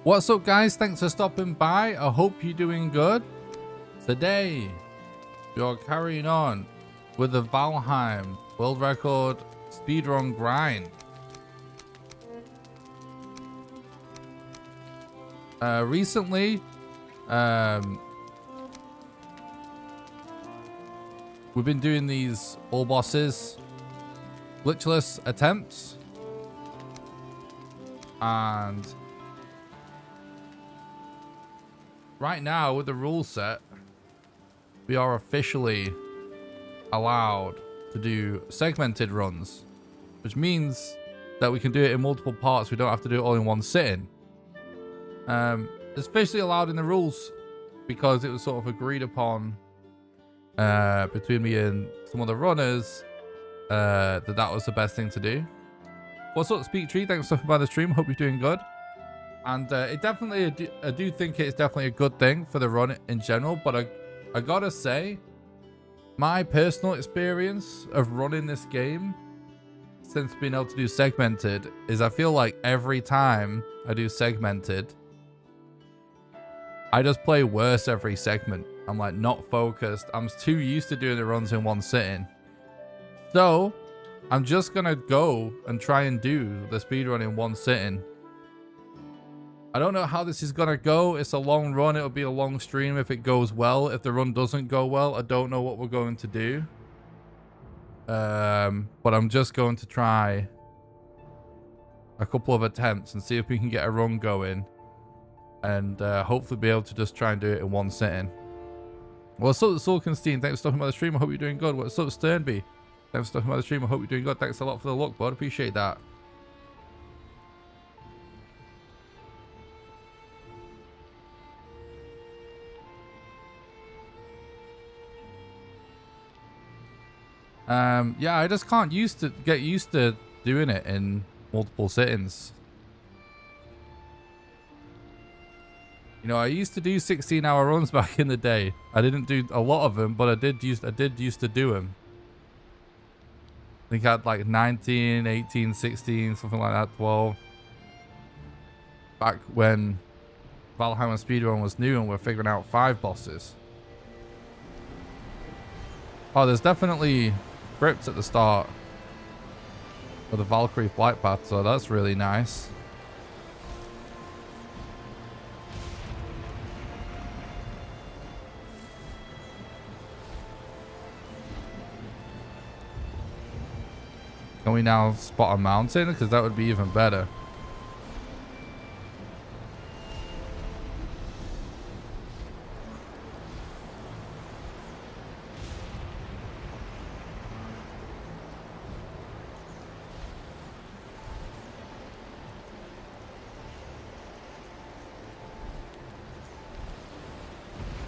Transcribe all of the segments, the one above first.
What's up, guys? Thanks for stopping by. I hope you're doing good. Today, we're carrying on with the Valheim world record speedrun grind. Recently, we've been doing these all bosses glitchless attempts, and right now with the rule set, we are officially allowed to do segmented runs, which means that we can do it in multiple parts. We don't have to do it all in one sitting. It's officially allowed in the rules because it was sort of agreed upon between me and some other runners that was the best thing to do. What's up, Speak Tree? Thanks for stopping by the stream. Hope you're doing good. And it definitely, I do think it's definitely a good thing for the run in general. But I gotta say, my personal experience of running this game since being able to do segmented is I feel like every time I do segmented, I just play worse every segment. I'm like not focused. I'm too used to doing the runs in one sitting. So I'm just gonna go and try and do the speedrun in one sitting. I don't know how this is gonna go. It's a long run. It'll be a long stream if it goes well. If the run doesn't go well, I don't know what we're going to do. But I'm just going to try a couple of attempts and see if we can get a run going, and hopefully be able to just try and do it in one sitting. What's up, Sulkenstein? Thanks for stopping by the stream. I hope you're doing good. What's up, Sternby? Thanks for stopping by the stream. I hope you're doing good. Thanks a lot for the look, bud. Appreciate that. Yeah, I just can't get used to doing it in multiple sittings. You know, I used to do 16-hour runs back in the day. I didn't do a lot of them, but I did used to do them. I think I had like 19, 18, 16, something like that, 12. Back when Valheim and Speedrun was new and we're figuring out 5 bosses. Oh, there's definitely crypts at the start of the Valkyrie flight path, so that's really nice. Can we now spot a mountain? Because that would be even better.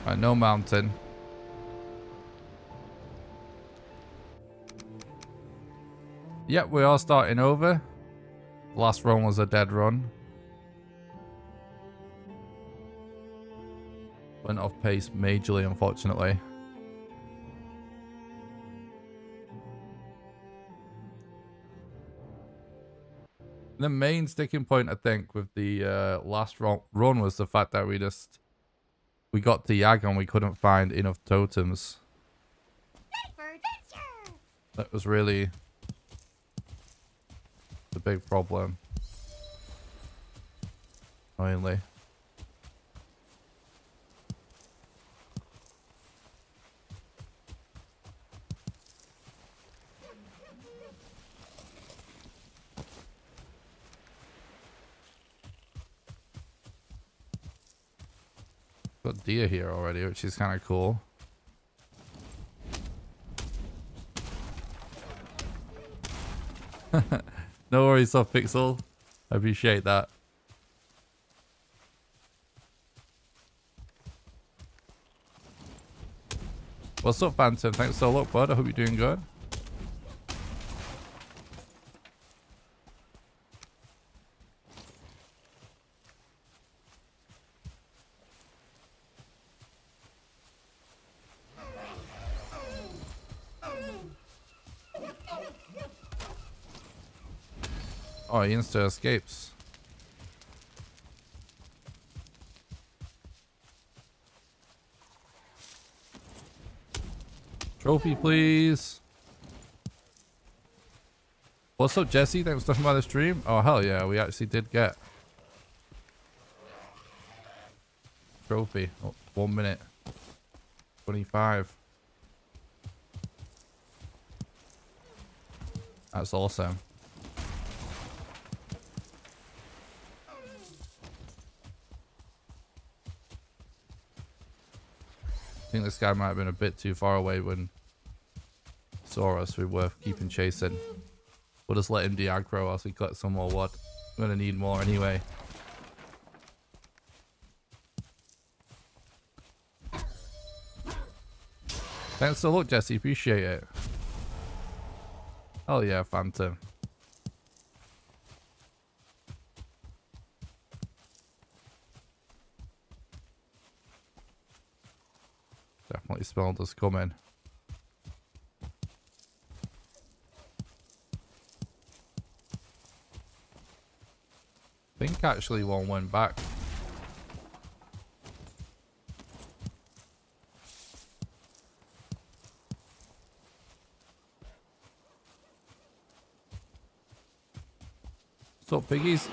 Right, no mountain. Yep, we are starting over. Last run was a dead run. Went off pace majorly, unfortunately. The main sticking point, I think, with the last run was the fact that we got to Yag and we couldn't find enough totems. That was really the big problem. Annoyingly. Got deer here already, which is kind of cool. No worries, Soft Pixel. I appreciate that. What's up, Phantom? Thanks for the look, bud. I hope you're doing good. Oh, he insta escapes. Trophy, please. What's up, Jesse? Thanks for stopping by the stream. Oh, hell yeah. We actually did get trophy. Oh, 1 minute. 25. That's awesome. I think this guy might have been a bit too far away when he saw us. We're worth keeping chasing. We'll just let him de-aggro as we collect some more wood. I'm gonna need more anyway. Thanks so much, Jesse. Appreciate it. Oh yeah, Phantom. Definitely smelled us coming. I think actually one went back. What's up, piggies?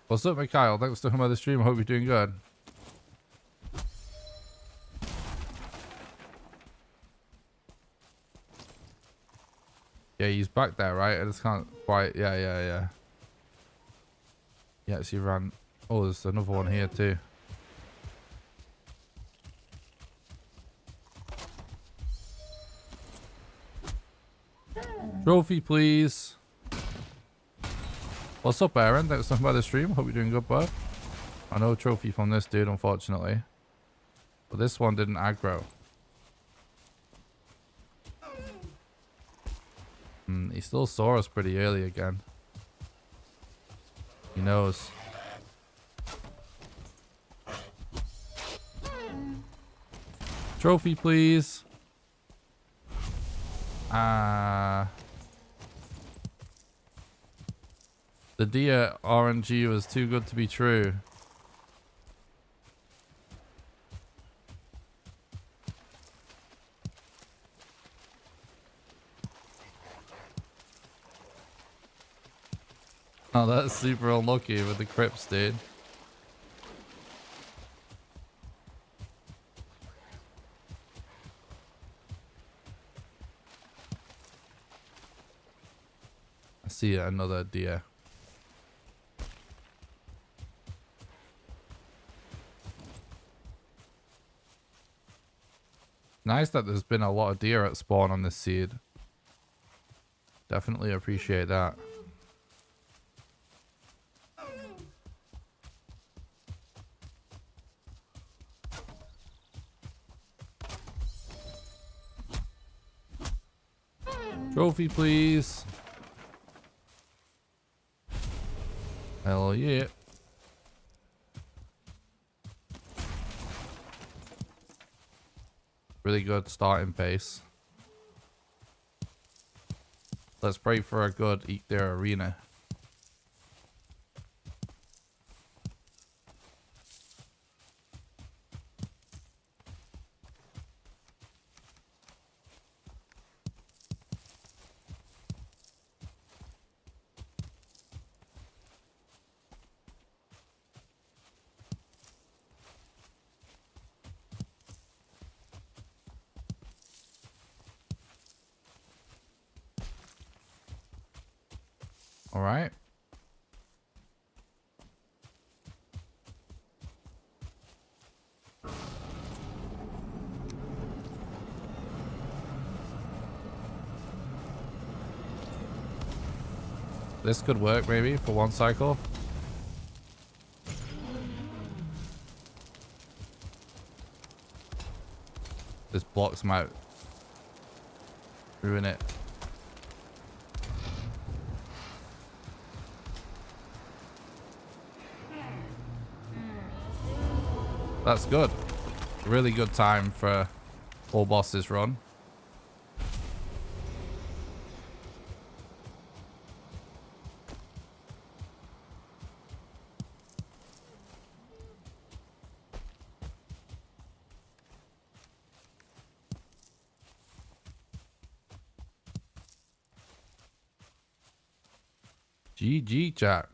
What's up, Mikhail? Thanks for coming by the stream. I hope you're doing good. Yeah, he's back there, right? I just can't quite. Yeah. Yeah, she ran. Oh, there's another one here too. Trophy, please. What's up, Aaron? Thanks for coming by the stream. Hope you're doing good, bud. I know trophy from this dude, unfortunately. But this one didn't aggro. He still saw us pretty early again. He knows. Trophy, please. The deer RNG was too good to be true. Oh, that's super unlucky with the crypts, dude. I see another deer. Nice that there's been a lot of deer at spawn on this seed. Definitely appreciate that. Trophy, please. Hell yeah. Really good starting pace. Let's pray for a good eat their arena. All right. This could work maybe for one cycle. This blocks might ruin it. That's good. Really good time for all bosses run. GG, chat.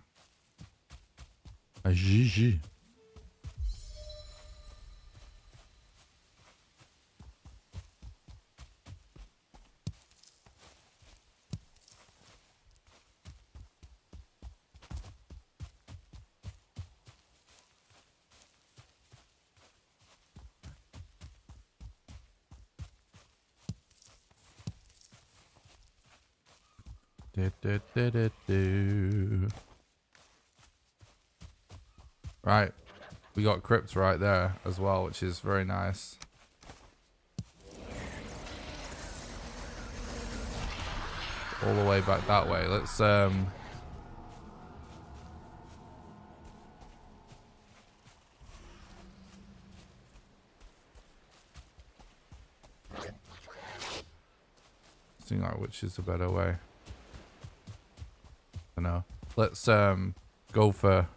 A GG. Right, we got crypts right there as well, which is very nice. All the way back that way. Let's seem like which is a better way. I know. Let's go for a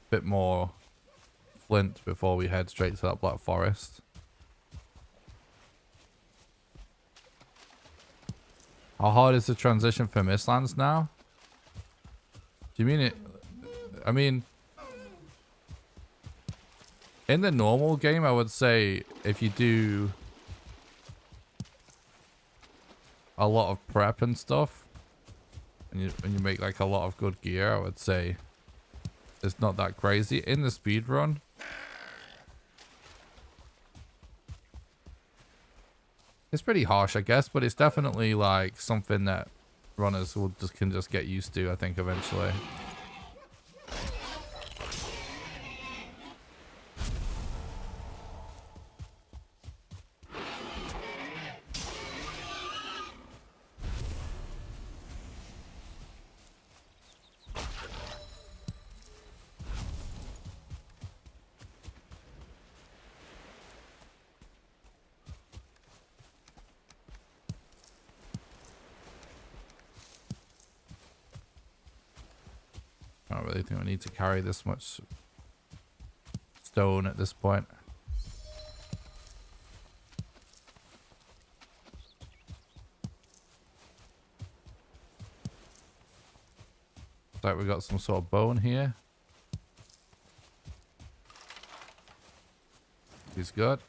bit more flint before we head straight to that black forest. How hard is the transition for Mistlands now? Do you mean it? I mean, in the normal game, I would say if you do a lot of prep and stuff, and you make like a lot of good gear, I would say it's not that crazy. In the speed run, it's pretty harsh, I guess, but it's definitely like something that runners can just get used to, I think, eventually. I don't really think we need to carry this much stone at this point. Looks like we got some sort of bone here. He's good.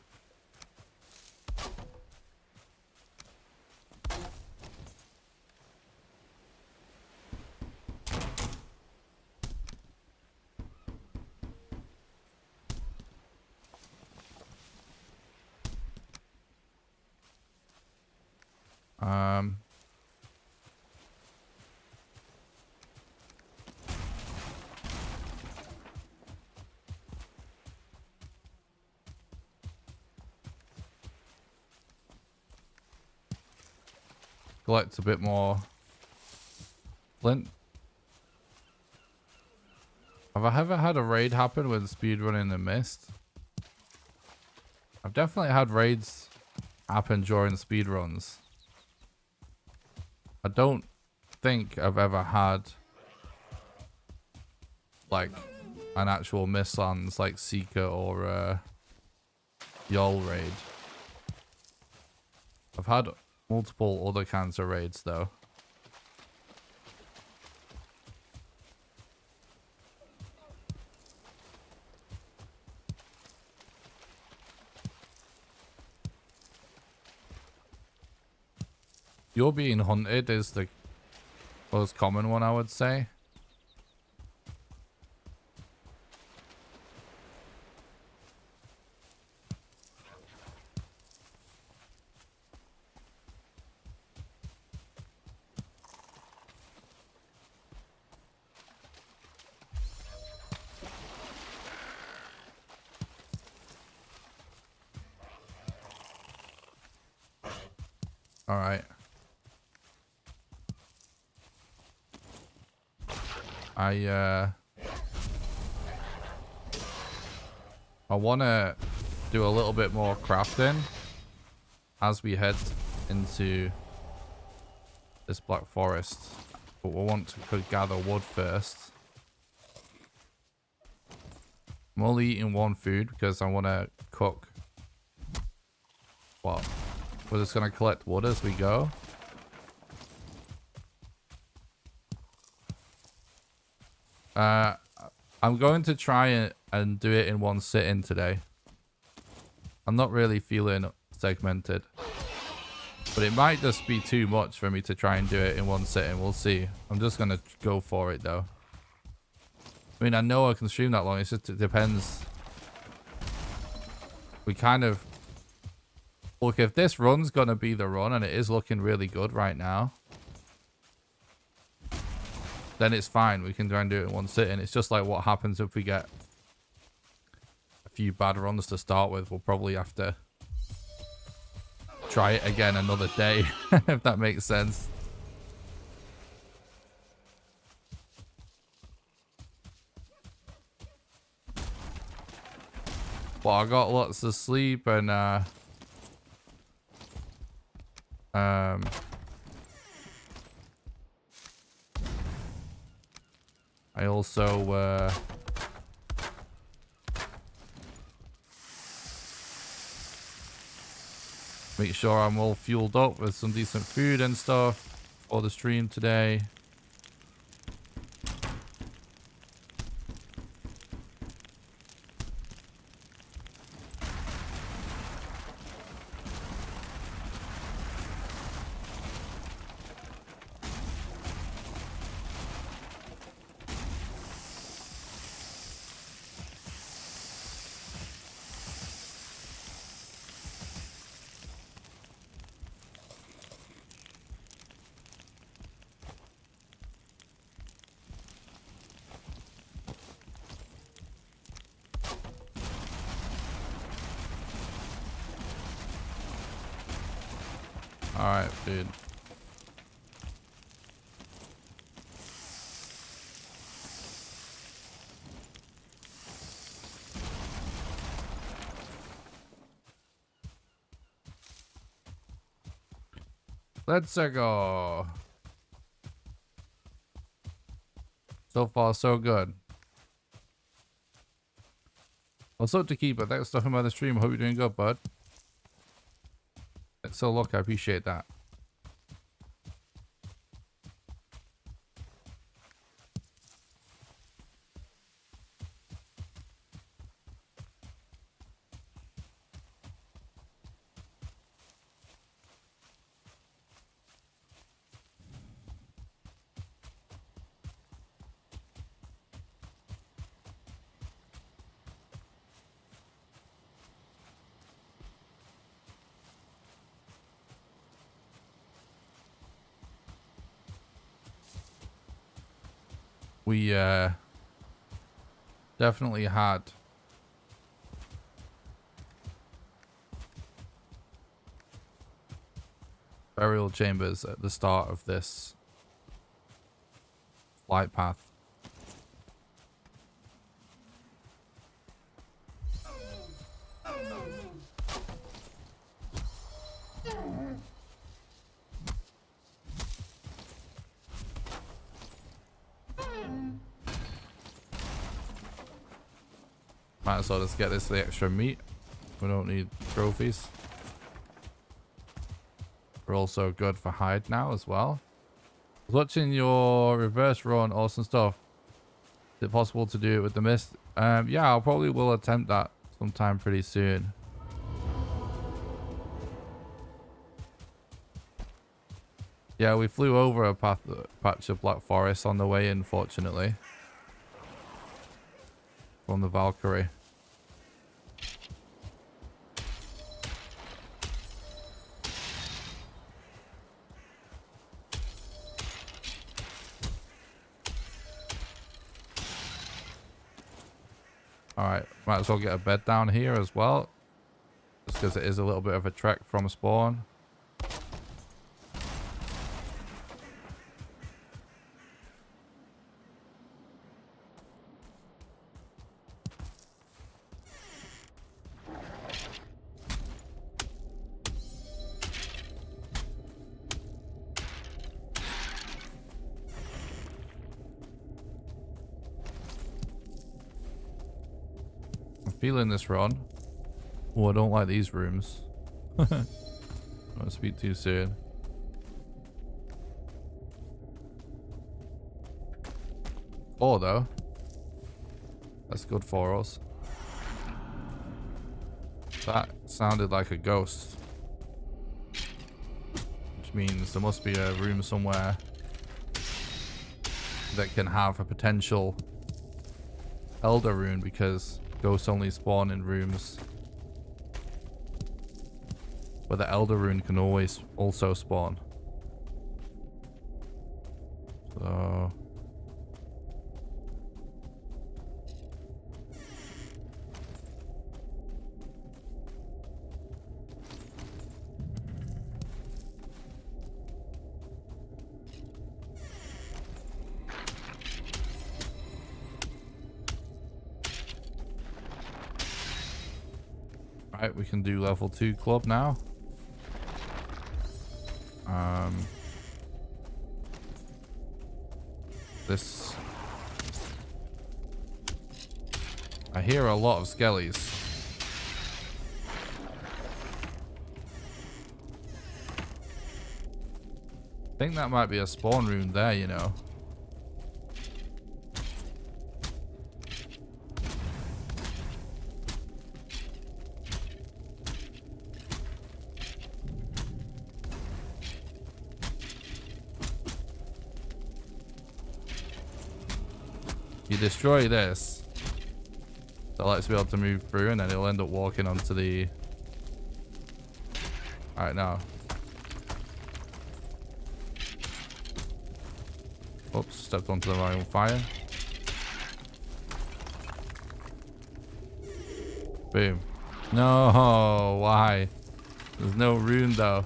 Collect a bit more flint. Have I ever had a raid happen with speedrunning the mist? I've definitely had raids happen during speedruns. I don't think I've ever had like an actual Mistlands like Seeker or Yol raid. I've had multiple other kinds of raids though. You're being hunted is the most common one, I would say. All right. I want to do a little bit more crafting as we head into this black forest, but we want to gather wood first. I'm only eating one food because I want to cook. What? We're just going to collect wood as we go. I'm going to try it and do it in one sitting today. I'm not really feeling segmented, but it might just be too much for me to try and do it in one sitting. We'll see. I'm just going to go for it though. I mean, I know I can stream that long. It's just, it depends. We kind of... Look, if this run's going to be the run, and it is looking really good right now, then it's fine. We can try and do it in one sitting. It's just like what happens if we get a few bad runs to start with. We'll probably have to try it again another day, if that makes sense. But I got lots of sleep and I also make sure I'm all fueled up with some decent food and stuff for the stream today. Alright, dude. Let's go. So far, so good. What's up to keep it? Thanks for stopping by the stream. Hope you're doing good, bud. So look, I appreciate that. We definitely had burial chambers at the start of this flight path. Might as well just get this for the extra meat. We don't need trophies. We're also good for hide now as well. I was watching your reverse run, awesome stuff. Is it possible to do it with the mist? Yeah, I'll probably will attempt that sometime pretty soon. Yeah, we flew over a patch of black forest on the way in, fortunately. From the Valkyrie. Alright, might as well get a bed down here as well. Just because it is a little bit of a trek from spawn. Feeling this run. Oh, I don't like these rooms. Don't speak too soon. Oh, though. That's good for us. That sounded like a ghost. Which means there must be a room somewhere that can have a potential Elder Rune, because ghosts only spawn in rooms where the Elder Rune can always also spawn. So... Right, we can do level 2 club now. This... I hear a lot of skellies. I think that might be a spawn room there, you know. You destroy this, so let's be able to move through, and then it'll end up walking onto the... Alright, now. Oops, stepped onto the wrong fire. Boom. No, why? There's no rune though.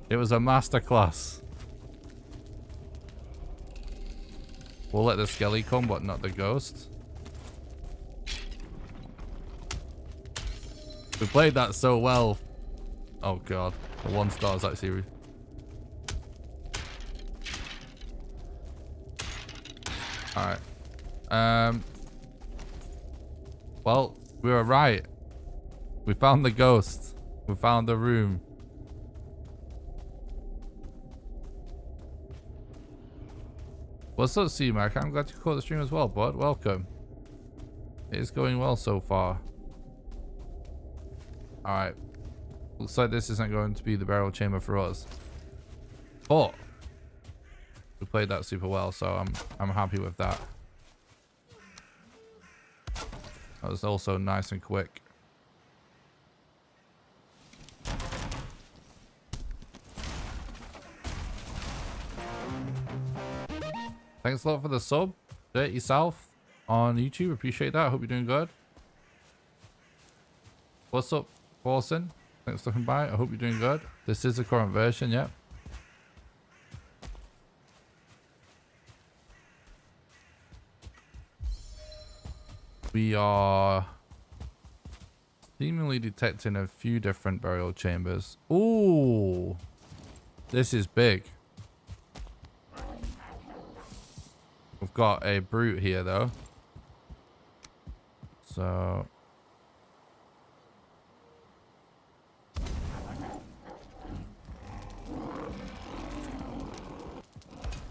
It was a masterclass. We'll let the skelly come, but not the ghost. We played that so well. Oh god, the 1 star is actually... Alright. Well, we were right. We found the ghost. We found the room. What's up, C-Mac? I'm glad you caught the stream as well, bud. Welcome. It is going well so far. Alright. Looks like this isn't going to be the burial chamber for us. But we played that super well, so I'm happy with that. That was also nice and quick. Thanks a lot for the sub, Dirty South on YouTube. Appreciate that. Hope you're doing good. What's up, Paulson? Thanks for stopping by. I hope you're doing good. This is the current version, yep. We are seemingly detecting a few different burial chambers. Ooh, this is big. We've got a brute here though. So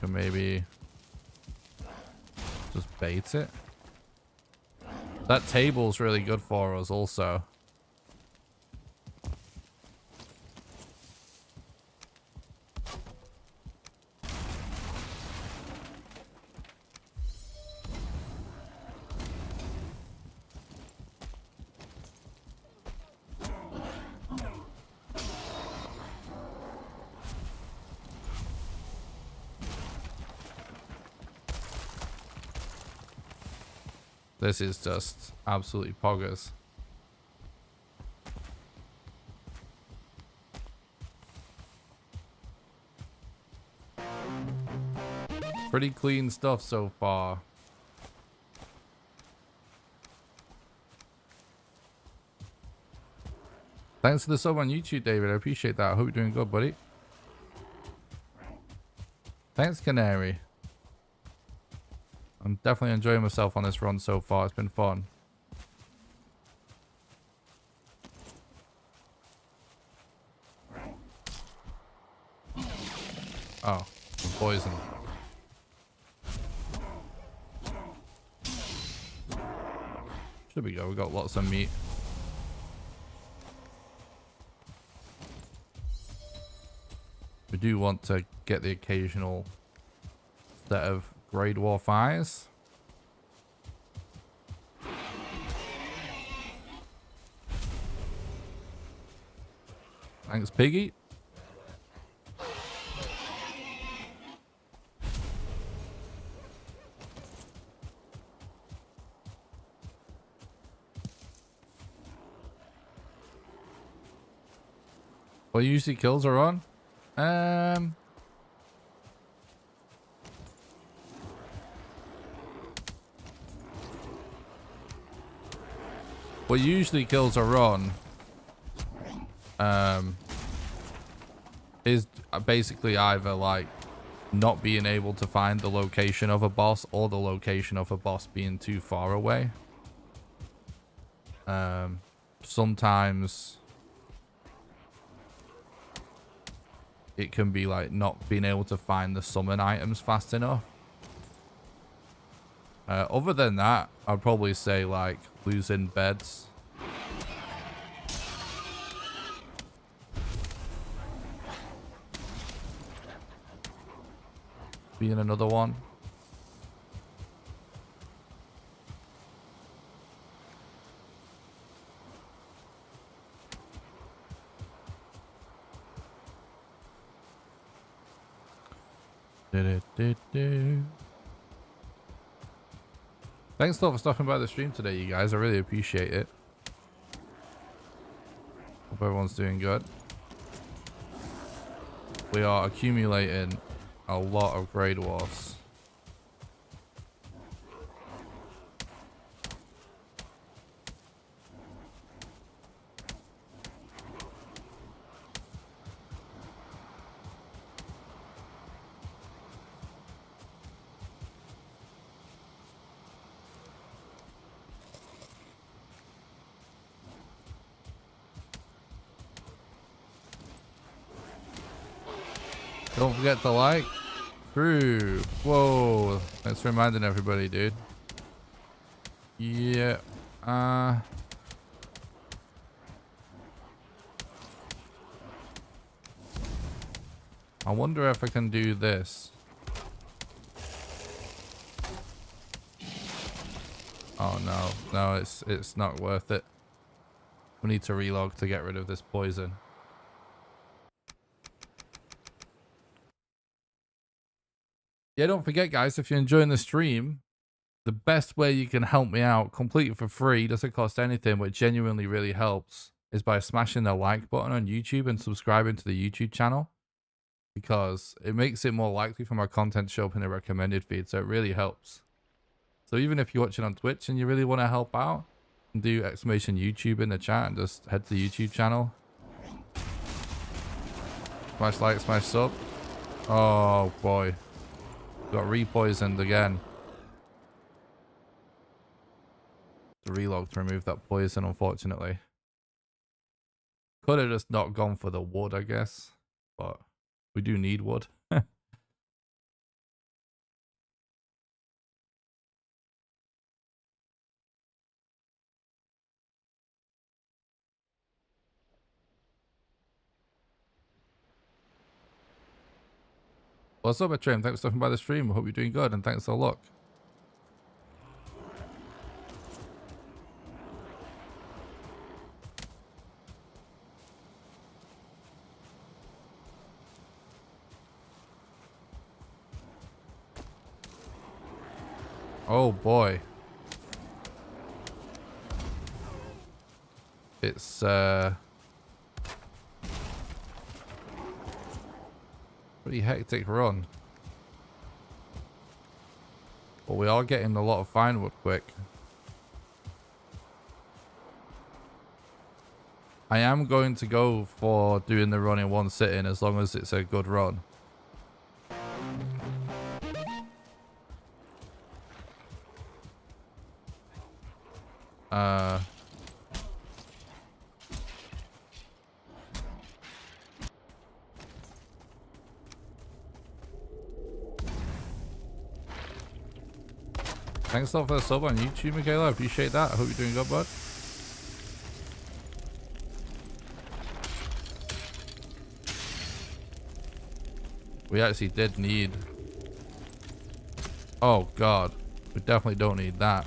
can maybe just bait it. That table's really good for us also. This is just absolutely poggers. Pretty clean stuff so far. Thanks for the sub on YouTube, David. I appreciate that. I hope you're doing good, buddy. Thanks, Canary. I'm definitely enjoying myself on this run so far. It's been fun. Oh, I'm poisoned. There we go. We got lots of meat. We do want to get the occasional set of Grade War fires. Thanks, Piggy. What usually kills are on? What usually kills are on is basically either like not being able to find the location of a boss or the location of a boss being too far away. Sometimes it can be like not being able to find the summon items fast enough. Other than that, I'd probably say like losing beds. Being another one. Thanks a lot for stopping by the stream today, you guys. I really appreciate it. Hope everyone's doing good. We are accumulating a lot of Grade Wars. Don't forget to like. True. Whoa. Thanks for reminding everybody, dude. Yeah. I wonder if I can do this. Oh no. No, it's not worth it. We need to relog to get rid of this poison. Yeah, don't forget, guys, if you're enjoying the stream, the best way you can help me out completely for free, doesn't cost anything, but genuinely really helps, is by smashing the like button on YouTube and subscribing to the YouTube channel, because it makes it more likely for my content to show up in the recommended feed, so it really helps. So even if you're watching on Twitch and you really want to help out, do exclamation YouTube in the chat and just head to the YouTube channel. Smash like, smash sub. Oh boy. Got repoisoned again. To relog to remove that poison, unfortunately. Could have just not gone for the wood, I guess. But we do need wood. What's up, Trim? Thanks for stopping by the stream. I hope you're doing good, and thanks for the luck. Oh boy. It's pretty hectic run. But we are getting a lot of fine wood quick. I am going to go for doing the run in one sitting as long as it's a good run. Thanks a lot for the sub on YouTube, Michaela. I appreciate that. I hope you're doing good, bud. We actually did need... Oh, God. We definitely don't need that.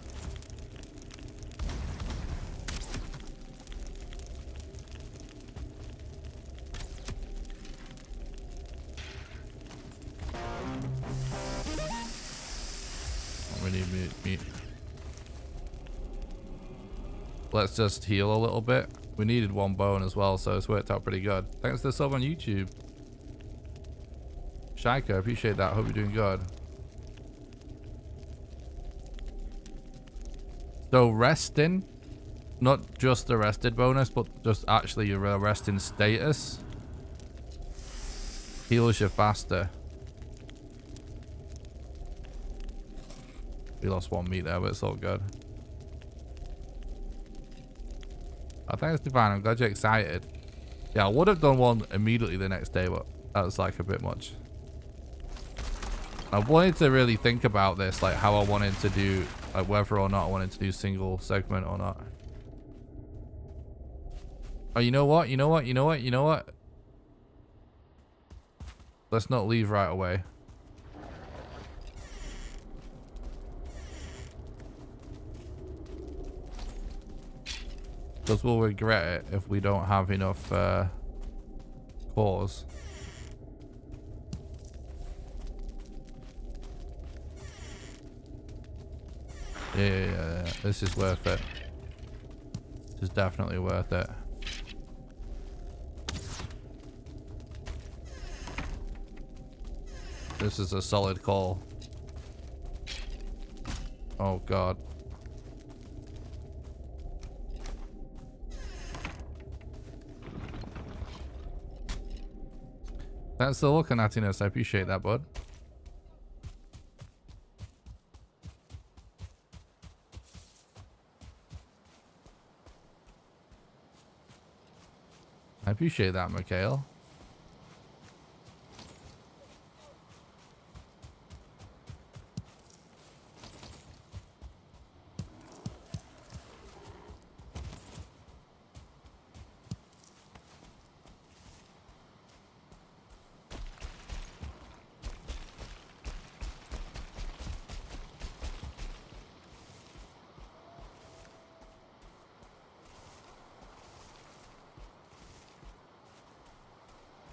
We need meat. Let's just heal a little bit. We needed one bone as well, so it's worked out pretty good. Thanks to the sub on YouTube. Shaika, I appreciate that. Hope you're doing good. So resting, not just the rested bonus, but just actually your resting status heals you faster. We lost one meat there, but it's all good. Oh, thanks, Divine. I'm glad you're excited. Yeah, I would have done one immediately the next day, but that was like a bit much. I wanted to really think about this, like how I wanted to do, like whether or not I wanted to do single segment or not. Oh, you know what? You know what? You know what? You know what? Let's not leave right away. Because we'll regret it if we don't have enough cores. Yeah. This is worth it. This is definitely worth it. This is a solid call. Oh, God. Thanks for looking at us. I appreciate that, bud. I appreciate that, Mikhail.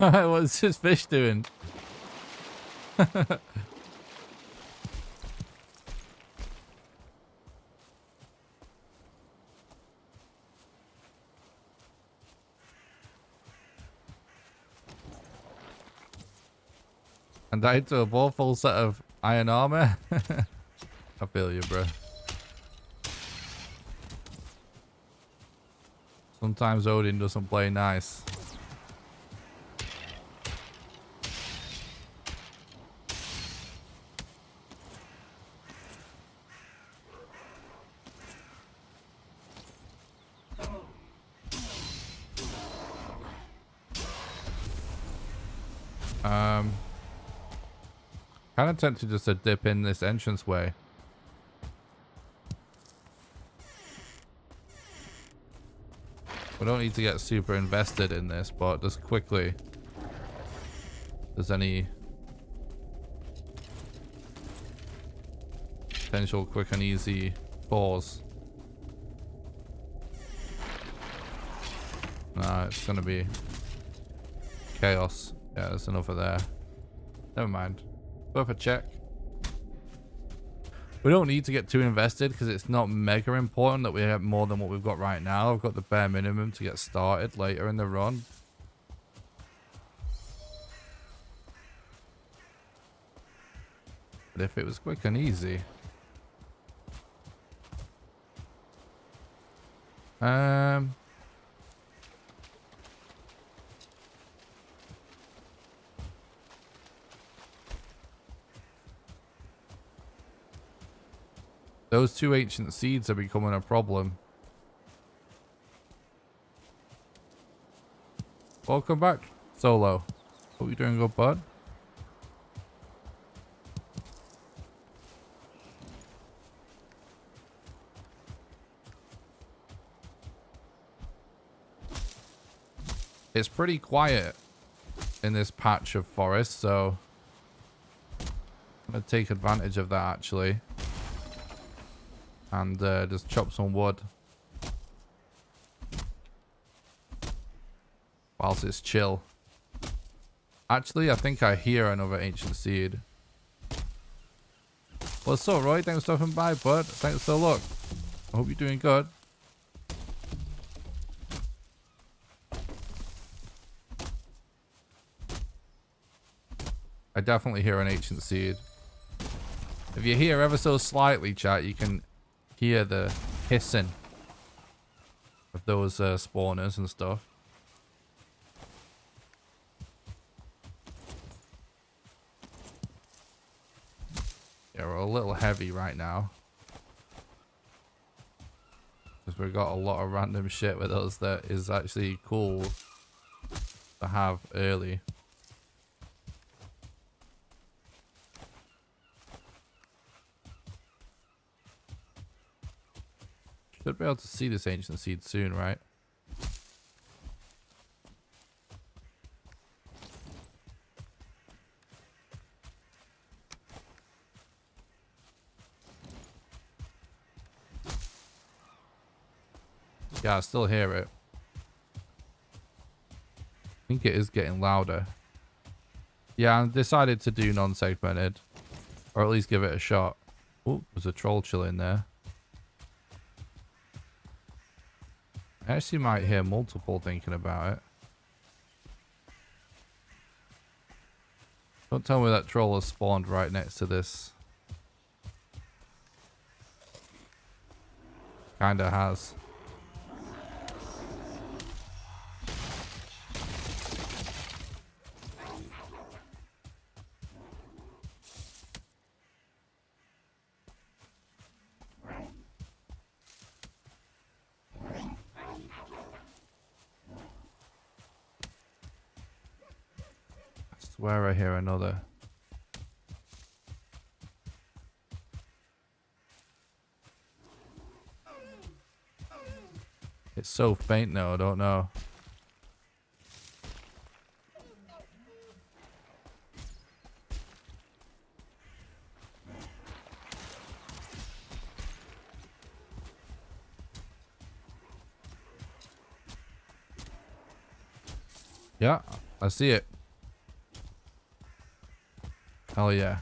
What's this fish doing? And died to a full set of iron armor. I feel you, bro. Sometimes Odin doesn't play nice. Kind of tempted just to dip in this entranceway. We don't need to get super invested in this, but just quickly, if there's any potential quick and easy pause. Nah, it's gonna be chaos. Yeah, there's another there. Never mind. Worth a check. We don't need to get too invested because it's not mega important that we have more than what we've got right now. I've got the bare minimum to get started later in the run. But if it was quick and easy. Those two ancient seeds are becoming a problem. Welcome back, Solo. Hope you're doing good, bud. it's pretty quiet in this patch of forest, so I'm gonna take advantage of that actually, and just chop some wood whilst it's chill. Actually, I think I hear another ancient seed. What's up, Roy? Thanks for stopping by, bud. Thanks for the look. I hope you're doing good. I definitely hear an ancient seed. If you hear ever so slightly, chat, you can hear the hissing of those spawners and stuff. Yeah, we're a little heavy right now, because we've got a lot of random shit with us that is actually cool to have early. Should be able to see this ancient seed soon, right? Yeah, I still hear it. I think it is getting louder. Yeah, I decided to do non-segmented, or at least give it a shot. Oh, there's a troll chilling there. I actually might hear multiple thinking about it. Don't tell me that troll has spawned right next to this. Kinda has. I swear I hear another. It's so faint now, I don't know. Yeah, I see it. Hell yeah.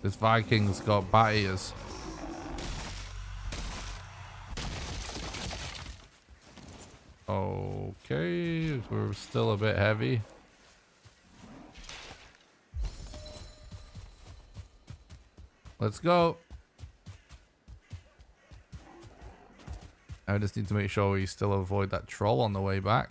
This Viking's got bat ears. Okay, we're still a bit heavy. Let's go. I just need to make sure we still avoid that troll on the way back.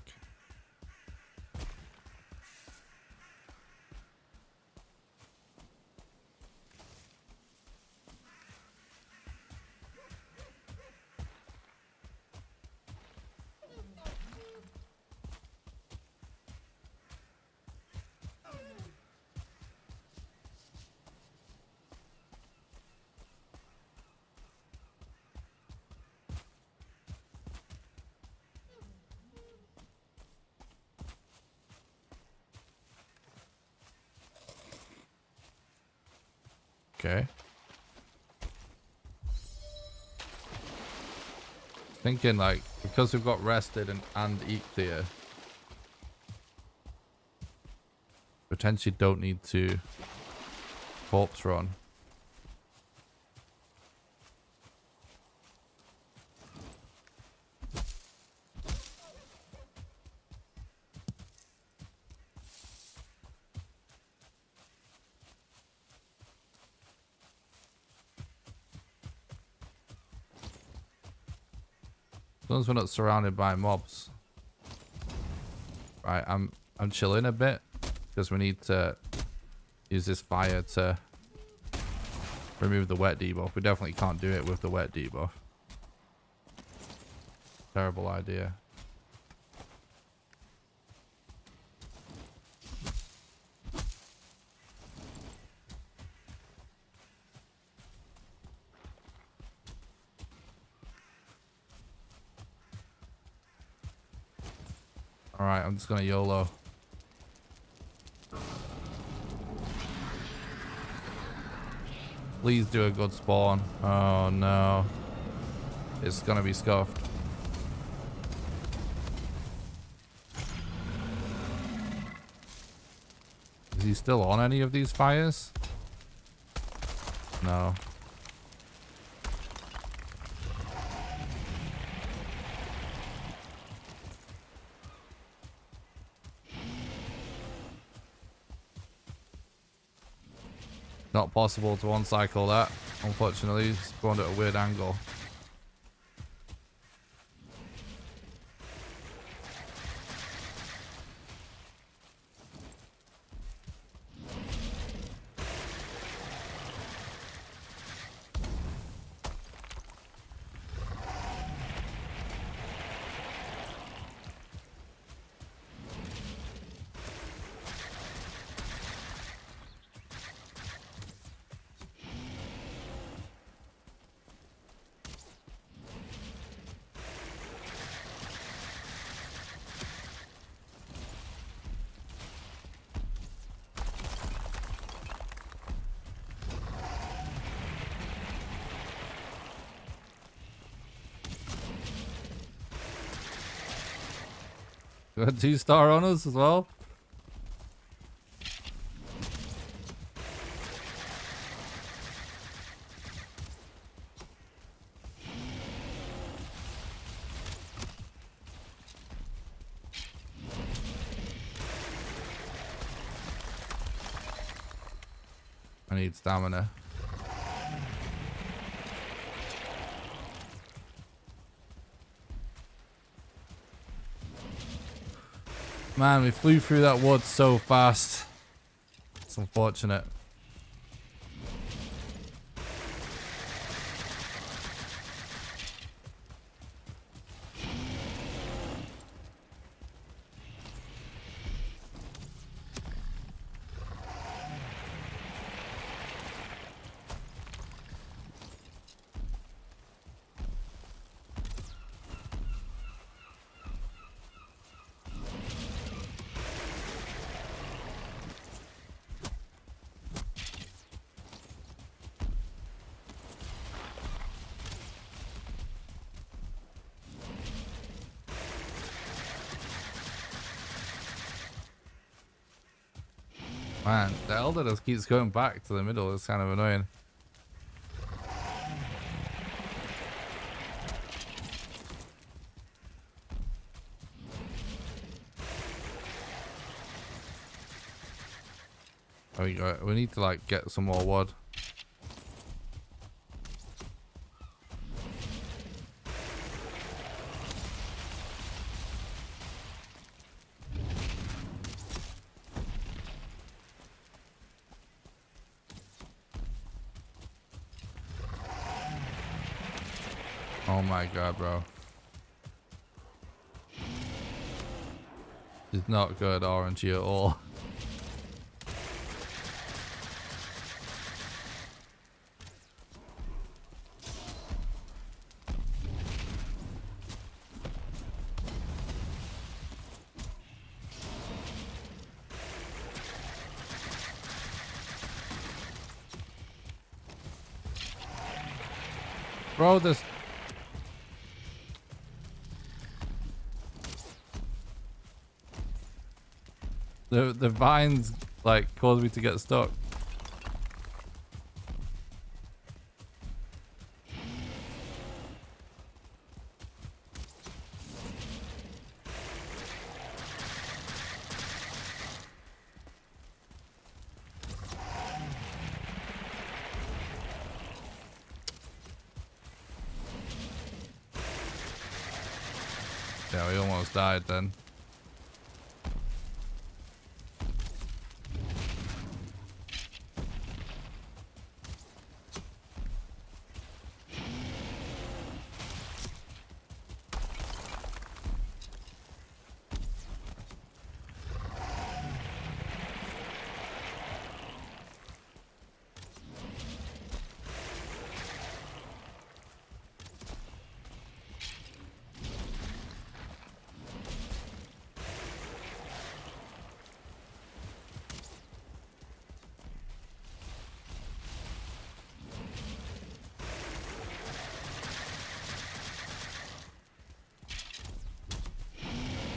Okay. Thinking like, because we've got rested and eat here, potentially don't need to corpse run. As long as we're not surrounded by mobs. Right, I'm chilling a bit because we need to use this fire to remove the wet debuff. We definitely can't do it with the wet debuff. Terrible idea. Alright, I'm just gonna YOLO. Please do a good spawn. Oh no. It's gonna be scuffed. Is he still on any of these fires? No. Not possible to uncycle that, unfortunately. Spawned at a weird angle. Got 2-star on us as well. I need stamina. Man, we flew through that wood so fast. It's unfortunate. Man, the Elder just keeps going back to the middle. It's kind of annoying. Oh, we need to like get some more wood. Oh my god, bro. It's not good RNG at all. Bro, this... The vines, like, caused me to get stuck. Yeah, we almost died then.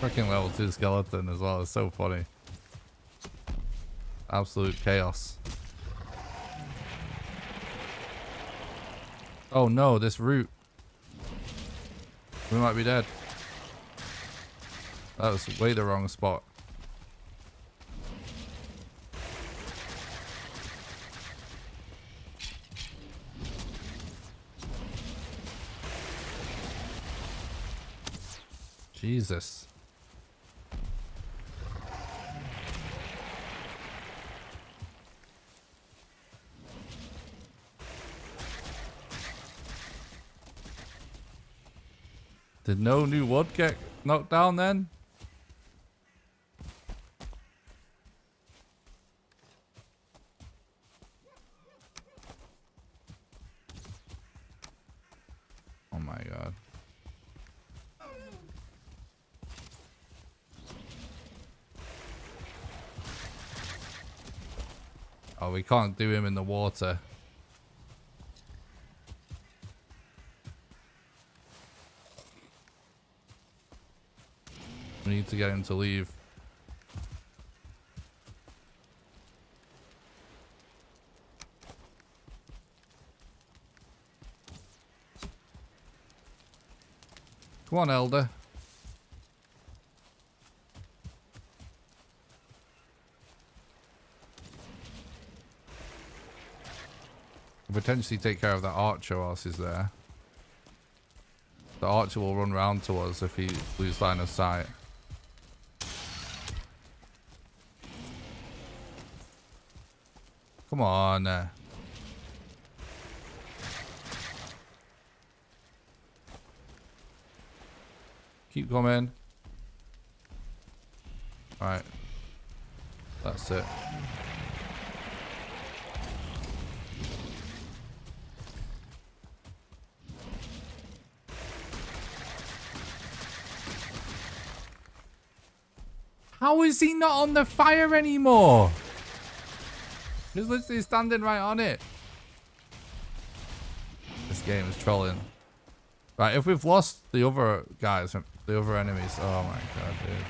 Freaking level 2 skeleton as well. It's so funny. Absolute chaos. Oh no, this route. We might be dead. That was way the wrong spot. Jesus. Did no new wood get knocked down then? Oh my god. Oh, we can't do him in the water. We need to get him to leave. Come on, Elder. We'll potentially take care of that archer whilst he's there. The archer will run round to us if he loses line of sight. Come on. Keep coming. Alright. That's it. How is he not on the fire anymore? He's literally standing right on it. This game is trolling. Right, if we've lost the other guys, the other enemies, oh my god, dude.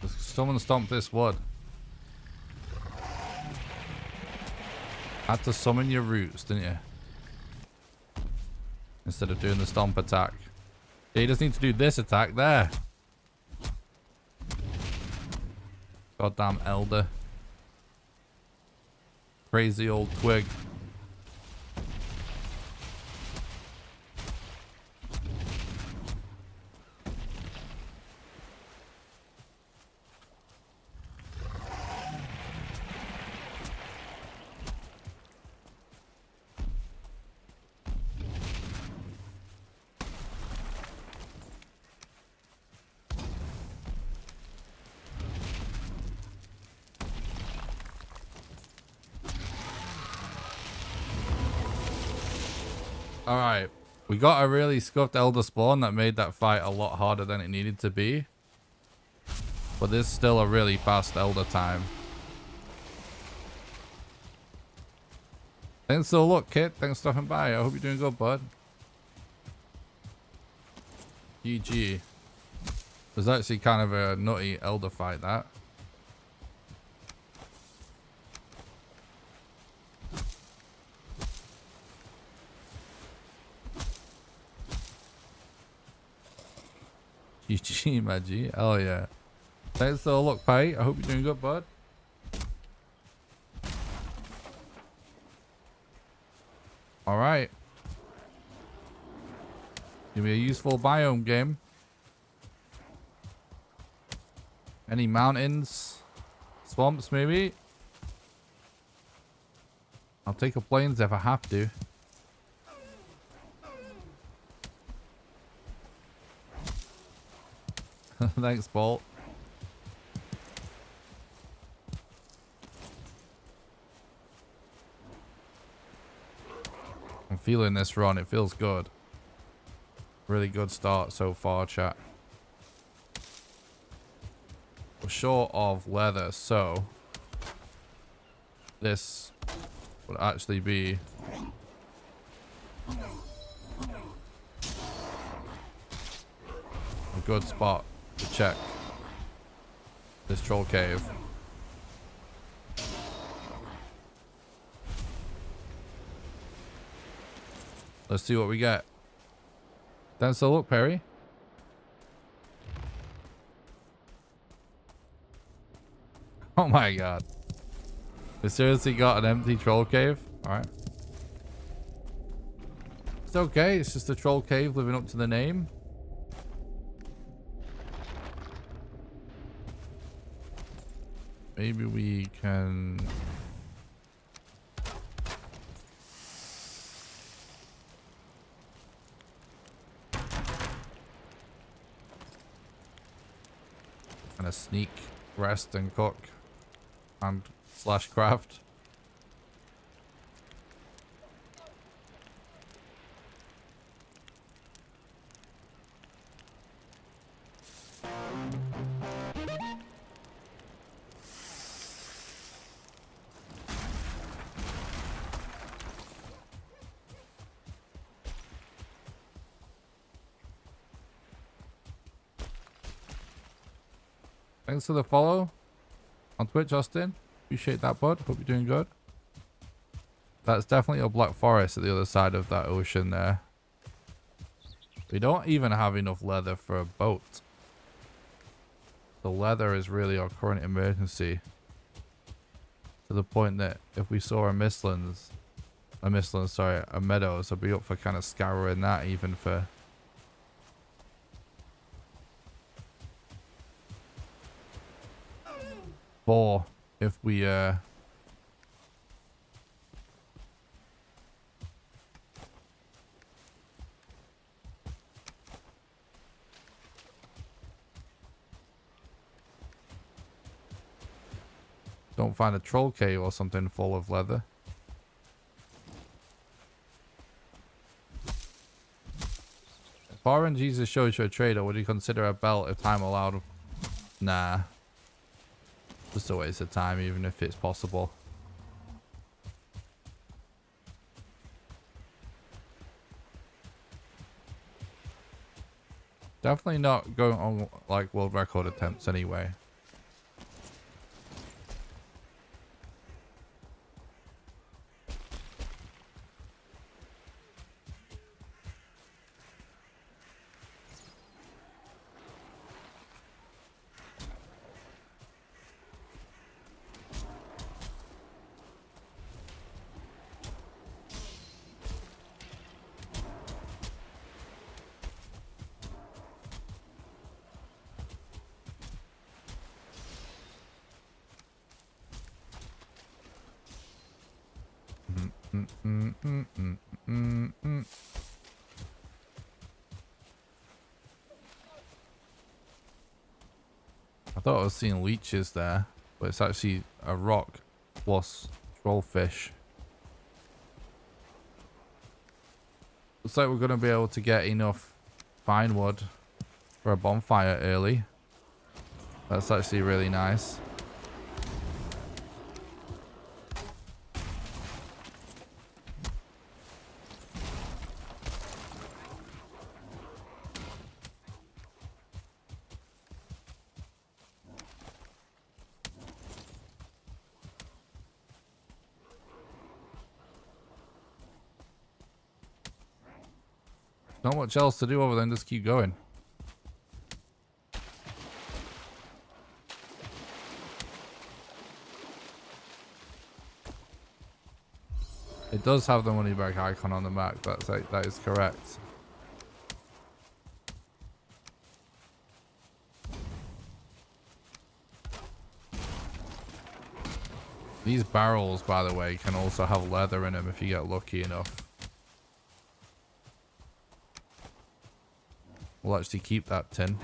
Someone stomp this wood. Had to summon your roots, didn't you? Instead of doing the stomp attack. Yeah, you just need to do this attack there. Goddamn elder. Crazy old twig. Alright, we got a really scuffed elder spawn that made that fight a lot harder than it needed to be. But there's still a really fast elder time. Thanks for the look, Kit. Thanks for stopping by. I hope you're doing good, bud. GG. It was actually kind of a nutty elder fight, that. GG, my G. Oh, yeah. Thanks for the look, Pai. I hope you're doing good, bud. All right. Give me a useful biome game. Any mountains? Swamps, maybe? I'll take a plains if I have to. Thanks, Bolt. I'm feeling this run. It feels good. Really good start so far, chat. We're short of leather, so this would actually be a good spot to check this troll cave. Let's see what we get. Thanks a look, Perry. Oh my god. We seriously got an empty troll cave? Alright. It's okay, it's just a troll cave living up to the name. Maybe we can... kind of sneak, rest and cook and slash craft. Thanks for the follow on Twitch, Austin. Appreciate that, bud. Hope you're doing good. That's definitely a black forest at the other side of that ocean there. We don't even have enough leather for a boat. The leather is really our current emergency. To the point that if we saw a Mistlands, sorry, a Meadows, I'd be up for kind of scouring that even for... Four, if we don't find a troll cave or something full of leather. If Foreign Jesus shows you a trader, would you consider a belt if time allowed? Nah. Just a waste of time, even if it's possible. Definitely not going on like world record attempts anyway. I thought I was seeing leeches there, but it's actually a rock plus trollfish. Looks like we're going to be able to get enough pine wood for a bonfire early. That's actually really nice. Not much else to do other than just keep going. It does have the money back icon on the map. That is correct. These barrels, by the way, can also have leather in them if you get lucky enough. We'll actually keep that tin.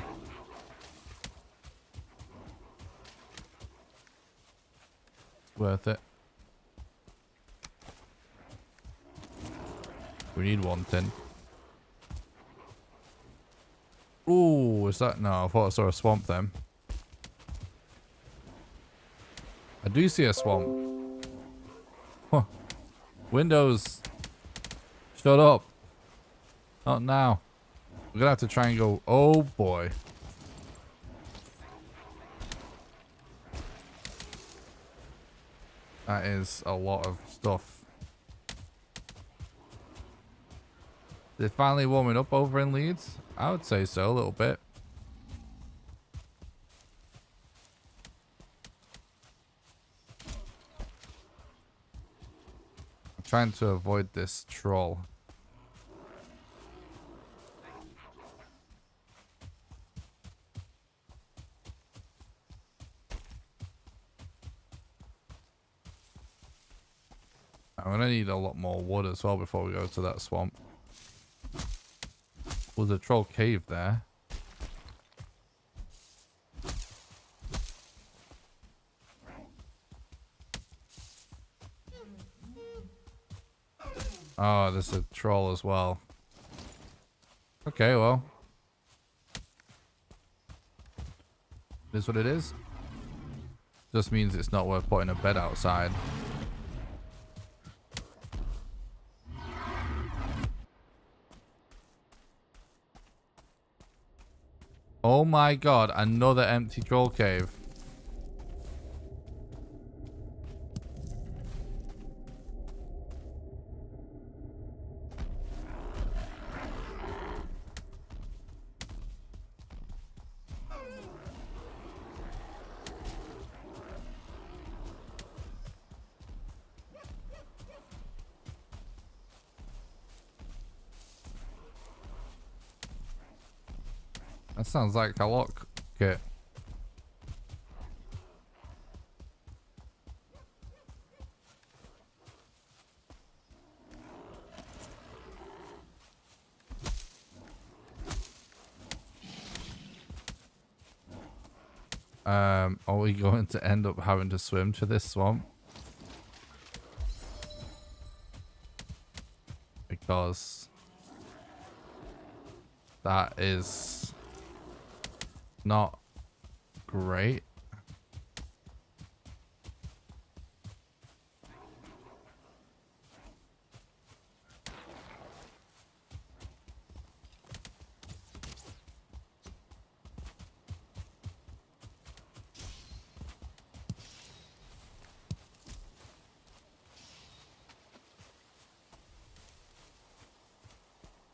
It's worth it. We need one tin. Ooh, is that? No, I thought I saw a swamp then. I do see a swamp. Huh. Windows. Shut up. Not now. We're gonna have to try and go. Oh boy. That is a lot of stuff. Is it finally warming up over in Leeds? I would say so, a little bit. I'm trying to avoid this troll. I'm gonna need a lot more wood as well before we go to that swamp. Was a troll cave there? Oh, there's a troll as well. Okay, well. It is what it is. Just means it's not worth putting a bed outside. Oh my god, another empty troll cave. That sounds like a lock kit. Are we going to end up having to swim to this swamp? Because that is not great.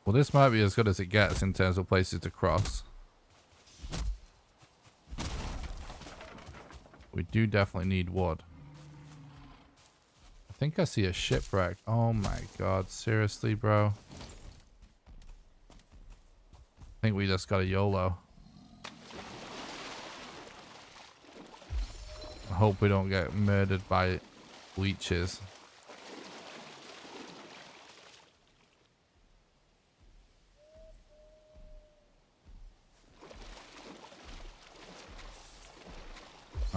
Well, this might be as good as it gets in terms of places to cross. We do definitely need wood. I think I see a shipwreck. Oh my god, seriously, bro? I think we just got a YOLO. I hope we don't get murdered by leeches.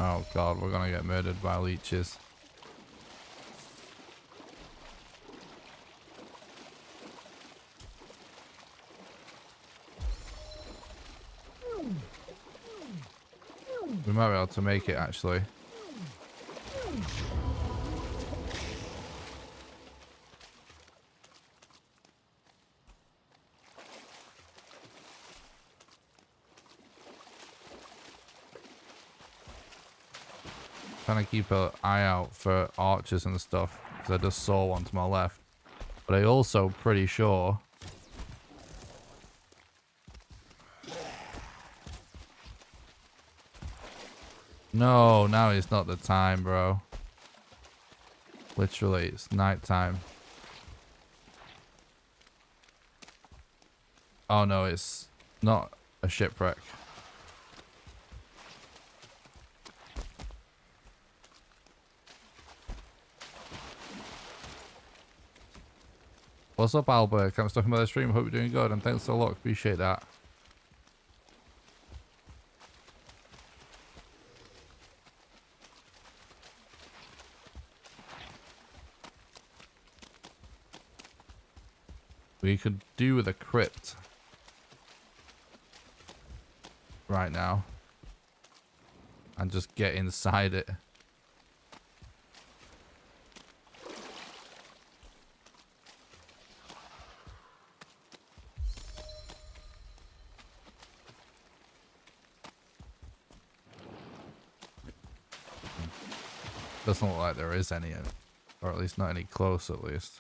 Oh god, we're gonna get murdered by leeches. We might be able to make it actually. Trying to keep an eye out for archers and stuff because I just saw one to my left, but I also pretty sure no, now is not the time, bro. Literally, it's nighttime. Oh no, it's not a shipwreck. What's up, Albert? I'm talking about the stream. Hope you're doing good, and thanks a lot. Appreciate that. We could do with a crypt right now and just get inside it. Doesn't look like there is any, or at least not any close, at least.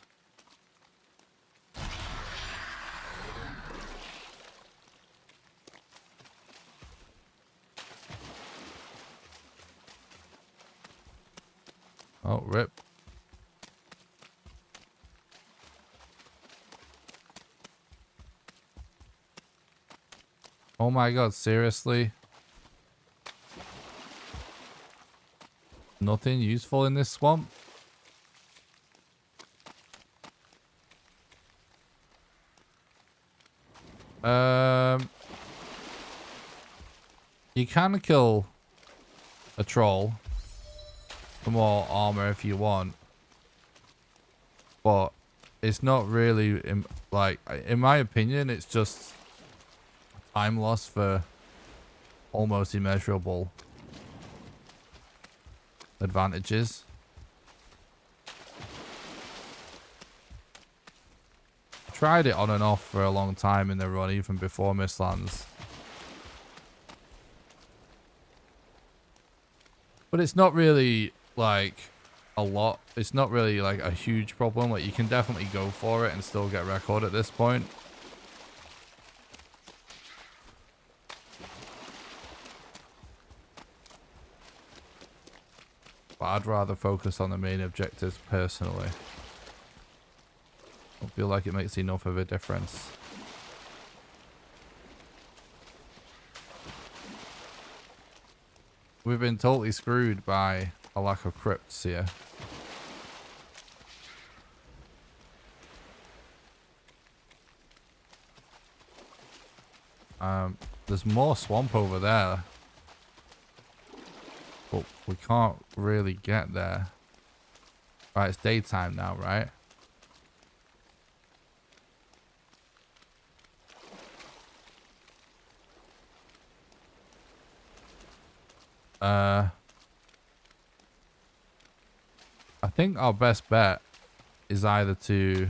Oh, rip. Oh my god, seriously? Nothing useful in this swamp? You can kill a troll for more armor if you want, but it's not really, like, in my opinion, it's just time loss for almost immeasurable advantages. Tried it on and off for a long time in the run, even before Mistlands. But it's not really like a lot. It's not really like a huge problem. Like, you can definitely go for it and still get record at this point. But I'd rather focus on the main objectives personally. I don't feel like it makes enough of a difference. We've been totally screwed by a lack of crypts here. There's more swamp over there, but we can't really get there. Right, it's daytime now, right? I think our best bet is either to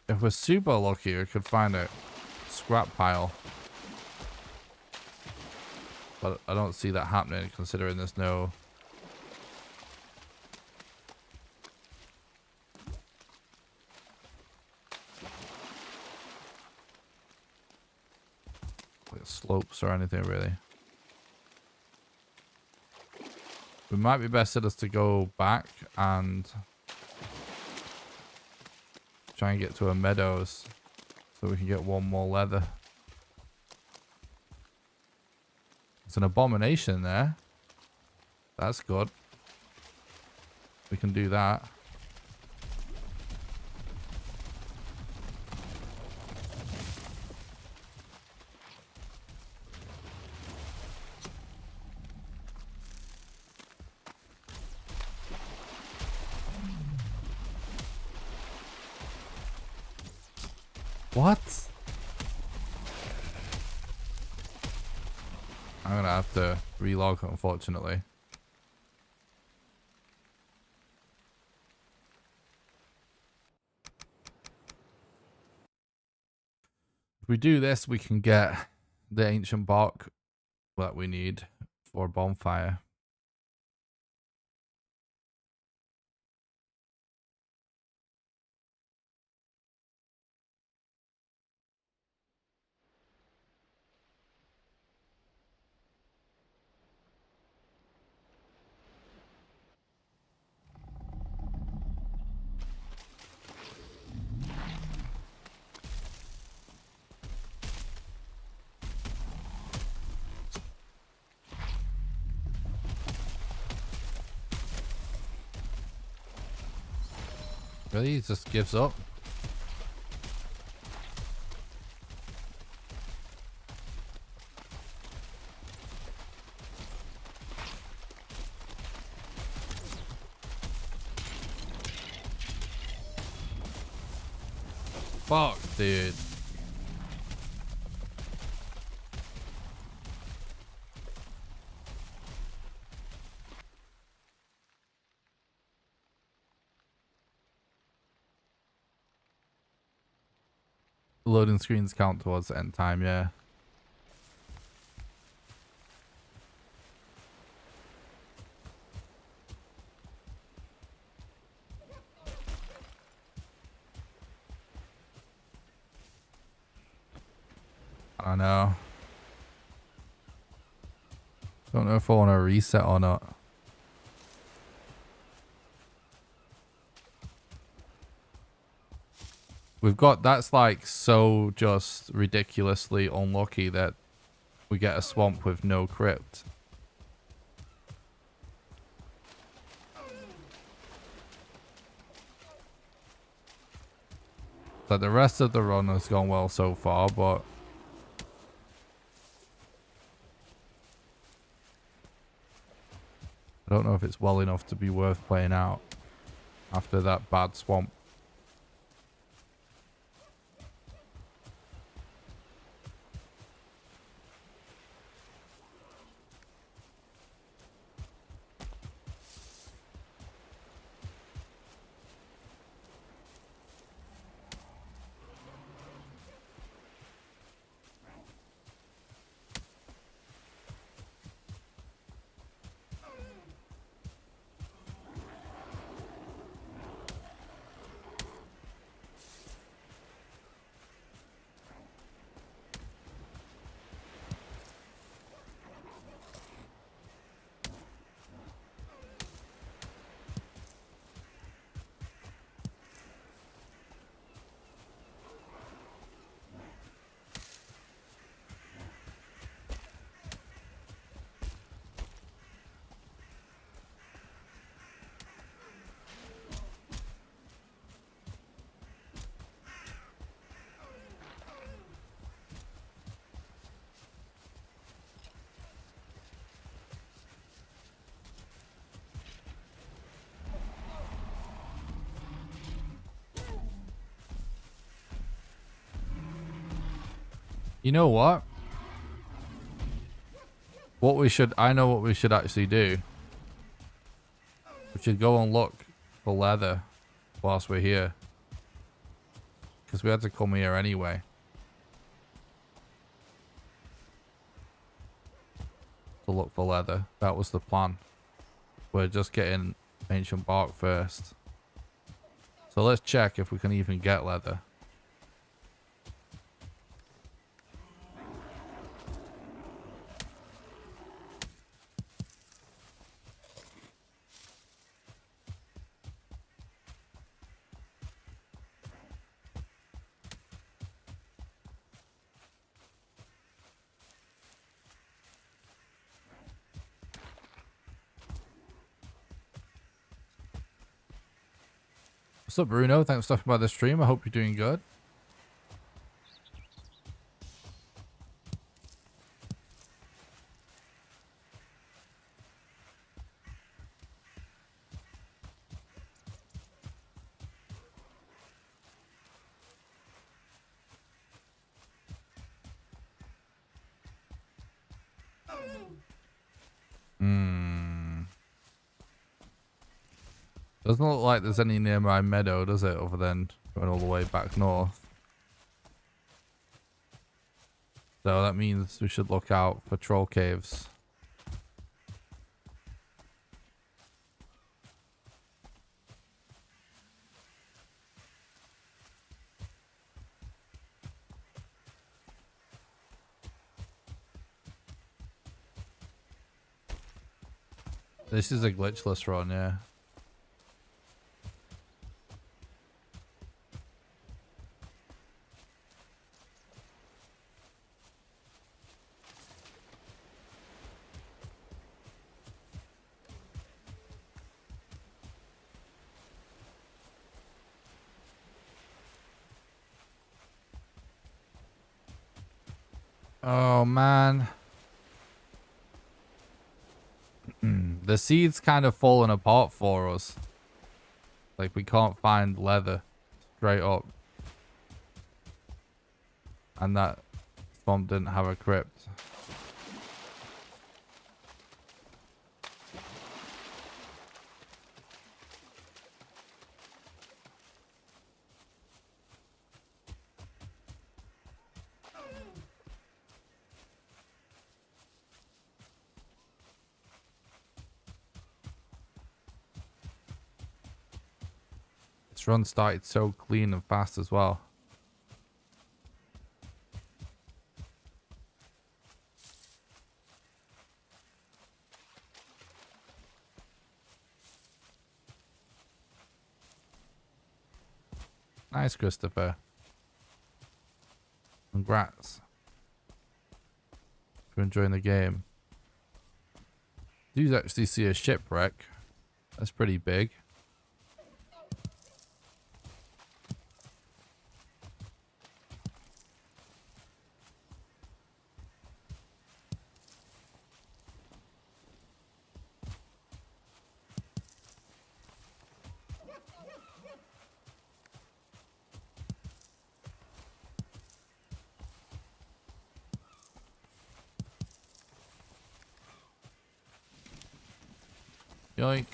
if we're super lucky, we could find a scrap pile. But I don't see that happening, considering there's no... like slopes or anything, really. It might be best for us to go back and try and get to a meadows so we can get one more leather. It's an abomination there. That's good. We can do that. What? I'm gonna have to relog, unfortunately. If we do this, we can get the ancient bark that we need for a bonfire. Really? He just gives up? Fuck, dude. Loading screens count towards the end time, yeah. I know. Don't know if I want to reset or not. We've got, that's like so just ridiculously unlucky that we get a swamp with no crypt. So the rest of the run has gone well so far, but I don't know if it's well enough to be worth playing out after that bad swamp. You know what? I know what we should actually do. We should go and look for leather whilst we're here. Because we had to come here anyway. To look for leather. That was the plan. We're just getting ancient bark first. So let's check if we can even get leather. What's up, Bruno? Thanks for stopping by the stream. I hope you're doing good. Doesn't look like there's any near my meadow, does it? Other than going all the way back north. So that means we should look out for troll caves. This is a glitchless run, yeah. Oh, man. The seed's kind of falling apart for us. Like, we can't find leather straight up. And that swamp didn't have a crypt. This run started so clean and fast as well. Nice, Christopher. Congrats for enjoying the game. Do you actually see a shipwreck? That's pretty big. Yoink.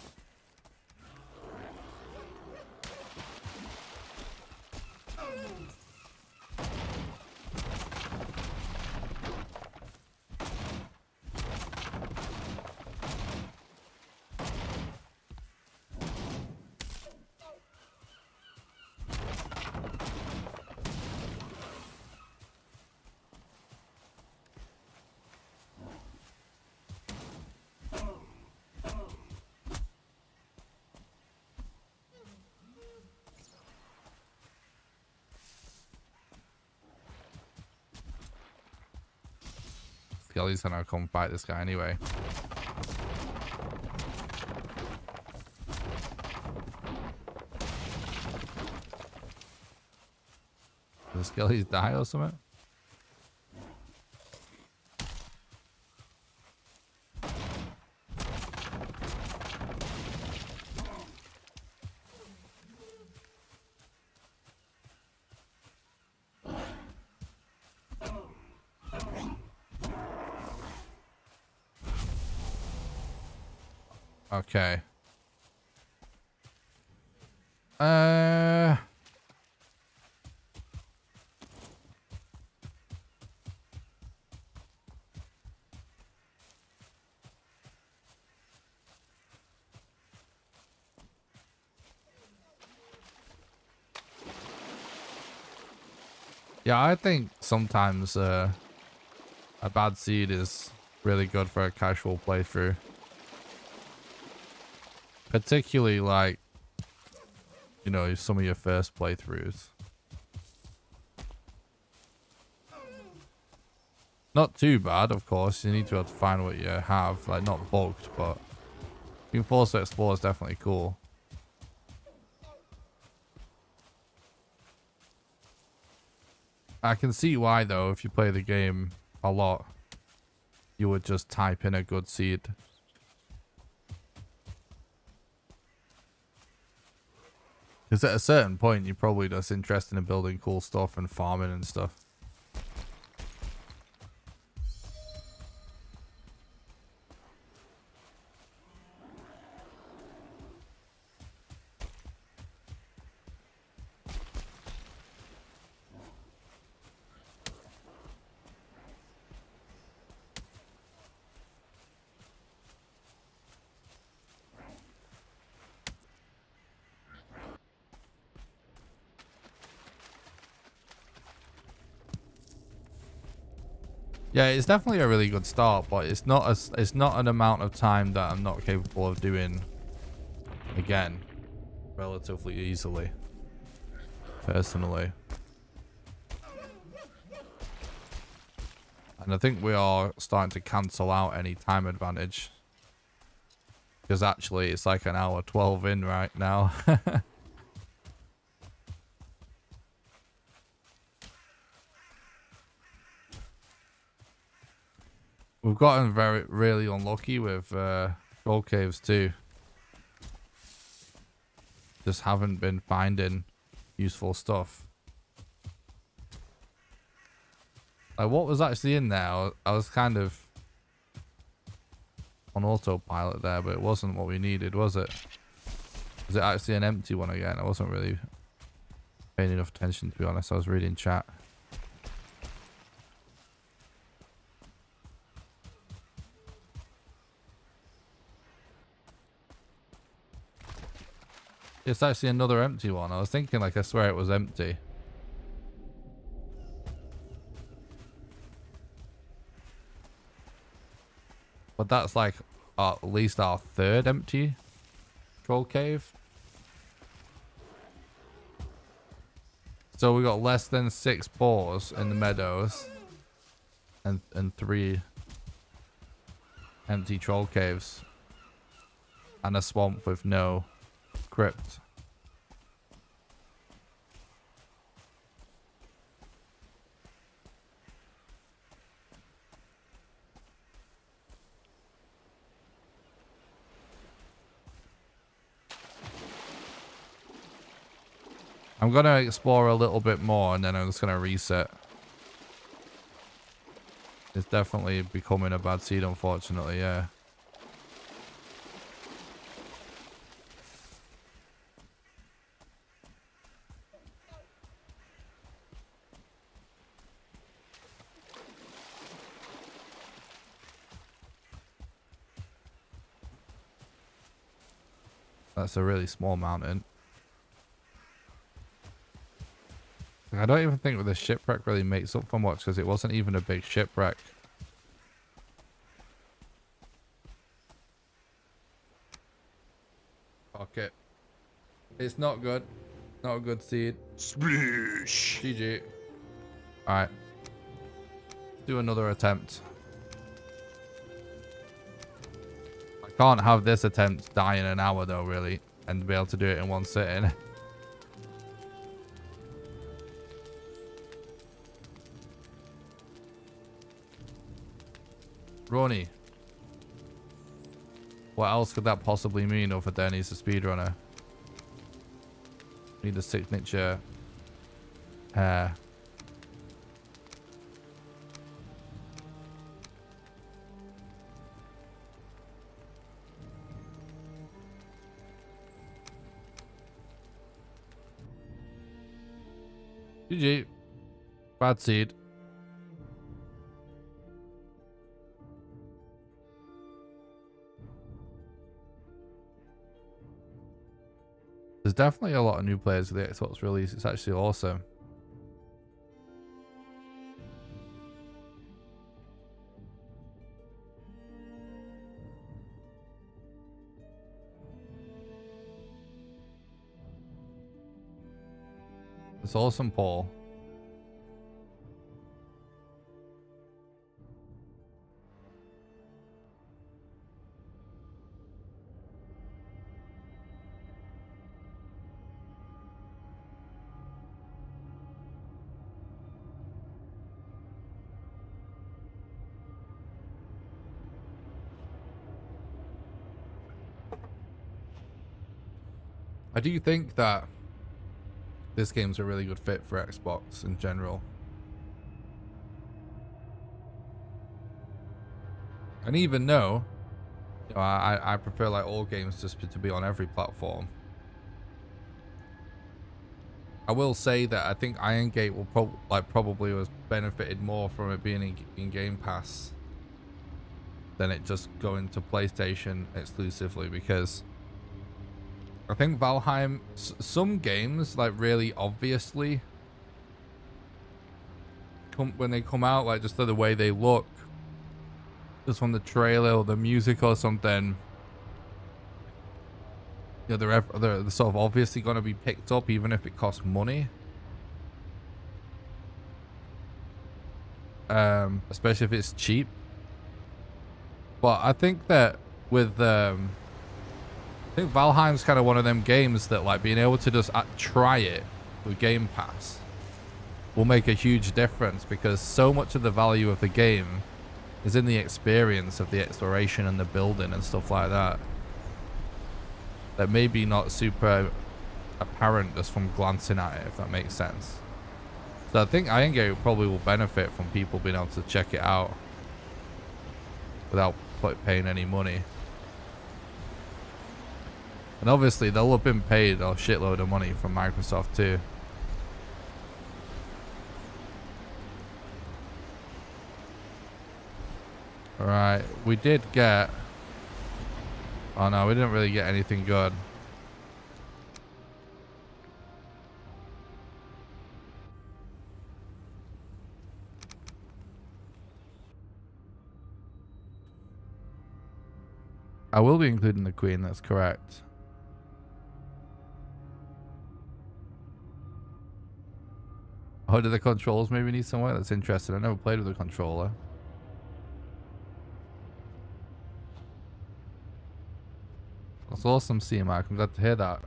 Skelly's gonna come fight this guy anyway. Did the Skellies die or something? Okay. Yeah, I think sometimes a bad seed is really good for a casual playthrough. Particularly like, you know, some of your first playthroughs. Not too bad, of course. You need to be able to find what you have. Like, not bugged, but being forced to explore is definitely cool. I can see why, though, if you play the game a lot, you would just type in a good seed. Because at a certain point, you're probably just interested in building cool stuff and farming and stuff. Yeah, it's definitely a really good start, but it's not an amount of time that I'm not capable of doing again relatively easily, personally. And I think we are starting to cancel out any time advantage, because actually it's like an hour 12 in right now. We've gotten really unlucky with troll caves too. Just haven't been finding useful stuff. Like, what was actually in there? I was kind of on autopilot there, but it wasn't what we needed, was it? Was it actually an empty one again? I wasn't really paying enough attention, to be honest. I was reading chat. It's actually another empty one. I was thinking, like, I swear it was empty. But that's like at least our third empty troll cave. So we got less than 6 boars in the meadows and 3 empty troll caves and a swamp with no crypt. I'm going to explore a little bit more and then I'm just going to reset. It's definitely becoming a bad seed, unfortunately, yeah. That's a really small mountain. I don't even think the shipwreck really makes up for much because it wasn't even a big shipwreck. Okay. It's not good. Not a good seed. Splish. GG. Alright. Do another attempt. I can't have this attempt die in an hour though, really. And be able to do it in one sitting. Ronnie. What else could that possibly mean other than he's a speedrunner? Need a signature hair. GG. Bad seed. There's definitely a lot of new players with the Xbox release. It's actually awesome. It's awesome, Paul. I do think that this game's a really good fit for Xbox in general. And even though, you know, I prefer like all games just to be on every platform. I will say that I think Iron Gate will probably was benefited more from it being in Game Pass than it just going to PlayStation exclusively, because I think Valheim, some games like really obviously when they come out, like just the way they look, just from the trailer or the music or something, you know, they're sort of obviously going to be picked up even if it costs money. Especially if it's cheap. But I think that with I think Valheim's kind of one of them games that like being able to just try it with Game Pass will make a huge difference, because so much of the value of the game is in the experience of the exploration and the building and stuff like that. That may be not super apparent just from glancing at it, if that makes sense. So I think it probably will benefit from people being able to check it out without paying any money. And obviously they'll have been paid a shitload of money from Microsoft too. Alright, we did get... Oh no, we didn't really get anything good. I will be including the Queen, that's correct. Oh, do the controls maybe need some work? That's interesting. I never played with a controller. That's awesome, C-Mark. I'm glad to hear that.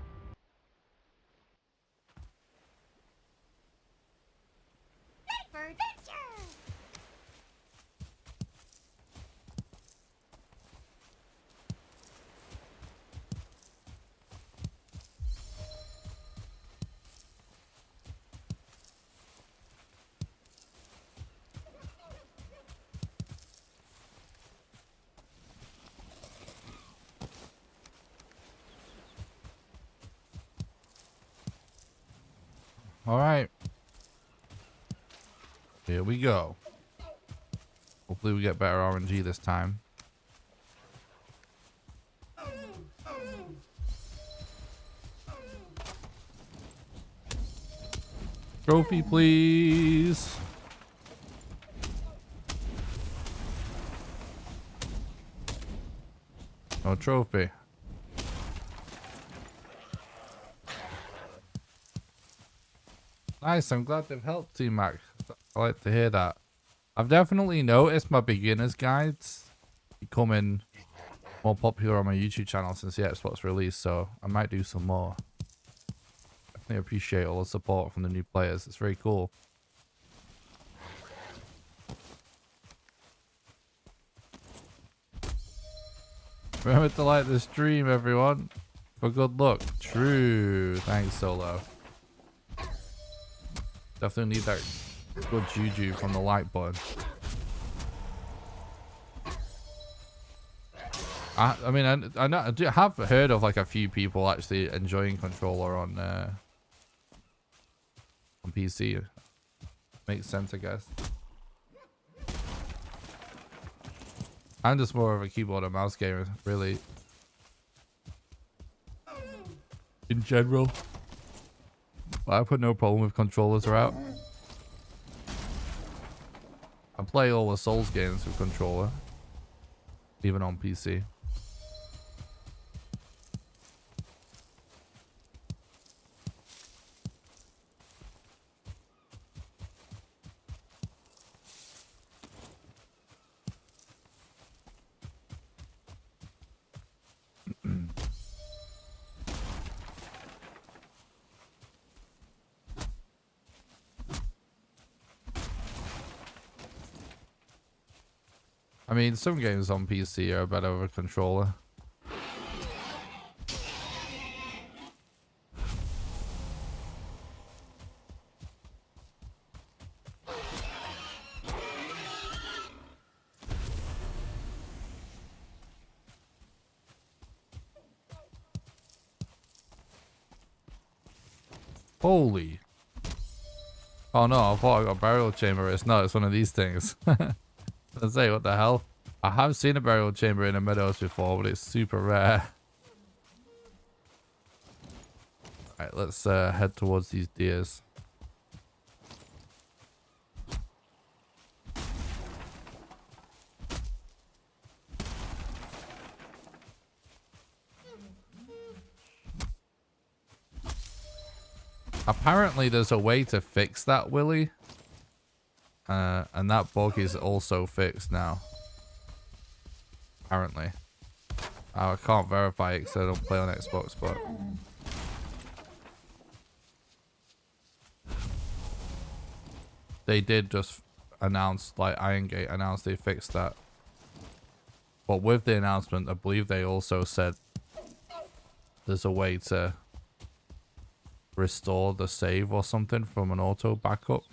All right. Here we go. Hopefully we get better RNG this time. Trophy, please. No trophy. Nice, I'm glad they've helped you, Mac. I like to hear that. I've definitely noticed my beginner's guides becoming more popular on my YouTube channel since the Xbox release, so I might do some more. Definitely appreciate all the support from the new players. It's very cool. Remember to like the stream, everyone, for good luck. True. Thanks, Solo. Definitely need that good juju from the like button. I mean, I have heard of like a few people actually enjoying controller on PC. Makes sense, I guess. I'm just more of a keyboard and mouse gamer, really. In general. But I've got no problem with controllers are out. I play all the Souls games with controller. Even on PC. I mean, some games on PC are better with a controller. Holy. Oh no, I thought I got a burial chamber. It's not, it's one of these things. I say, what the hell? I have seen a burial chamber in the meadows before, but it's super rare. Alright, let's head towards these deers. Apparently there's a way to fix that, Willy. And that bug is also fixed now. Apparently. I can't verify it because I don't play on Xbox, but... They did just announced, like Iron Gate announced they fixed that. But with the announcement, I believe they also said there's a way to restore the save or something from an auto backup.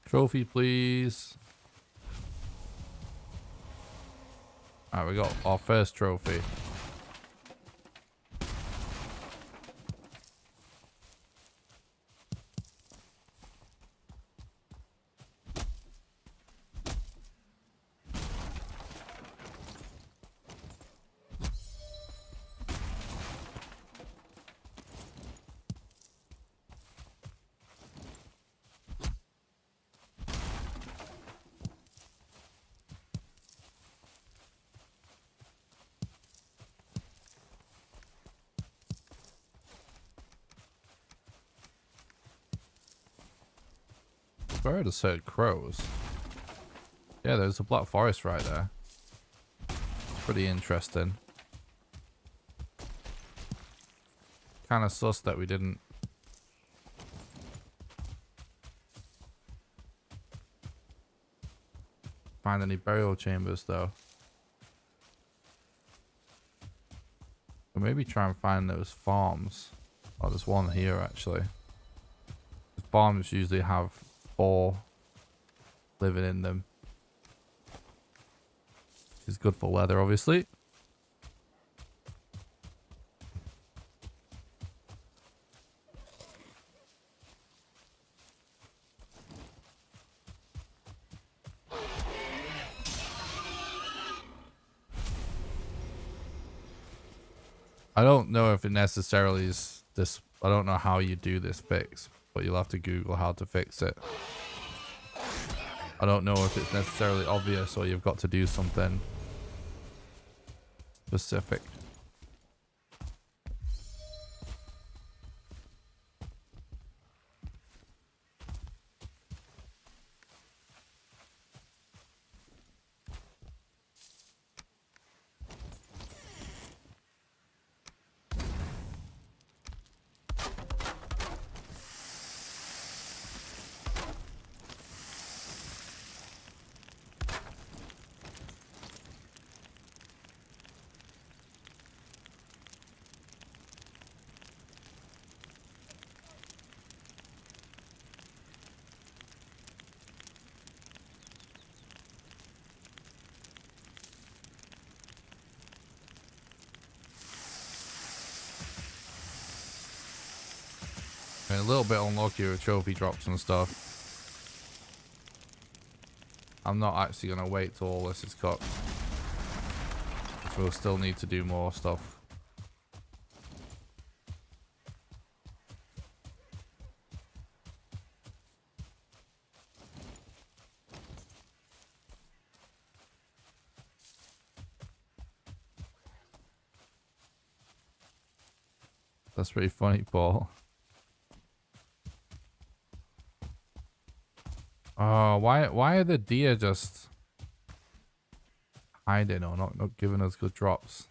Trophy, please. Alright, we got our first trophy. Where I just heard crows. Yeah, there's a black forest right there. It's pretty interesting. Kind of sus that we didn't find any burial chambers though. Or maybe try and find those farms. Oh, there's one here actually. The farms usually have 4 living in them. It's good for leather, obviously. I don't know if it necessarily is this. I don't know how you do this fix, but you'll have to Google how to fix it. I don't know if it's necessarily obvious or you've got to do something specific. A little bit unlucky with trophy drops and stuff. I'm not actually going to wait till all this is cooked. We'll still need to do more stuff. That's pretty funny, Paul. Oh, why are the deer just hiding or not giving us good drops?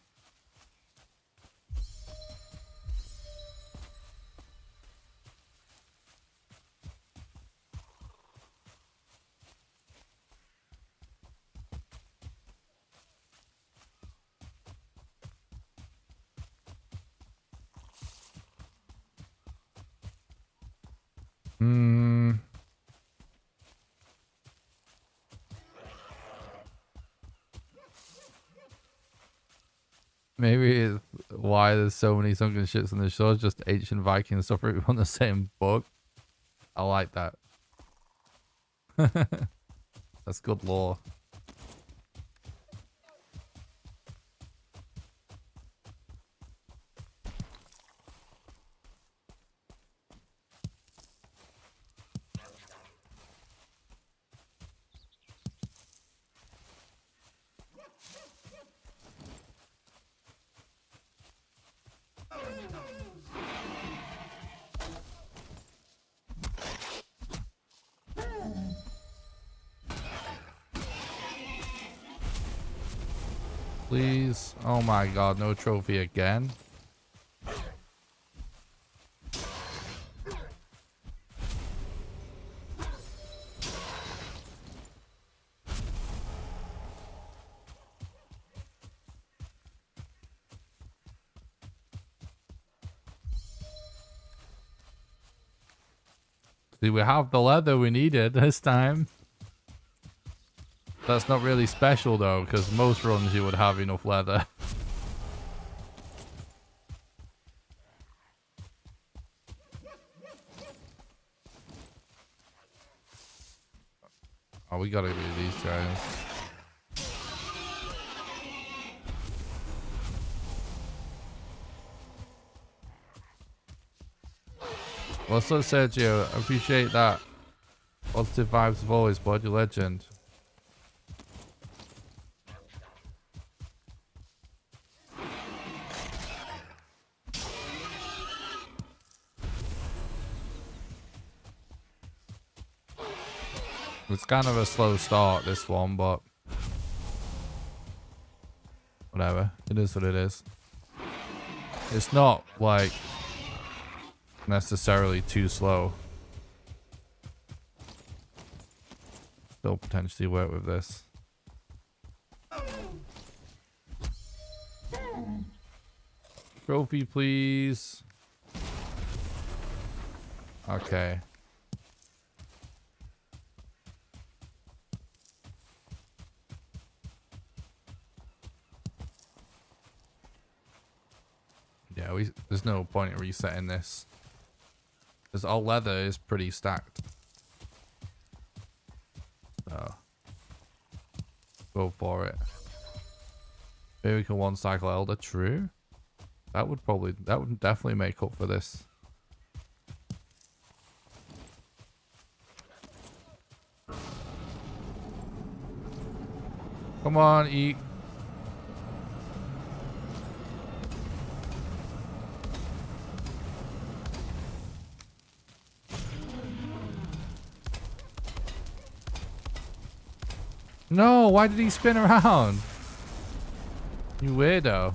Maybe it's why there's so many sunken ships on the shore, just ancient Vikings suffering from the same bug. I like that. That's good lore. Please. Oh my god, no trophy again. See, we have the leather we needed this time. That's not really special though, because most runs you would have enough leather. Oh, we gotta do these guys. What's up, Sergio? I appreciate that. Positive vibes as always, bud. You're legend. It's kind of a slow start, this one, but whatever. It is what it is. It's not, like, necessarily too slow. Still potentially work with this. Trophy, please. Okay. Yeah, there's no point in resetting this. Because all leather is pretty stacked. So, go for it. Maybe we can one cycle Elder. True. That would definitely make up for this. Come on, eat. No, why did he spin around? You weirdo.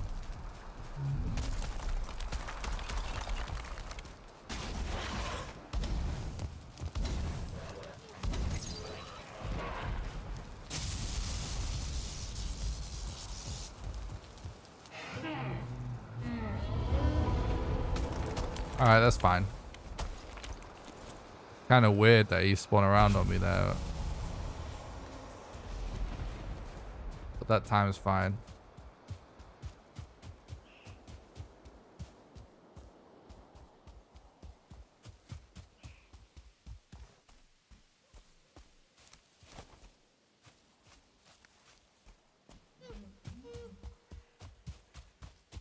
Alright, that's fine. Kind of weird that he spun around on me there. But that time is fine.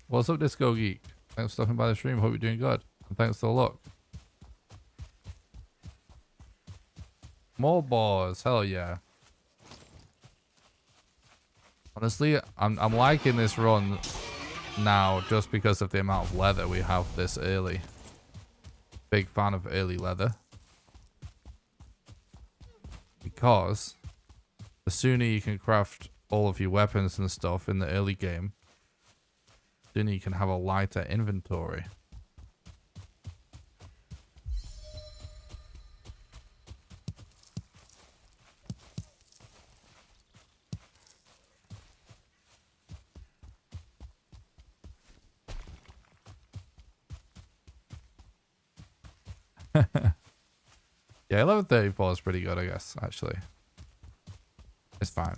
What's up, Disco Geek? Thanks for stopping by the stream. Hope you're doing good. And thanks for the look. More boars. Hell yeah. Honestly, I'm liking this run now just because of the amount of leather we have this early. Big fan of early leather. Because the sooner you can craft all of your weapons and stuff in the early game, the sooner you can have a lighter inventory. Yeah, 1134 is pretty good, I guess, actually. It's fine.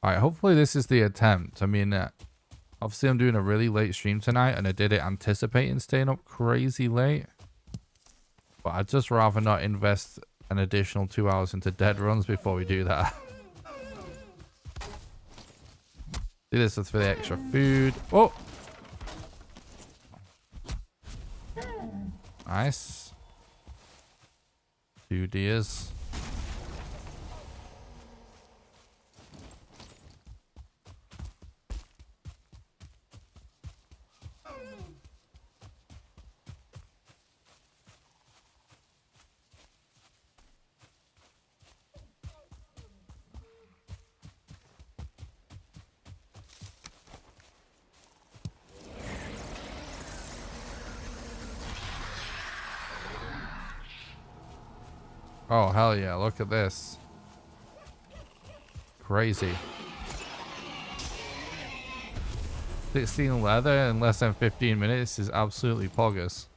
Alright, hopefully this is the attempt. I mean, obviously I'm doing a really late stream tonight, and I did it anticipating staying up crazy late. But I'd just rather not invest an additional 2 hours into dead runs before we do that. Do this for the extra food. Oh! Nice. 2 deers. Oh, hell yeah. Look at this. Crazy. 16 leather in less than 15 minutes is absolutely poggers.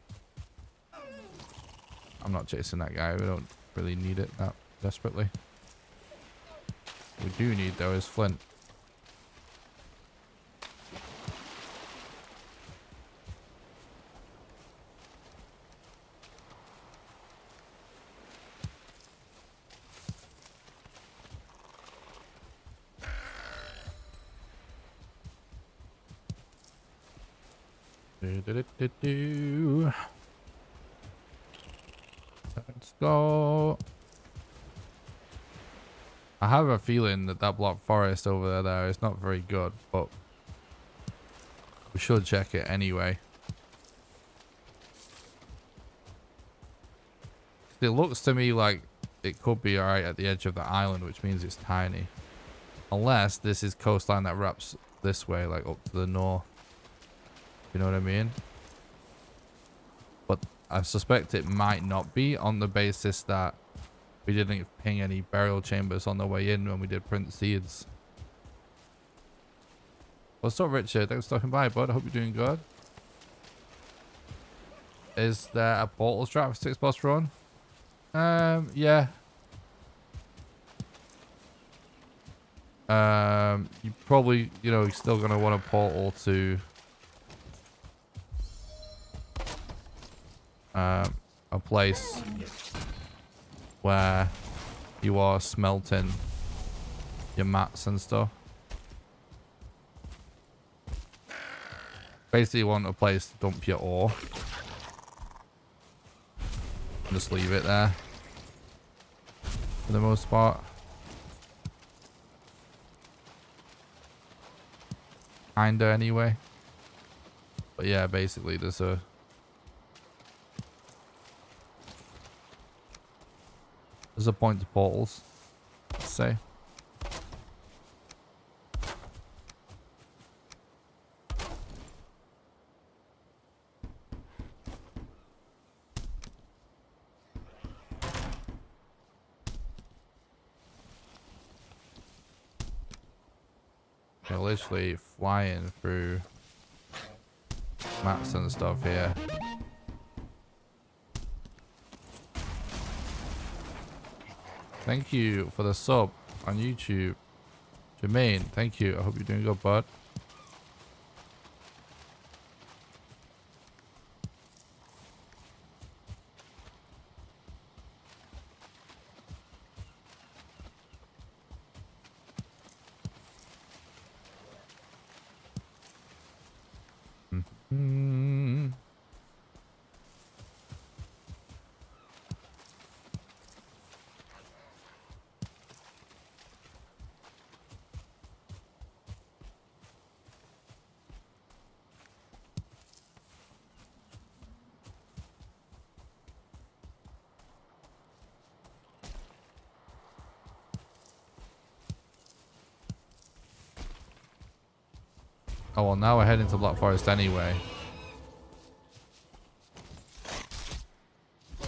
I'm not chasing that guy. We don't really need it that desperately. We do need, though, is flint. Let's go. I have a feeling that that block forest over there is not very good, but we should check it anyway. It looks to me like it could be alright at the edge of the island, which means it's tiny. Unless this is coastline that wraps this way, like up to the north. You know what I mean? But I suspect it might not be, on the basis that we didn't ping any burial chambers on the way in when we did print seeds. What's up, Richard? Thanks for stopping by, bud. I hope you're doing good. Is there a portal strat for 6 boss run? Yeah. You probably, you know, you're still gonna want a portal to a place where you are smelting your mats and stuff. Basically, you want a place to dump your ore. Just leave it there for the most part. Kinda anyway. But yeah, basically there's a point to portals, let's say. You're literally flying through mats and stuff here. Thank you for the sub on YouTube, Jermaine. Thank you. I hope you're doing good, bud. Oh, well, now we're heading to Black Forest anyway. I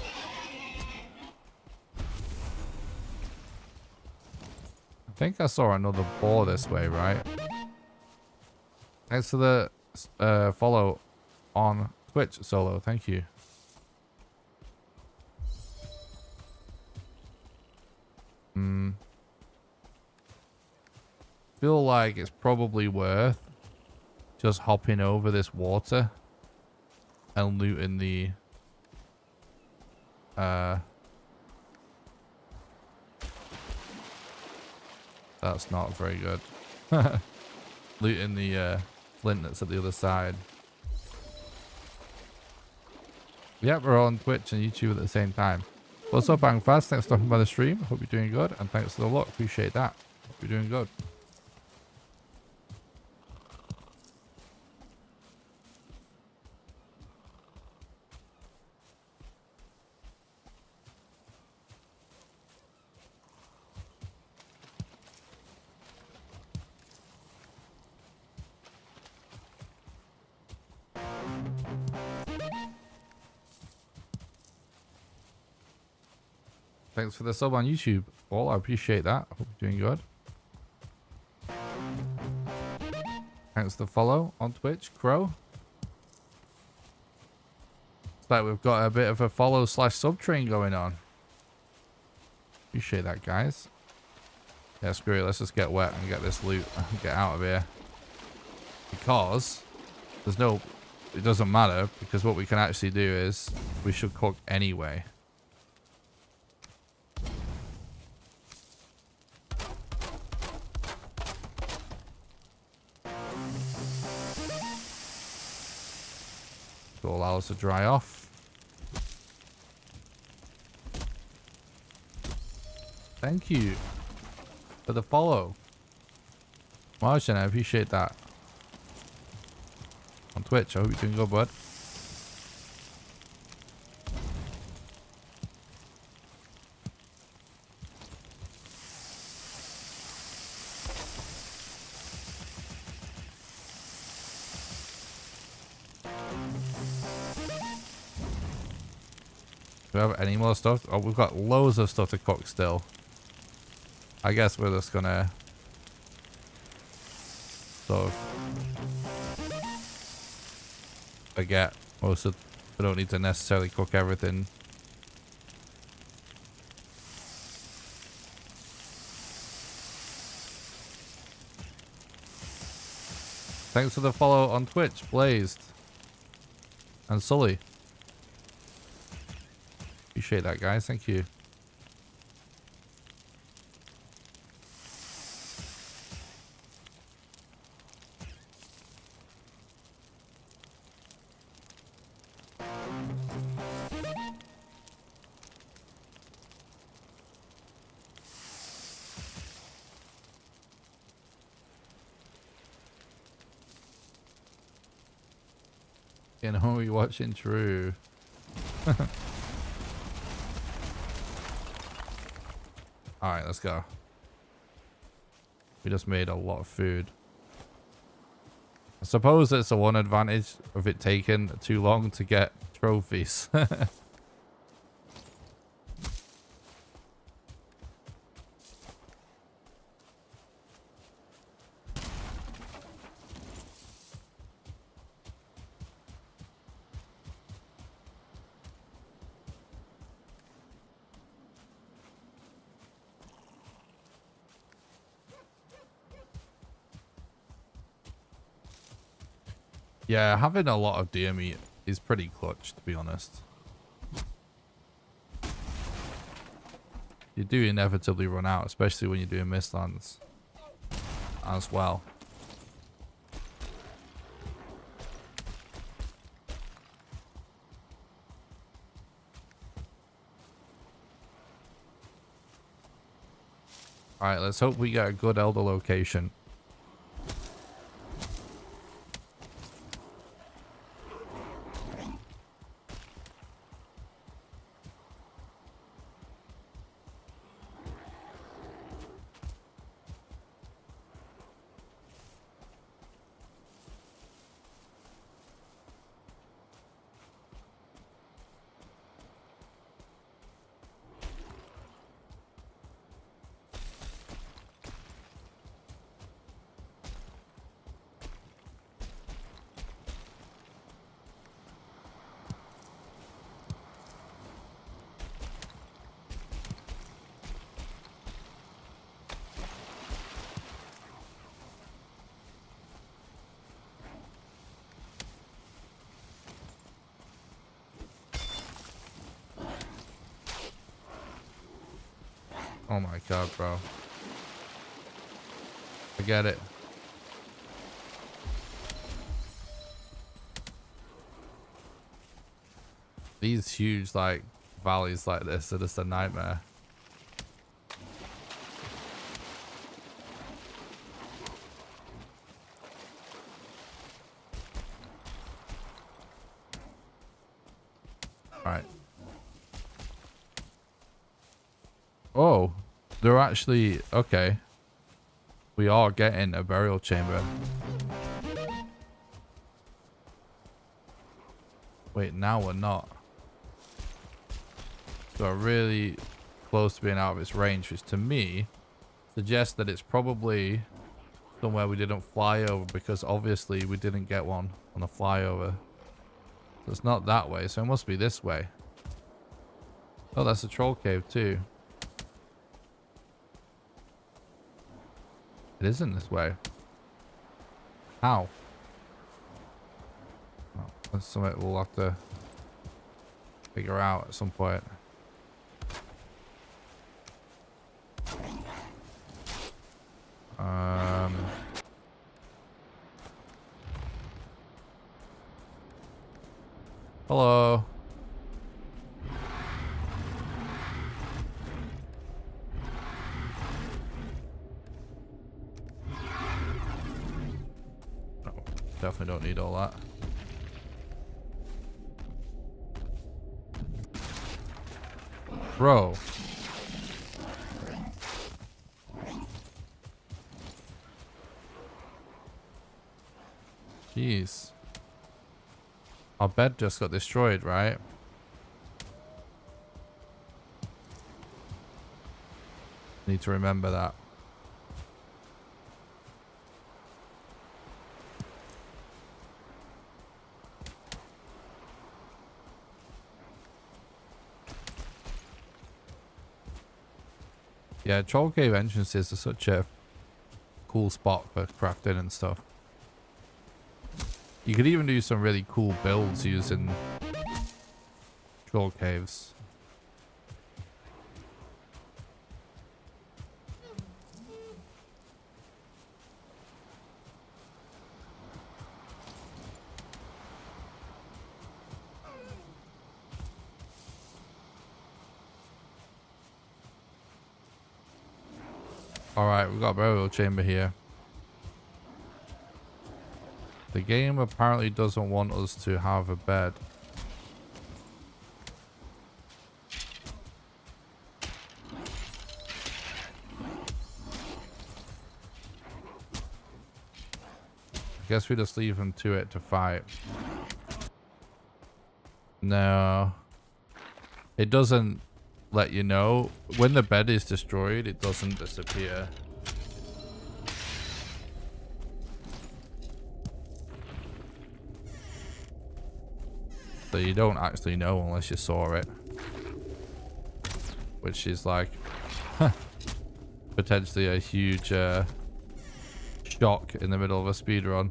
think I saw another boar this way, right? Thanks for the follow on Twitch, Solo. Thank you. Feel like it's probably worth just hopping over this water and looting the that's not very good. Looting the flint that's at the other side. Yep, we're on Twitch and YouTube at the same time. What's up, Bang Fast? Thanks for stopping by the stream. Hope you're doing good, and thanks for the look. Appreciate that. Hope you're doing good. Thanks for the sub on YouTube, Paul. I appreciate that. Hope you're doing good. Thanks for the follow on Twitch, Crow. It's like we've got a bit of a follow / sub train going on. Appreciate that, guys. Yeah, screw it. Let's just get wet and get this loot and get out of here. Because there's no... It doesn't matter, because what we can actually do is we should cook anyway. To allow us to dry off. Thank you for the follow, Martian. I appreciate that. On Twitch, I hope you're doing good, bud. Do we have any more stuff? Oh, we've got loads of stuff to cook still. I guess we're just gonna sort of forget most of... We don't need to necessarily cook everything. Thanks for the follow on Twitch, Blazed and Sully. Appreciate that, guys. Thank you. You know, you're watching True. Alright, let's go. We just made a lot of food. I suppose it's the one advantage of it taking too long to get trophies. Yeah, having a lot of deer meat is pretty clutch, to be honest. You do inevitably run out, especially when you're doing Mistlands as well. Alright, let's hope we get a good elder location. Oh my god, bro. I get it. These huge, like, valleys like this are just a nightmare. Alright. Oh, they're actually... Okay. We are getting a burial chamber. Wait, now we're not. So I really close to being out of its range, which to me suggests that it's probably somewhere we didn't fly over, because obviously we didn't get one on a flyover. So it's not that way, so it must be this way. Oh, that's a troll cave too. It isn't this way. How? Oh, that's something we'll have to figure out at some point. Hello. No, definitely don't need all that. Bro. Jeez. Our bed just got destroyed, right? Need to remember that. Yeah, troll cave entrances are such a cool spot for crafting and stuff. You could even do some really cool builds using troll caves. Alright, we've got a burial chamber here. The game apparently doesn't want us to have a bed. I guess we just leave him to it to fight. No. It doesn't let you know. When the bed is destroyed, it doesn't disappear. So you don't actually know unless you saw it. Which is like potentially a huge shock in the middle of a speedrun.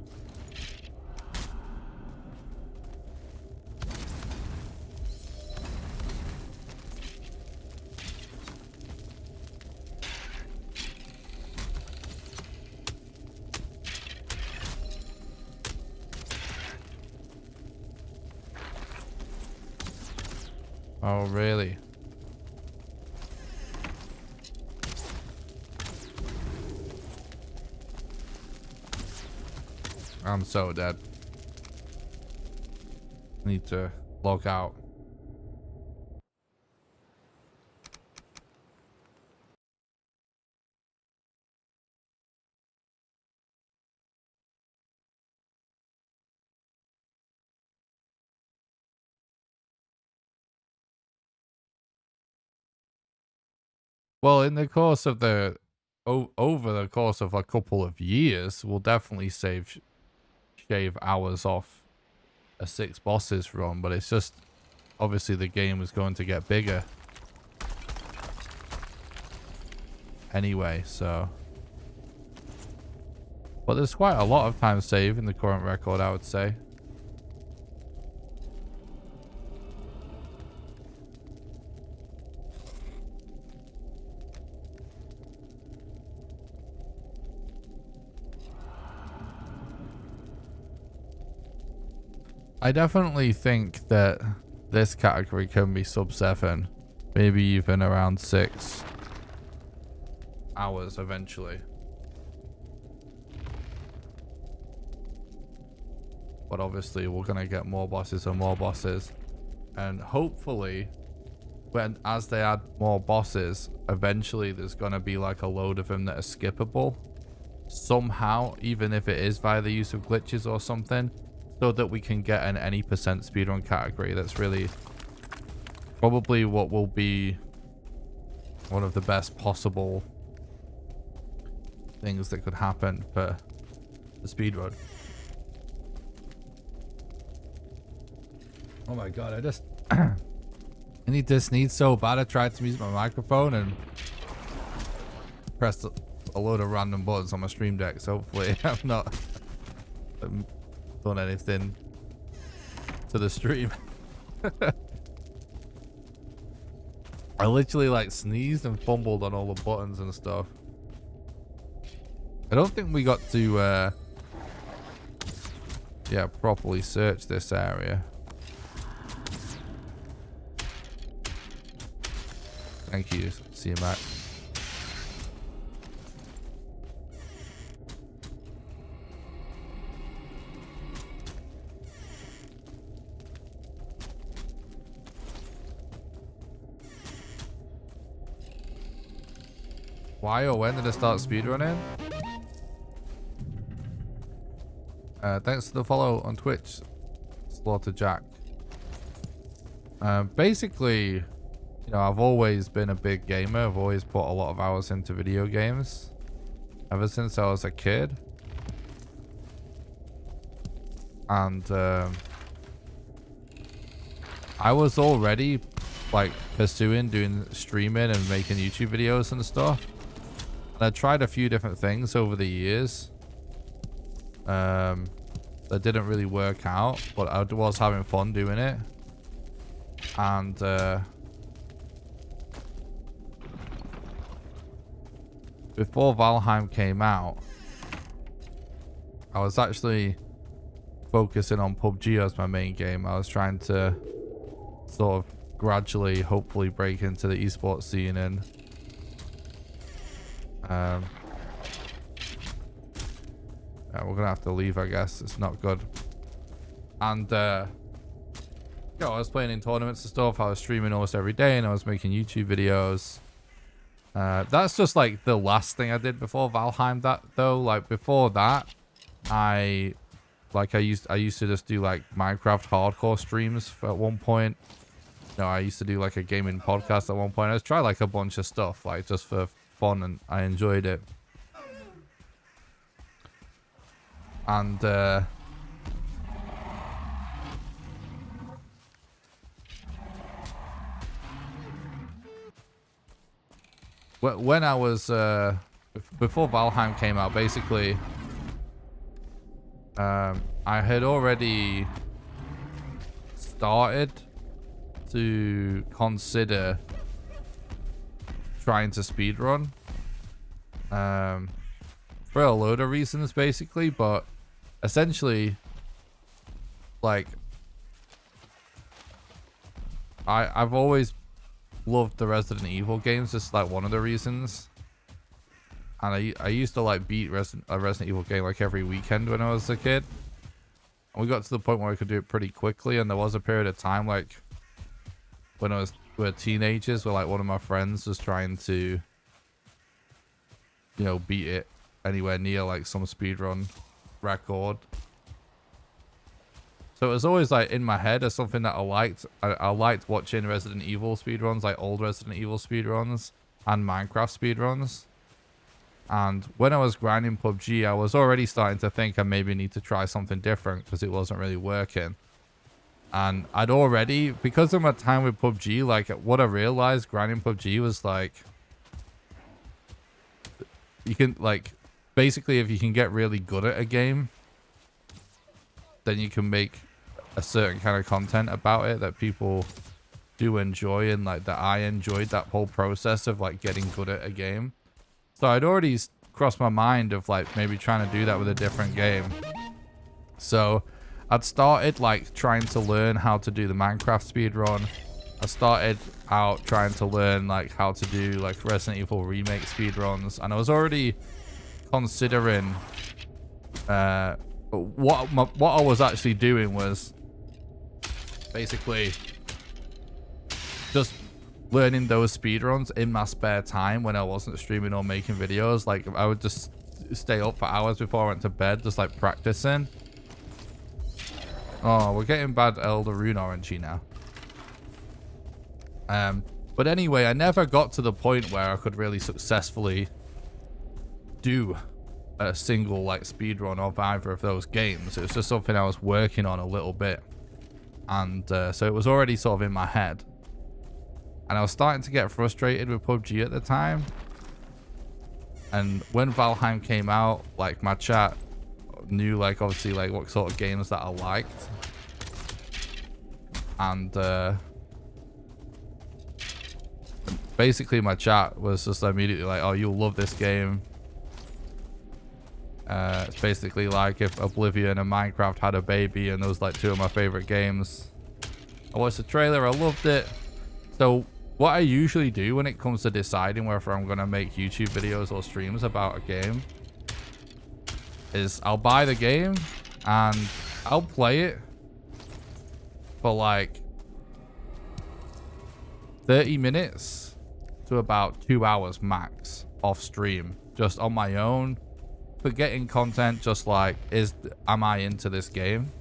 Oh, really? I'm so dead. Need to log out. Well, in the course of the over the course of a couple of years, we'll definitely shave hours off a 6 bosses run, but it's just obviously the game is going to get bigger anyway, so. But there's quite a lot of time saved in the current record, I would say. I definitely think that this category can be sub 7, maybe even around 6 hours eventually. But obviously we're gonna get more bosses and more bosses, and hopefully as they add more bosses, eventually there's gonna be like a load of them that are skippable somehow, even if it is via the use of glitches or something, so that we can get an any percent speedrun category. That's really probably what will be one of the best possible things that could happen for the speedrun. Oh my god, I just I need to sneeze so bad. I tried to use my microphone and pressed a load of random buttons on my stream deck, so hopefully I've not done anything to the stream. I literally like sneezed and fumbled on all the buttons and stuff. I don't think we got to yeah, properly search this area. Thank you, see you, Matt. Why or when did I start speedrunning? Thanks for the follow on Twitch, Slaughter Jack. Basically, you know, I've always been a big gamer. I've always put a lot of hours into video games ever since I was a kid. And I was already like pursuing doing streaming and making YouTube videos and stuff. And I tried a few different things over the years. That didn't really work out, but I was having fun doing it. And before Valheim came out, I was actually focusing on PUBG as my main game. I was trying to sort of gradually, hopefully, break into the esports scene and yeah, we're gonna have to leave, I guess. It's not good. And you know, I was playing in tournaments and stuff. I was streaming almost every day, and I was making YouTube videos. That's just like the last thing I did before Valheim. That though, like before that, I used to just do like Minecraft hardcore streams at one point. You know, I used to do like a gaming podcast at one point. I just tried like a bunch of stuff, like just for fun, and I enjoyed it. And when I was before Valheim came out, basically I had already started to consider trying to speedrun for a load of reasons, basically, but essentially, like, I've always loved the Resident Evil games. Just like one of the reasons. And I used to like beat a Resident Evil game like every weekend when I was a kid. And we got to the point where I could do it pretty quickly, and there was a period of time like when we were teenagers where like one of my friends was trying to, you know, beat it anywhere near like some speedrun record. So it was always like in my head as something that I liked. I liked watching Resident Evil speedruns, like old Resident Evil speedruns and Minecraft speedruns. And when I was grinding PUBG, I was already starting to think I maybe need to try something different because it wasn't really working. And I'd already, because of my time with PUBG, like what I realized grinding PUBG was like, you can like, basically if you can get really good at a game, then you can make a certain kind of content about it that people do enjoy, and like that I enjoyed that whole process of like getting good at a game. So I'd already crossed my mind of like maybe trying to do that with a different game. So I'd started like trying to learn how to do the Minecraft speedrun. I started out trying to learn like how to do like Resident Evil remake speedruns, and I was already considering what I was actually doing was basically just learning those speedruns in my spare time when I wasn't streaming or making videos. Like I would just stay up for hours before I went to bed, just like practicing. Oh, we're getting bad Elder Rune RNG now. But anyway, I never got to the point where I could really successfully do a single like speedrun of either of those games. It was just something I was working on a little bit. And so it was already sort of in my head. And I was starting to get frustrated with PUBG at the time. And when Valheim came out, like my chat knew like obviously like what sort of games that I liked. And basically my chat was just immediately like, oh, you'll love this game. It's basically like if Oblivion and Minecraft had a baby, and those like two of my favorite games. I watched the trailer, I loved it. So what I usually do when it comes to deciding whether I'm going to make YouTube videos or streams about a game is I'll buy the game and I'll play it for like 30 minutes to about 2 hours max off stream, just on my own, forgetting content, just like, am I into this game?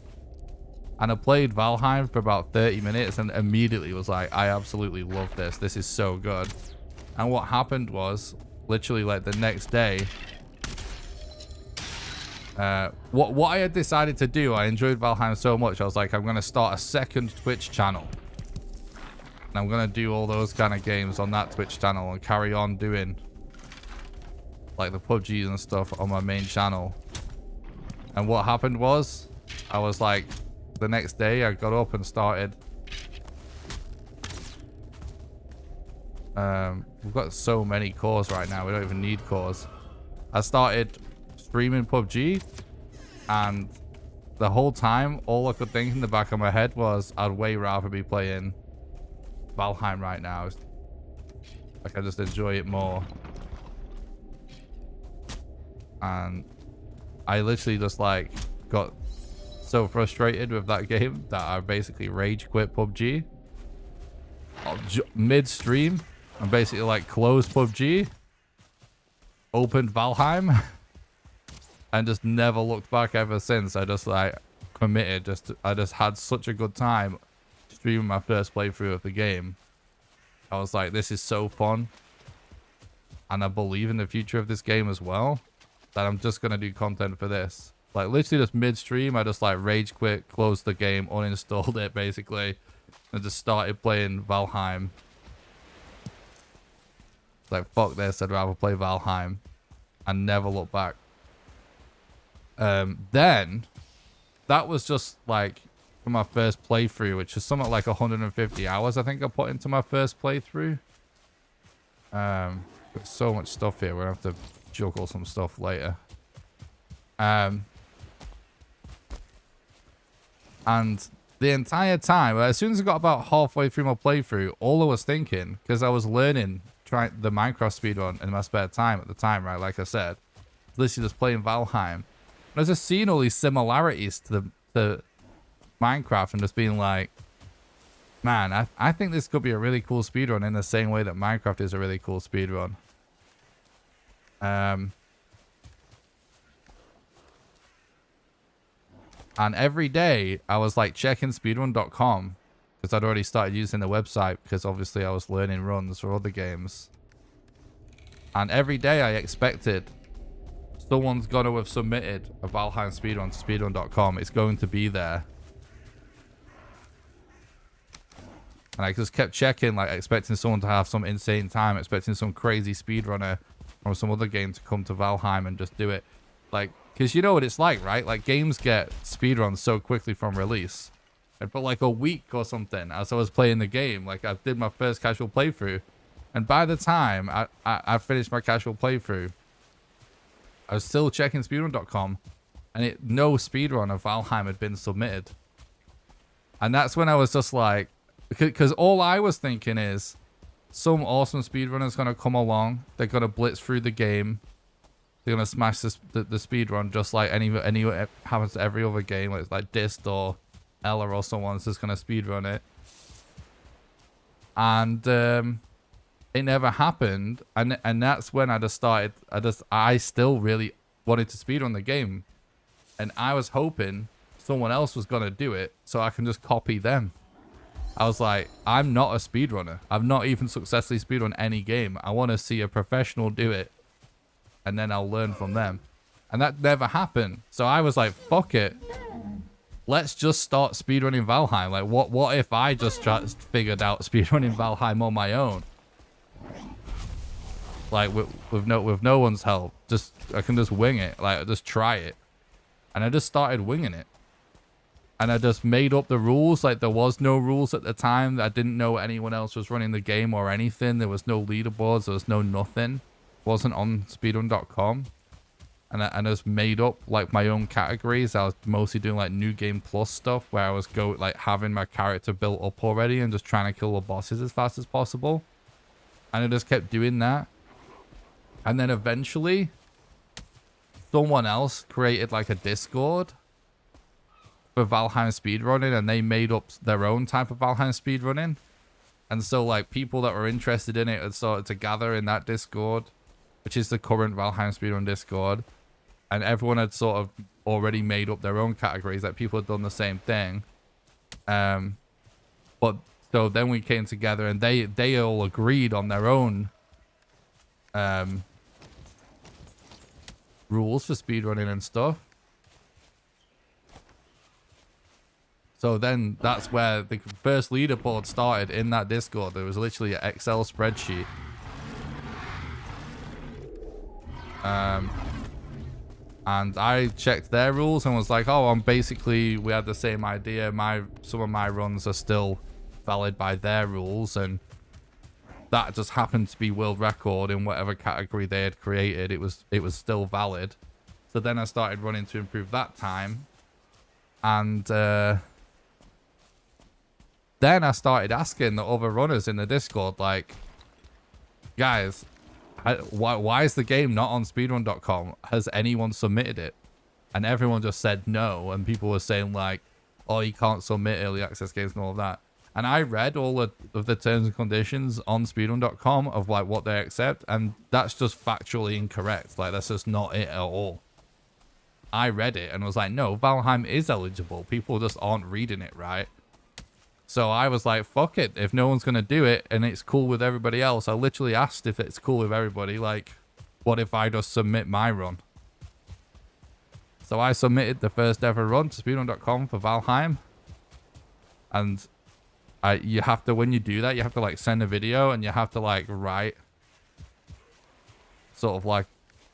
And I played Valheim for about 30 minutes and immediately was like, I absolutely love this. This is so good. And what happened was, literally like the next day, what I had decided to do, I enjoyed Valheim so much, I was like, I'm going to start a second Twitch channel. And I'm going to do all those kind of games on that Twitch channel and carry on doing like the PUBGs and stuff on my main channel. And what happened was, I was like, the next day I got up and started. We've got so many cores right now, we don't even need cores. I started streaming PUBG, and the whole time all I could think in the back of my head was I'd way rather be playing Valheim right now. Like I just enjoy it more. And I literally just like got so frustrated with that game that I basically rage quit PUBG mid-stream and basically like closed PUBG, opened Valheim, and just never looked back ever since. I just like committed. I just had such a good time streaming my first playthrough of the game. I was like, this is so fun, and I believe in the future of this game as well, that I'm just gonna do content for this. Like literally just mid-stream, I just like rage quit, closed the game, uninstalled it basically, and just started playing Valheim. Like fuck this, I'd rather play Valheim, and never look back. Then that was just like for my first playthrough, which is something like 150 hours I think I put into my first playthrough. Got so much stuff here, we're gonna have to juggle some stuff later. And the entire time, as soon as I got about halfway through my playthrough, all I was thinking, because I was learning trying the Minecraft speedrun in my spare time at the time, right? Like I said, literally just playing Valheim. And I was just seeing all these similarities to Minecraft and just being like, man, I think this could be a really cool speedrun in the same way that Minecraft is a really cool speedrun. And every day I was like checking speedrun.com because I'd already started using the website because obviously I was learning runs for other games. And every day I expected someone's going to have submitted a Valheim speedrun to speedrun.com. It's going to be there. And I just kept checking, like expecting someone to have some insane time, expecting some crazy speedrunner from some other game to come to Valheim and just do it. Like, because you know what it's like, right? Like, games get speedruns so quickly from release. And for like a week or something, as I was playing the game, like I did my first casual playthrough. And by the time I finished my casual playthrough, I was still checking speedrun.com, and no speedrun of Valheim had been submitted. And that's when I was just like, because all I was thinking is, some awesome speedrunner is going to come along, they're going to blitz through the game, they're going to smash the speedrun just like any happens to every other game, like Dist or Ella or someone's just going to speedrun it. And it never happened, and that's when I just started, I still really wanted to speedrun the game, and I was hoping someone else was going to do it so I can just copy them. I was like, I'm not a speedrunner. I've not even successfully speedrun any game. I want to see a professional do it, and then I'll learn from them. And that never happened. So I was like, fuck it. Let's just start speedrunning Valheim. Like, what if I just figured out speedrunning Valheim on my own? Like, with no one's help. I can just wing it. Like, just try it. And I just started winging it. And I just made up the rules. Like, there was no rules at the time. I didn't know anyone else was running the game or anything. There was no leaderboards. There was no nothing. It wasn't on speedrun.com. And I just made up, like, my own categories. I was mostly doing, like, New Game Plus stuff, where I was having my character built up already and just trying to kill the bosses as fast as possible. And I just kept doing that. And then eventually, someone else created, like, a Discord for Valheim speedrunning, and they made up their own type of Valheim speedrunning. And so, like, people that were interested in it had started to gather in that Discord, which is the current Valheim speedrun Discord. And everyone had sort of already made up their own categories. Like, people had done the same thing. But so then we came together, and they all agreed on their own rules for speedrunning and stuff. So then that's where the first leaderboard started, in that Discord. There was literally an Excel spreadsheet. And I checked their rules and was like, oh, we had the same idea. Some of my runs are still valid by their rules, and that just happened to be world record in whatever category they had created. It was still valid. So then I started running to improve that time. And then I started asking the other runners in the Discord, like, guys, why is the game not on speedrun.com? Has anyone submitted it? And everyone just said no. And people were saying, like, oh, you can't submit early access games and all of that. And I read all of the terms and conditions on speedrun.com of, like, what they accept. And that's just factually incorrect. Like, that's just not it at all. I read it and was like, no, Valheim is eligible. People just aren't reading it right. So I was like, fuck it. If no one's going to do it and it's cool with everybody else, I literally asked if it's cool with everybody. Like, what if I just submit my run? So I submitted the first ever run to speedrun.com for Valheim. And you have to, when you do that, you have to, like, send a video, and you have to, like, write sort of like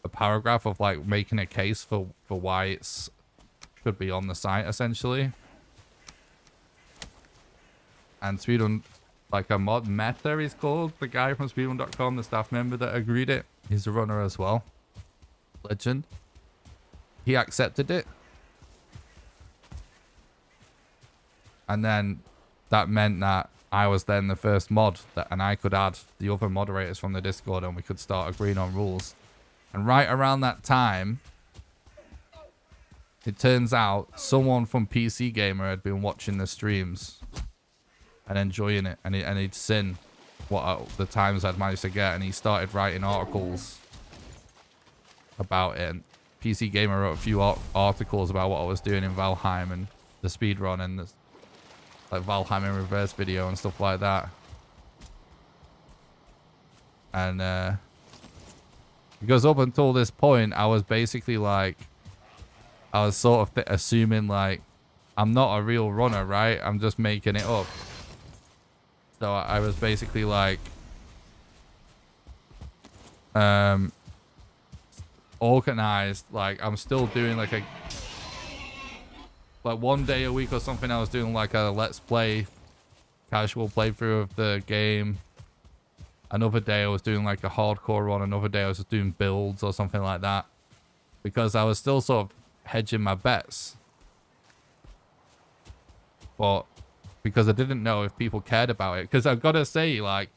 a paragraph of, like, making a case for why it's should be on the site, essentially. And Speedrun, like, a mod Meta is called, the guy from speedrun.com, the staff member that agreed it. He's a runner as well. Legend. He accepted it. And then that meant that I was then the first mod, and I could add the other moderators from the Discord, and we could start agreeing on rules. And right around that time, it turns out someone from PC Gamer had been watching the streams and enjoying it, and he'd seen the times I'd managed to get, and he started writing articles about it. And PC Gamer wrote a few articles about what I was doing in Valheim and the speedrun and the, like, Valheim in reverse video and stuff like that. And because up until this point, I was basically like, I was sort of assuming, like, I'm not a real runner, right? I'm just making it up. So I was basically like, organized, like, I'm still doing like one day a week or something. I was doing like a let's play, casual playthrough of the game. Another day I was doing like a hardcore run. Another day I was just doing builds or something like that, because I was still sort of hedging my bets. But because I didn't know if people cared about it, because I've got to say, like,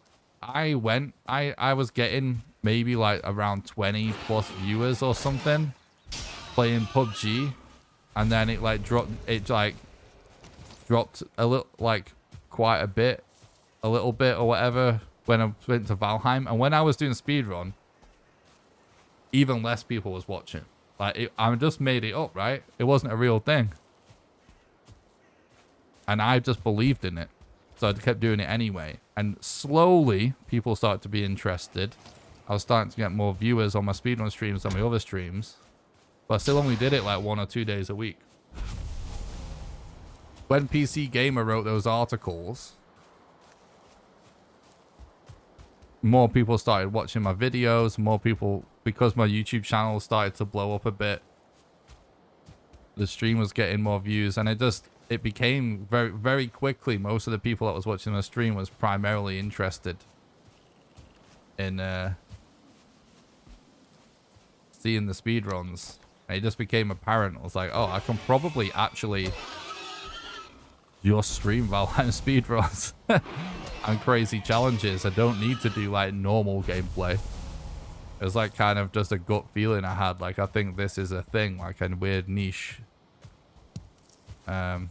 I was getting maybe like around 20 plus viewers or something playing PUBG, and then it dropped a little, like, quite a bit, a little bit or whatever when I went to Valheim. And when I was doing speedrun, even less people was watching. Like, I just made it up, right? It wasn't a real thing. And I just believed in it. So I kept doing it anyway. And slowly, people started to be interested. I was starting to get more viewers on my speedrun streams than my other streams. But I still only did it like 1 or 2 days a week. When PC Gamer wrote those articles, more people started watching my videos. More people, because my YouTube channel started to blow up a bit, the stream was getting more views. And it became very, very quickly, most of the people that was watching my stream was primarily interested in seeing the speedruns. And it just became apparent. I was like, oh, I can probably actually just stream Valheim speedruns and crazy challenges. I don't need to do like normal gameplay. It was like kind of just a gut feeling I had. Like, I think this is a thing, like a weird niche. So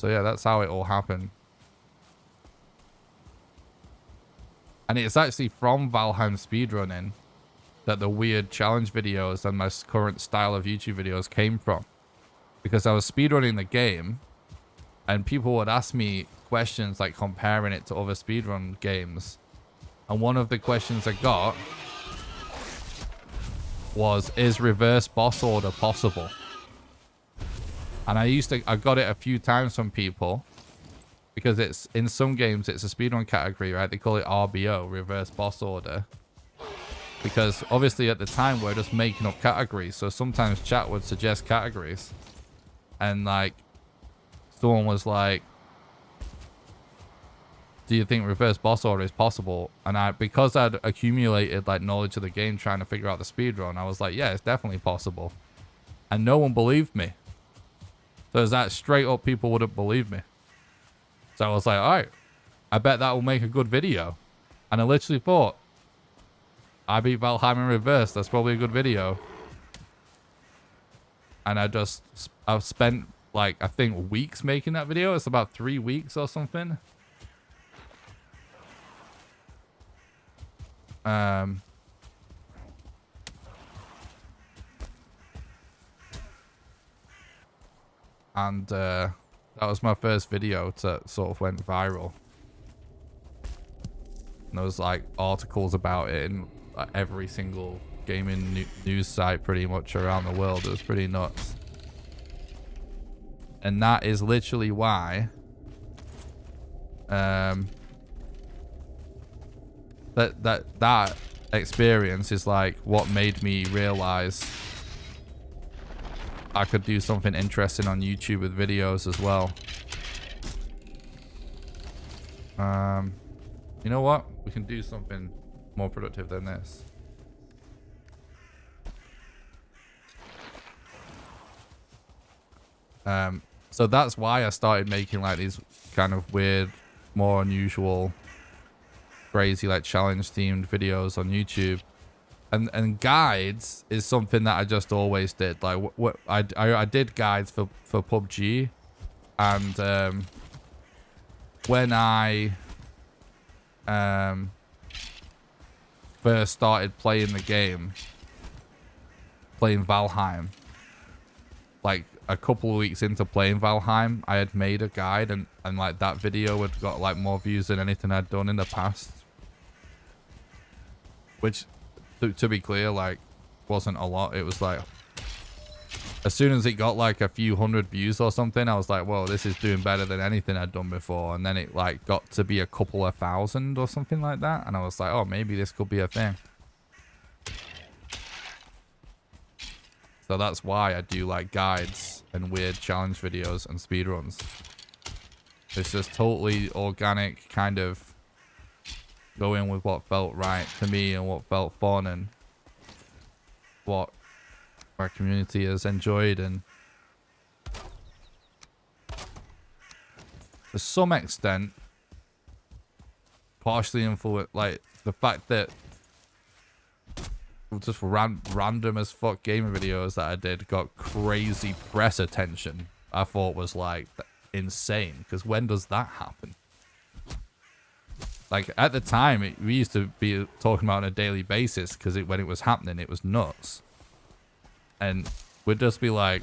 yeah, that's how it all happened. And it's actually from Valheim speedrunning that the weird challenge videos and my current style of YouTube videos came from. Because I was speedrunning the game, and people would ask me questions like comparing it to other speedrun games. And one of the questions I got was, is reverse boss order possible? And I got it a few times from people, because it's in some games it's a speedrun category, right? They call it RBO, reverse boss order. Because obviously at the time we're just making up categories, so sometimes chat would suggest categories. And like, someone was like, do you think reverse boss order is possible? And because I'd accumulated like knowledge of the game trying to figure out the speedrun, I was like, yeah, it's definitely possible. And no one believed me. So is that straight up people wouldn't believe me. So I was like, all right, I bet that will make a good video. And I literally thought, I beat Valheim in reverse. That's probably a good video. And I've spent like, I think weeks making that video. It's about 3 weeks or something. And that was my first video to sort of went viral. And there was like articles about it in like every single gaming news site pretty much around the world. It was pretty nuts. And that is literally why that experience is like what made me realize I could do something interesting on YouTube with videos as well. You know what? We can do something more productive than this. So that's why I started making like these kind of weird, more unusual, crazy like challenge themed videos on YouTube. And guides is something that I just always did. Like I did guides for PUBG, and when I first started playing the game, playing Valheim, like a couple of weeks into playing Valheim, I had made a guide, and like that video had got like more views than anything I'd done in the past, which to be clear, like, wasn't a lot. It was like, as soon as it got like a few hundred views or something, I was like, whoa, this is doing better than anything I'd done before. And then it like got to be a couple of thousand or something like that, and I was like, oh, maybe this could be a thing. So that's why I do like guides and weird challenge videos and speedruns. It's just totally organic, kind of going with what felt right to me and what felt fun and what our community has enjoyed. And to some extent, partially influenced, like the fact that just random as fuck gaming videos that I did got crazy press attention, I thought was like insane, because when does that happen? Like at the time, we used to be talking about it on a daily basis, because when it was happening, it was nuts. And we'd just be like,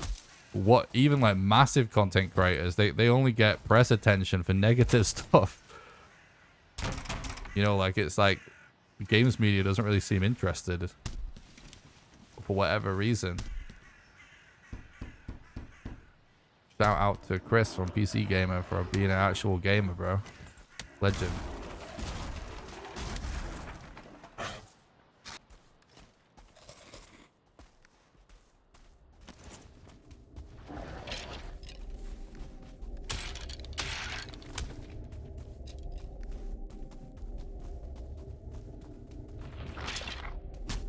what even like massive content creators, they only get press attention for negative stuff. You know, like it's like games media doesn't really seem interested for whatever reason. Shout out to Chris from PC Gamer for being an actual gamer, bro. Legend.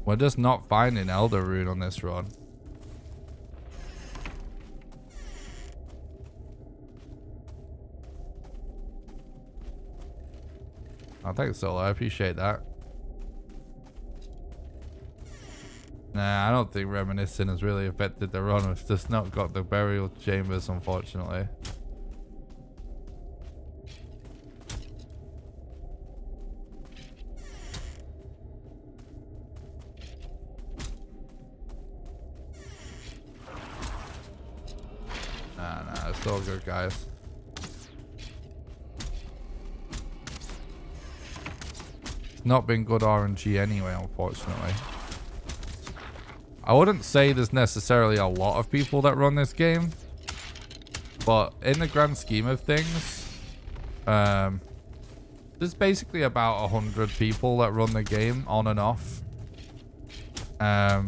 We're just not finding Elder Rune on this run. Oh, thanks, Solo. I appreciate that. Nah, I don't think Reminiscing has really affected the run. We've just not got the burial chambers, unfortunately. Nah, it's all good, guys. Not been good RNG anyway, unfortunately. I wouldn't say there's necessarily a lot of people that run this game, but in the grand scheme of things, there's basically about 100 people that run the game on and off. I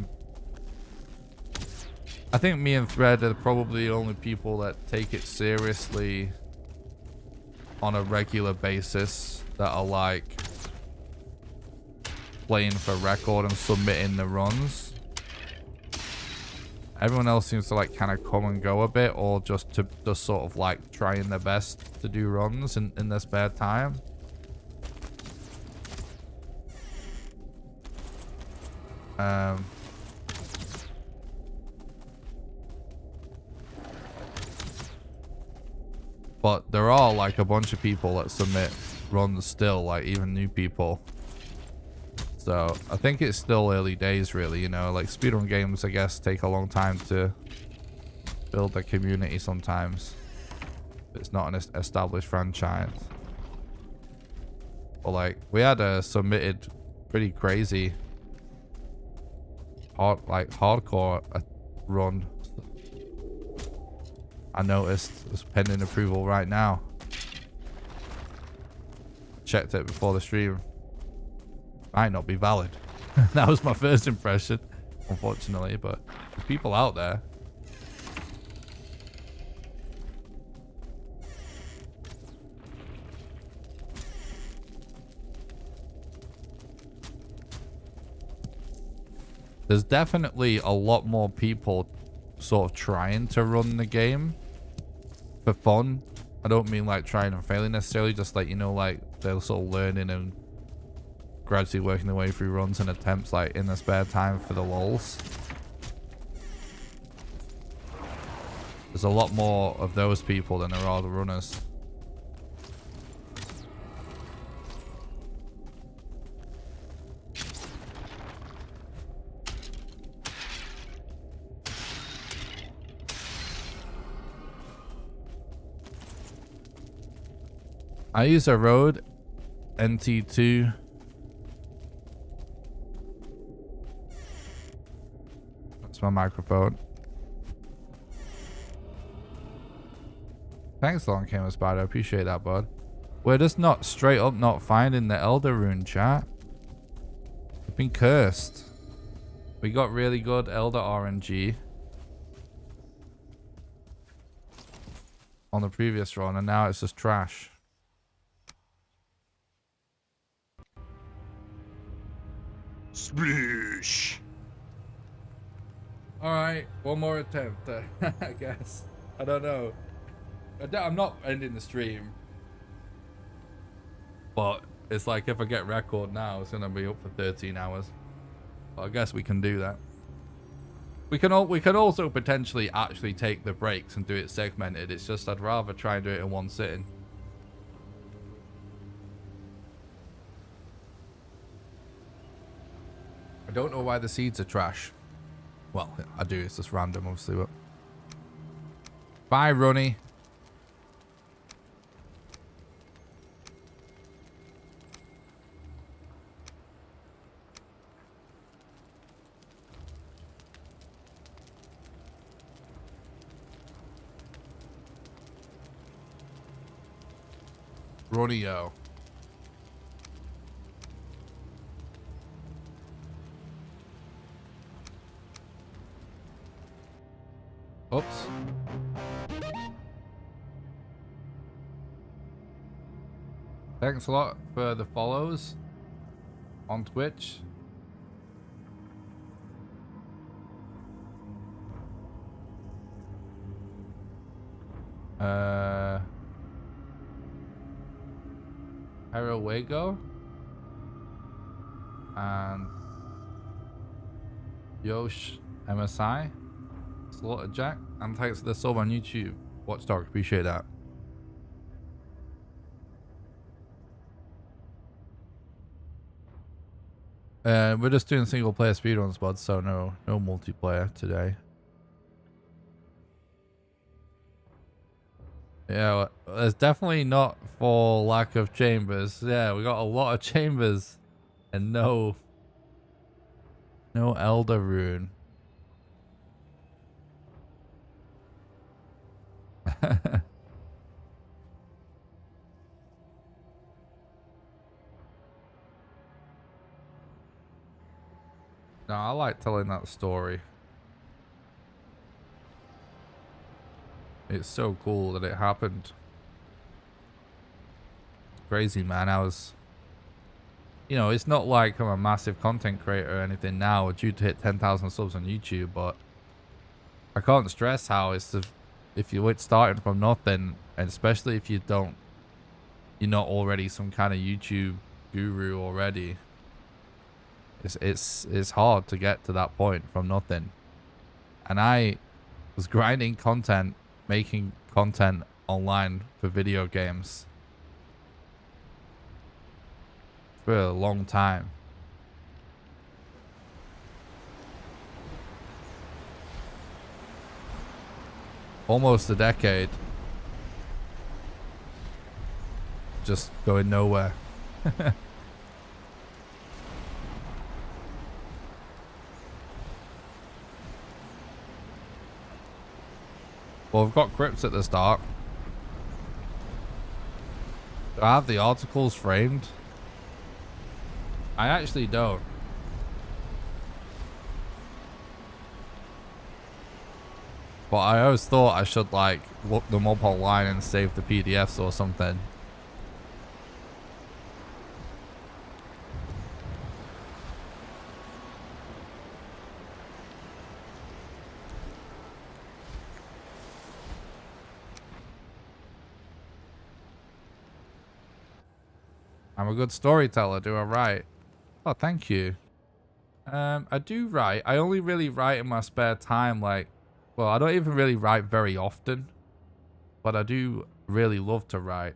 think me and Thread are probably the only people that take it seriously on a regular basis, that are like playing for record and submitting the runs. Everyone else seems to like kind of come and go a bit, or just sort of like trying their best to do runs in their spare time. But there are like a bunch of people that submit runs still, like even new people. So I think it's still early days, really. You know, like speedrun games, I guess, take a long time to build a community sometimes. It's not an established franchise. But like, we had a submitted pretty crazy hardcore run. I noticed it's pending approval right now. Checked it before the stream. Might not be valid. That was my first impression, unfortunately, but there's people out there. There's definitely a lot more people sort of trying to run the game for fun. I don't mean like trying and failing necessarily, just like, you know, like they're sort of learning and gradually working their way through runs and attempts, like in their spare time for the lulz. There's a lot more of those people than there are the runners. I use a Rode NT2. That's my microphone. Thanks, Long Came Spider. I appreciate that, bud. We're just not straight up not finding the Elder Rune, chat. We've been cursed. We got really good Elder RNG on the previous run, and now it's just trash. Sploosh. Alright, one more attempt, I guess. I don't know. I'm not ending the stream. But it's like if I get record now, it's going to be up for 13 hours. But I guess we can do that. We can also potentially actually take the breaks and do it segmented. It's just I'd rather try and do it in one sitting. I don't know why the seeds are trash. Well, I do. It's just random, obviously, but Bye, Ronnie. Ronnie-o. Oops. Thanks a lot for the follows on Twitch. Arawego and Yosh MSI, Slaughter Jack, and thanks for the sub on YouTube. Watchdog, appreciate that. We're just doing single player speedruns, bud, so no multiplayer today. Yeah, it's definitely not for lack of chambers. Yeah, we got a lot of chambers and no Elder Rune. No, I like telling that story. It's so cool that it happened. Crazy, man. I was, you know, it's not like I'm a massive content creator or anything now. We're due to hit 10,000 subs on YouTube, but I can't stress how it's if you're starting from nothing, and especially if you're not already some kind of YouTube guru already. It's hard to get to that point from nothing. And I was grinding content, making content online for video games for a long time. Almost a decade. Just going nowhere. Well, I've got crypts at the start. Do I have the articles framed? I actually don't. But I always thought I should like look them up online and save the PDFs or something. I'm a good storyteller, do I write? Oh, thank you. I do write. I only really write in my spare time, like, well, I don't even really write very often, but I do really love to write.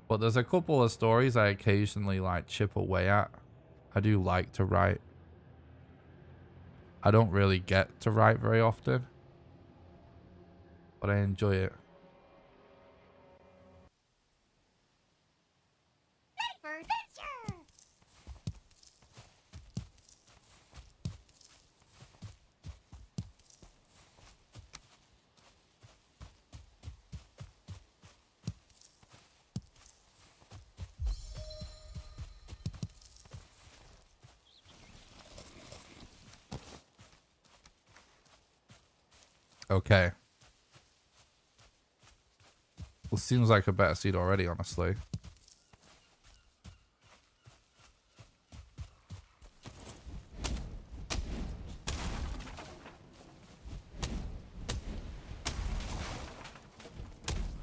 But there's a couple of stories I occasionally like chip away at. I do like to write. I don't really get to write very often, but I enjoy it. Okay. Well, seems like a better seed already, honestly.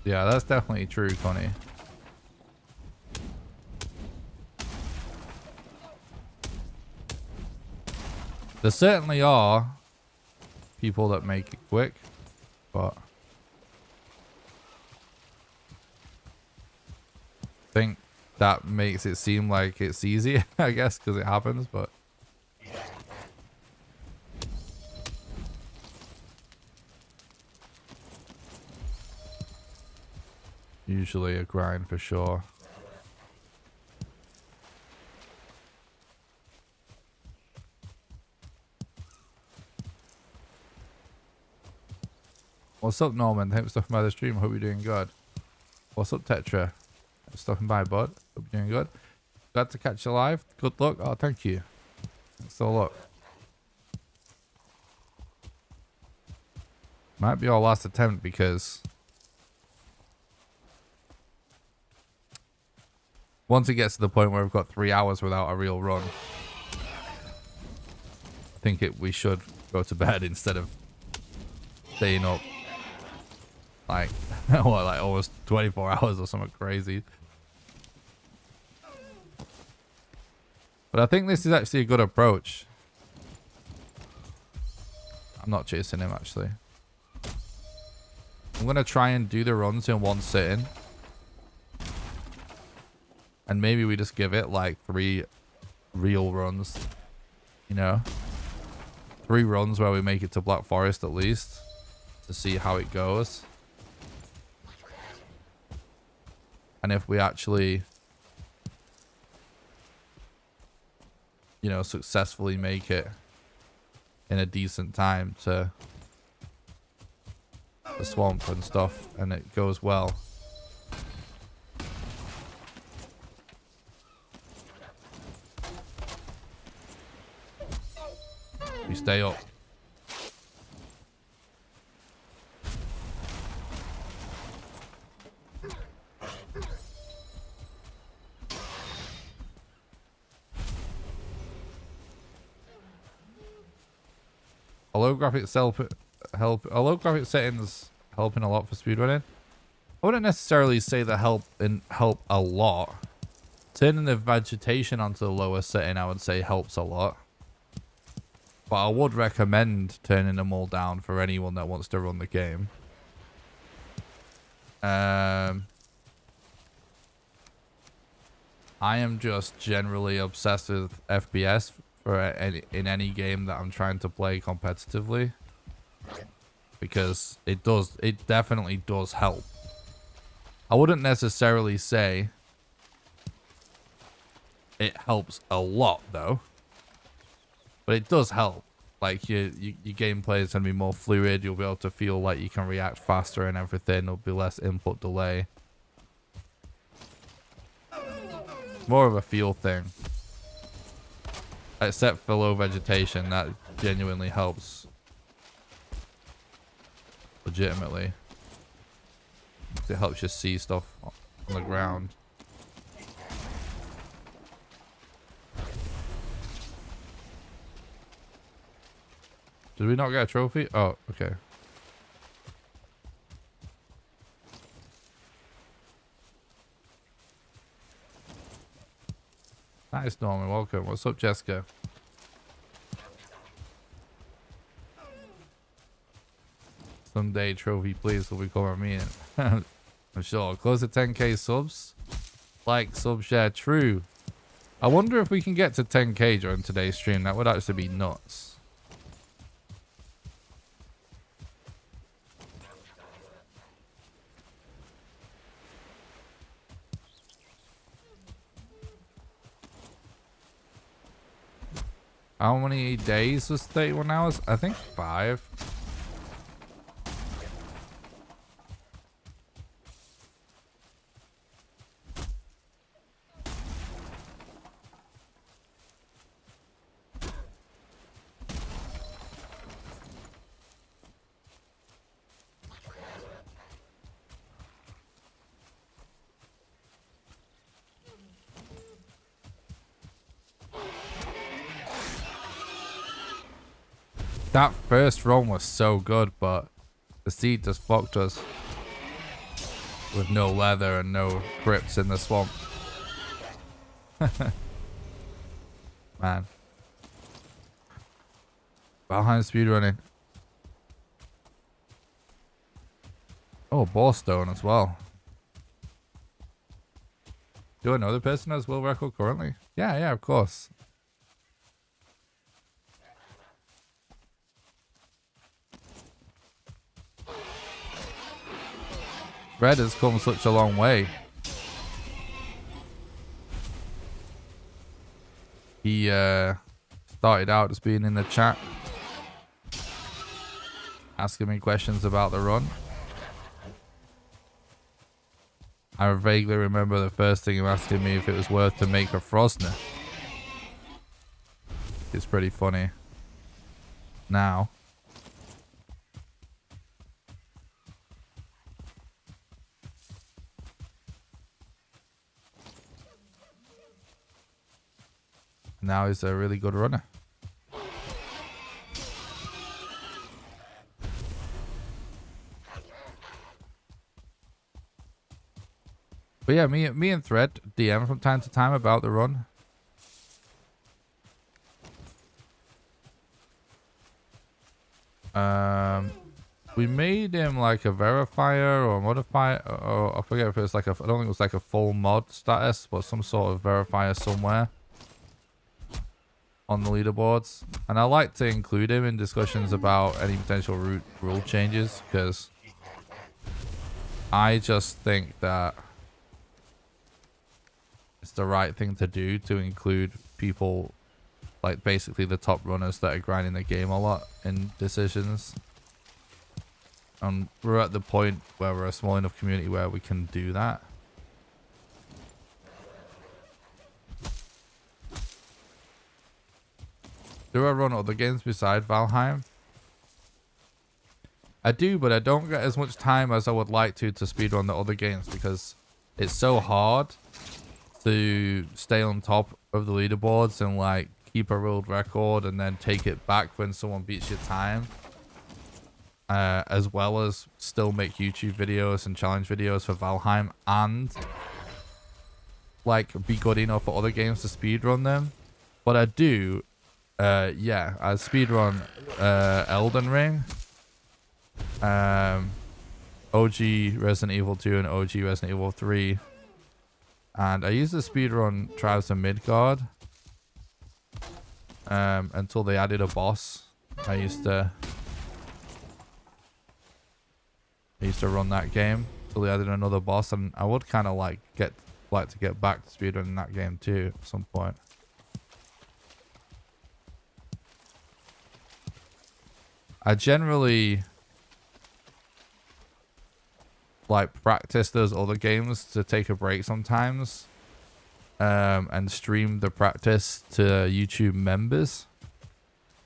Yeah, that's definitely true, Connie. There certainly are people that make it quick, but I think that makes it seem like it's easy, I guess, because it happens, but usually a grind for sure. What's up, Norman? Thanks for stopping by the stream. Hope you're doing good. What's up, Tetra? Thanks for stopping by, bud. Hope you're doing good. Glad to catch you live. Good luck. Oh, thank you. Thanks a lot. Might be our last attempt because once it gets to the point where we've got 3 hours without a real run, I think we should go to bed instead of staying up like what, like almost 24 hours or something crazy. But I think this is actually a good approach. I'm not chasing him actually. I'm gonna try and do the runs in one sitting, and maybe we just give it like 3 real runs, you know, 3 runs where we make it to Black Forest at least to see how it goes. And if we actually, you know, successfully make it in a decent time to the swamp and stuff, and it goes well, we stay up. Holographic holographic settings helping a lot for speedrunning. I wouldn't necessarily say they help a lot. Turning the vegetation onto the lower setting, I would say helps a lot. But I would recommend turning them all down for anyone that wants to run the game. I am just generally obsessed with FPS in any game that I'm trying to play competitively, because it definitely does help. I wouldn't necessarily say it helps a lot though, but it does help. Like your gameplay is going to be more fluid. You'll be able to feel like you can react faster and everything. There'll be less input delay. More of a feel thing. Except for low vegetation, that genuinely helps. Legitimately. It helps you see stuff on the ground. Did we not get a trophy? Oh, okay. Nice, Norman. Welcome. What's up, Jessica? Someday, trophy please will become a meeting. I'm sure. Close to 10k subs. Like, sub, share. True. I wonder if we can get to 10k during today's stream. That would actually be nuts. How many days was 31 hours? I think 5. That first run was so good, but the seed just fucked us with no leather and no crypts in the swamp. Man. Valheim speedrunning. Oh, Ballstone as well. Do another person has world record currently? Yeah, of course. Red has come such a long way. He started out just being in the chat, asking me questions about the run. I vaguely remember the first thing him asking me if it was worth to make a Frosner. It's pretty funny now. Now he's a really good runner. But yeah, me and Thread DM from time to time about the run. We made him like a verifier or a modifier, or I forget if it was like a, I don't think it was like a full mod status, but some sort of verifier somewhere on the leaderboards. And I like to include him in discussions about any potential rule changes, because I just think that it's the right thing to do to include people, like basically the top runners that are grinding the game a lot in decisions. And we're at the point where we're a small enough community where we can do that. Do I run other games beside Valheim? I do, but I don't get as much time as I would like to speedrun the other games, because it's so hard to stay on top of the leaderboards and like keep a world record and then take it back when someone beats your time. As well as still make YouTube videos and challenge videos for Valheim and like be good enough for other games to speedrun them. But I do, yeah, I speedrun Elden Ring, OG Resident Evil 2 and OG Resident Evil 3. And I used to speedrun Tribes of Midgard until they added a boss. I used to run that game until they added another boss, and I would kind of like to get back to speedrunning that game too at some point. I generally like practice those other games to take a break sometimes, and stream the practice to YouTube members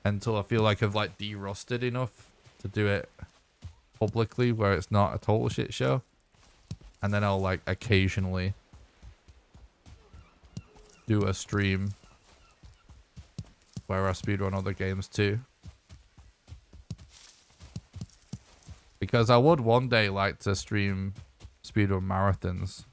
until I feel like I've like de-rusted enough to do it publicly where it's not a total shit show. And then I'll like occasionally do a stream where I speedrun other games too. Because I would one day like to stream speedrun marathons.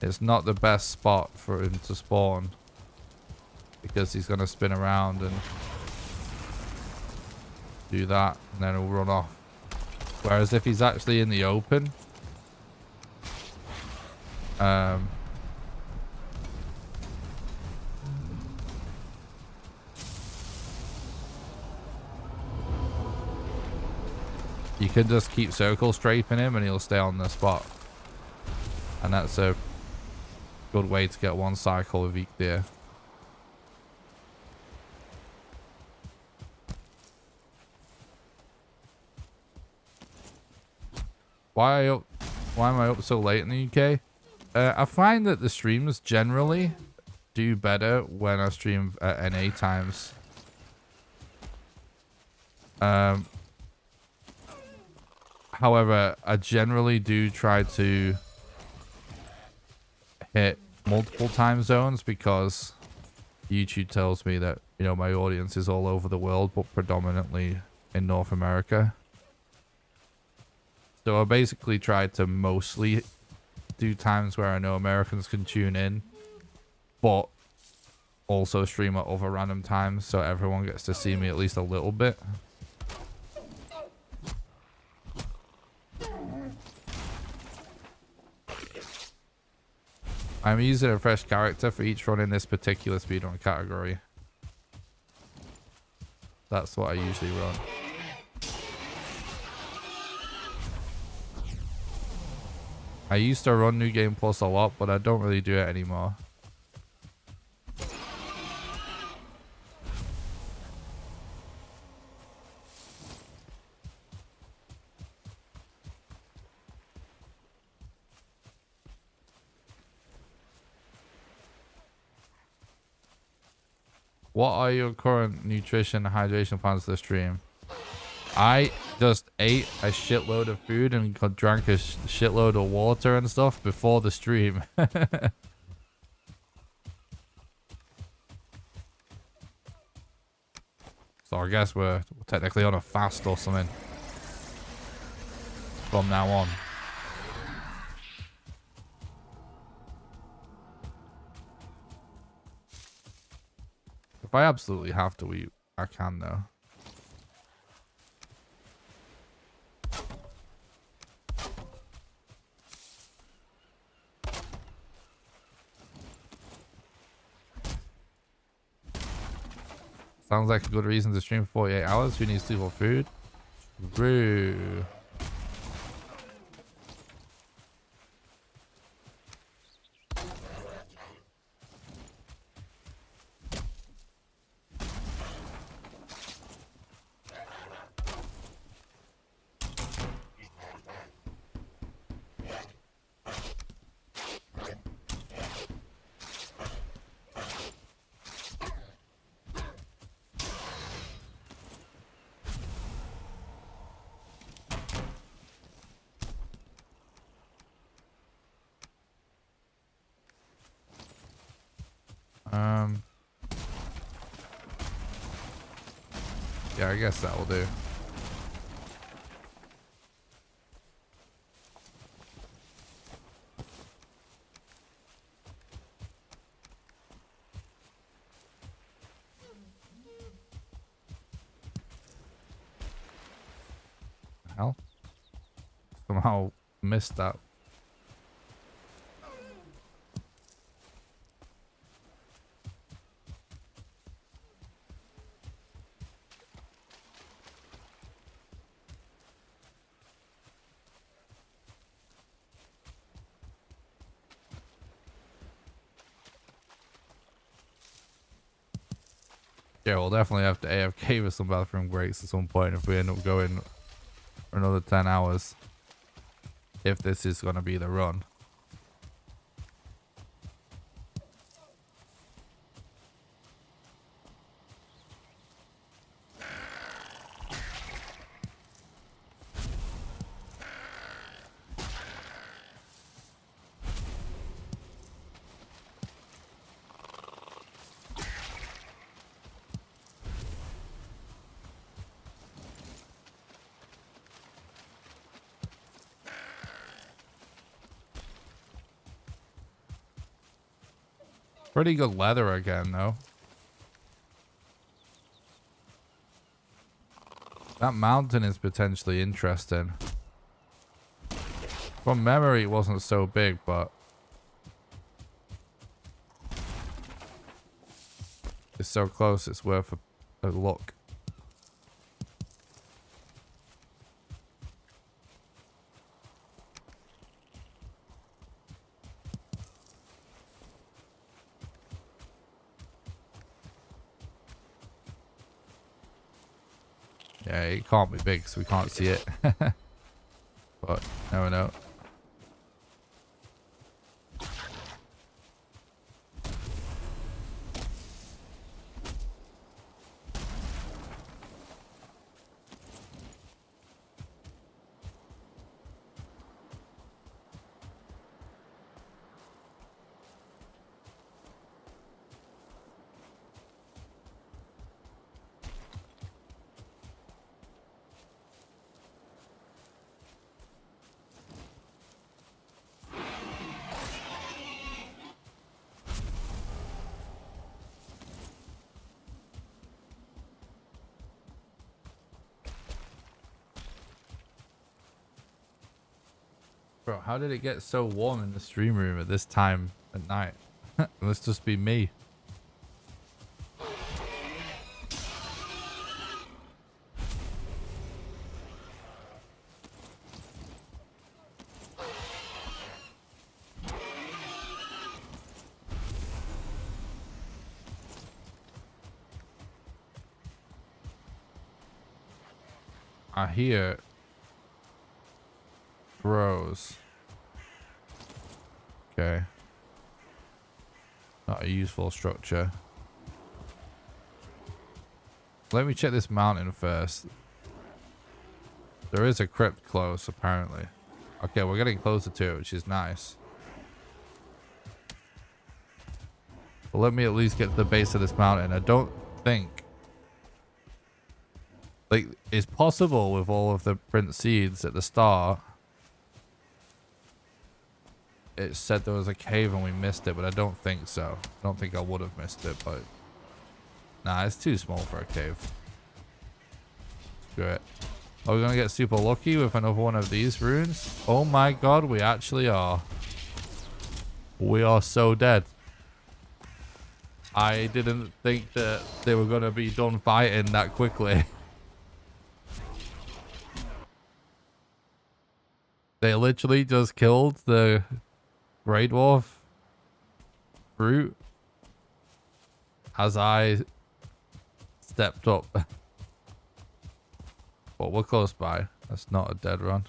It's not the best spot for him to spawn, because he's going to spin around and do that, and then he'll run off. Whereas if he's actually in the open, you can just keep circle strafing him and he'll stay on the spot. And that's a good way to get one cycle of each deer. Why am I up so late in the UK? I find that the streams generally do better when I stream at NA times. However, I generally do try to hit multiple time zones, because YouTube tells me that, you know, my audience is all over the world, but predominantly in North America. So I basically try to mostly do times where I know Americans can tune in, but also stream at other random times so everyone gets to see me at least a little bit. I'm using a fresh character for each run in this particular speedrun category. That's what I usually run. I used to run New Game Plus a lot, but I don't really do it anymore. What are your current nutrition and hydration plans for the stream? I just ate a shitload of food and drank a shitload of water and stuff before the stream. So I guess we're technically on a fast or something from now on. If I absolutely have to eat, I can though. Sounds like a good reason to stream for 48 hours. Who needs sleep or food? True. Yeah, I guess that will do. Hell, somehow missed that. Yeah, we'll definitely have to AFK with some bathroom breaks at some point if we end up going for another 10 hours. If this is going to be the run. Pretty good leather again, though. That mountain is potentially interesting. From memory, it wasn't so big, but it's so close, it's worth a look. Yeah, it can't be big, so we can't see it. But never know. Bro, how did it get so warm in the stream room at this time at night. Let's just be me. I hear grows. Okay. Not a useful structure. Let me check this mountain first. There is a crypt close, apparently. Okay, we're getting closer to it, which is nice. But let me at least get to the base of this mountain. I don't think... Like, it's possible with all of the print seeds at the start. It said there was a cave and we missed it, but I don't think so. I don't think I would have missed it, but... Nah, it's too small for a cave. Screw it. Are we going to get super lucky with another one of these runes? Oh my god, we actually are. We are so dead. I didn't think that they were going to be done fighting that quickly. They literally just killed the Grey Dwarf brute as I stepped up. But we're close by. That's not a dead run.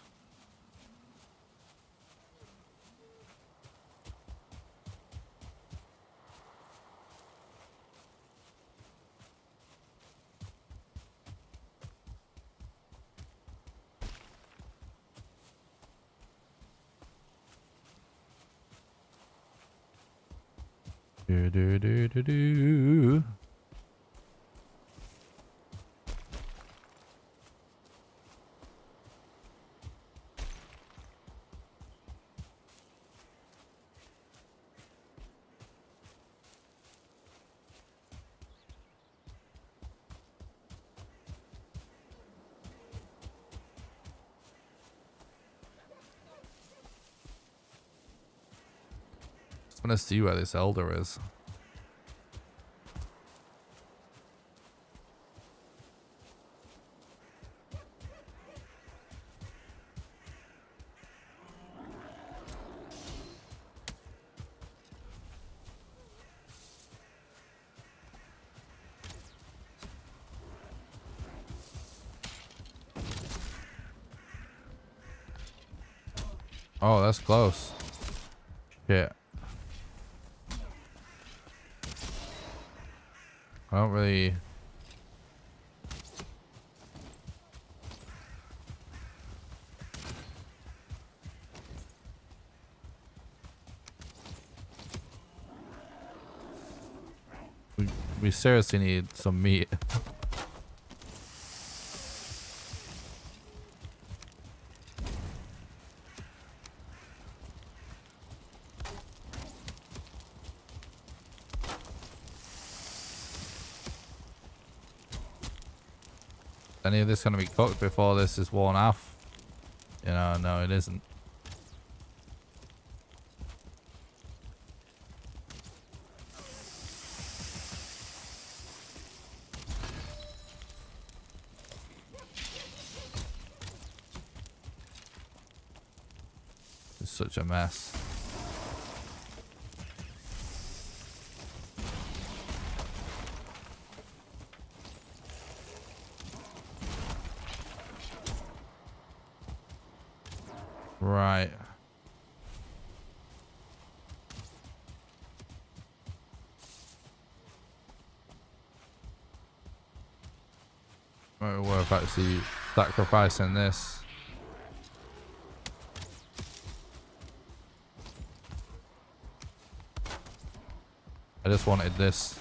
Do do do do do. Just want to see where this elder is. Oh, that's close. Shit. I don't really... We seriously need some meat. Any of this going to be cooked before this is worn off? You know, no, it isn't. It's such a mess. Right. Might be worth actually sacrificing this. I just wanted this.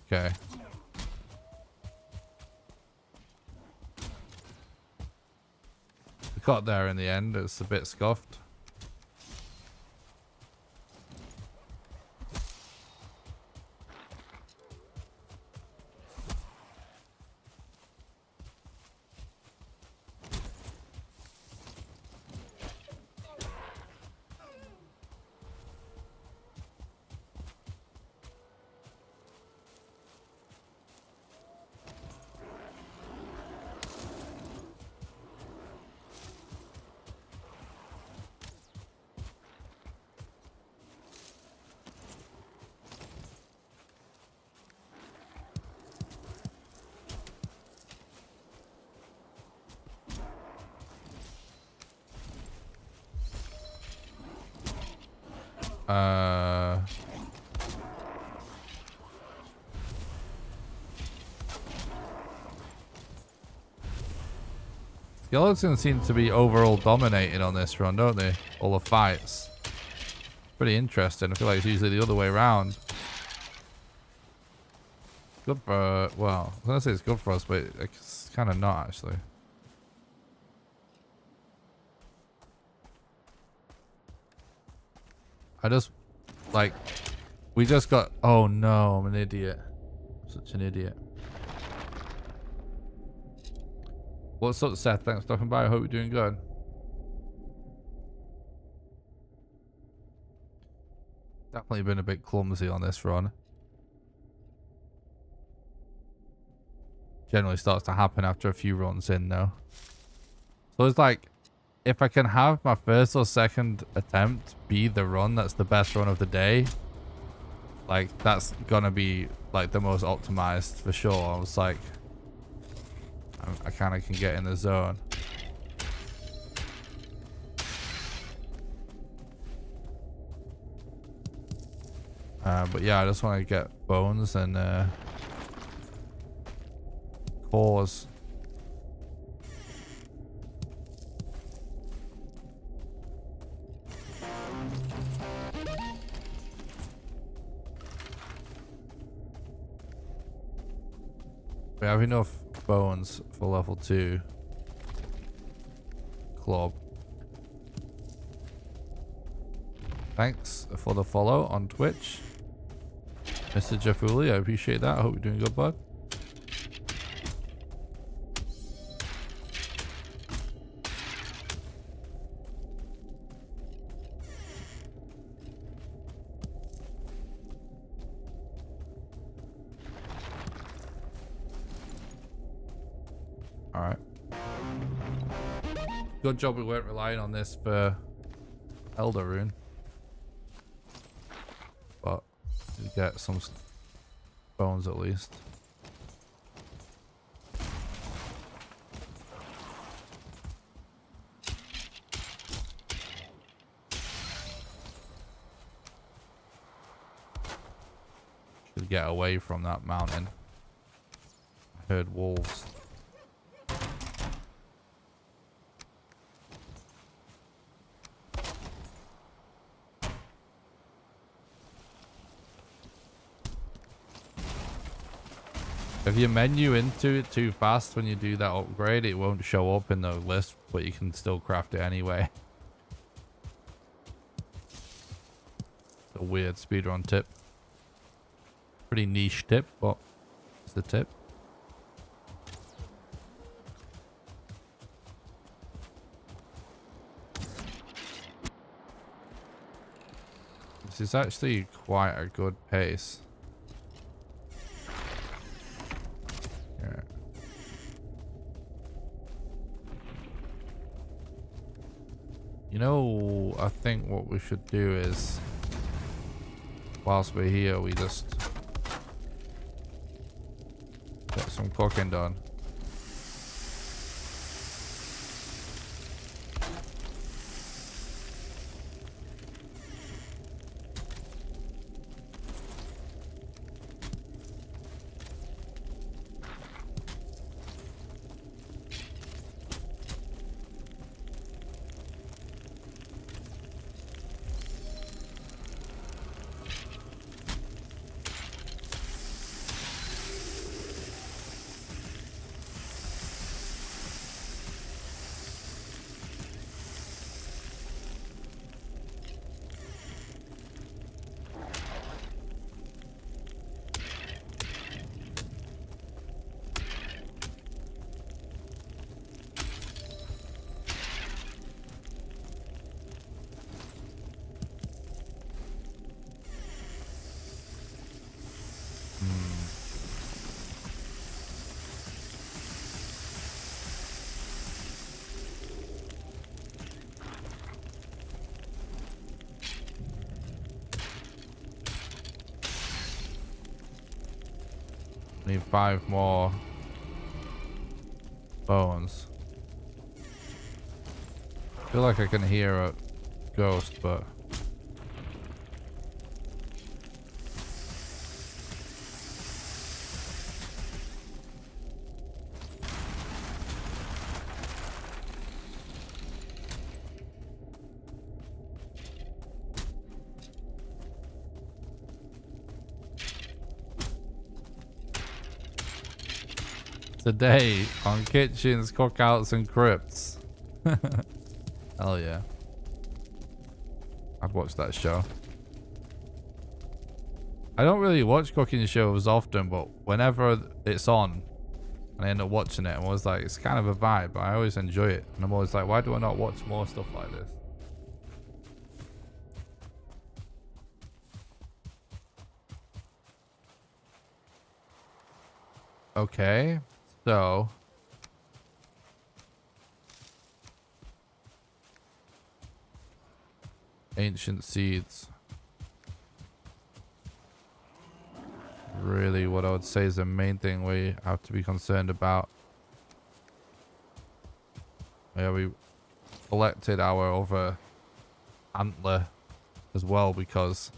Okay. We got there in the end. It's a bit scuffed. Skeletons seem to be overall dominating on this run, don't they? All the fights. Pretty interesting. I feel like it's usually the other way around. Good for, well, I was gonna say it's good for us, but it's kind of not actually. I just, like, we just got, oh no, I'm an idiot. I'm such an idiot. What's up, Seth? Thanks for stopping by. I hope you're doing good. Definitely been a bit clumsy on this run. Generally starts to happen after a few runs in though. So it's like, if I can have my first or second attempt be the run that's the best run of the day, like that's gonna be like the most optimized for sure. I was like, I kind of can get in the zone. But yeah, I just want to get bones and cores. We have enough bones for level 2 club. Thanks for the follow on Twitch, Mr. Jeffuli. I appreciate that. I hope you're doing good, bud. Alright. Good job we weren't relying on this for Elder Rune. But we get some bones at least. Should get away from that mountain. I heard wolves. If you menu into it too fast when you do that upgrade, it won't show up in the list, but you can still craft it anyway. It's a weird speedrun tip. Pretty niche tip, but it's the tip. This is actually quite a good pace. You know, I think what we should do is, whilst we're here, we just get some cooking done. Need 5 more bones. I feel like I can hear a ghost, but Today on Kitchens, Cookouts, and Crypts. Hell yeah. I'd watch that show. I don't really watch cooking shows often, but whenever it's on, and I end up watching it, I'm always like, it's kind of a vibe. I always enjoy it. And I'm always like, why do I not watch more stuff like this? Okay, so ancient seeds. Really, what I would say is the main thing we have to be concerned about. Yeah, we collected our other antler as well because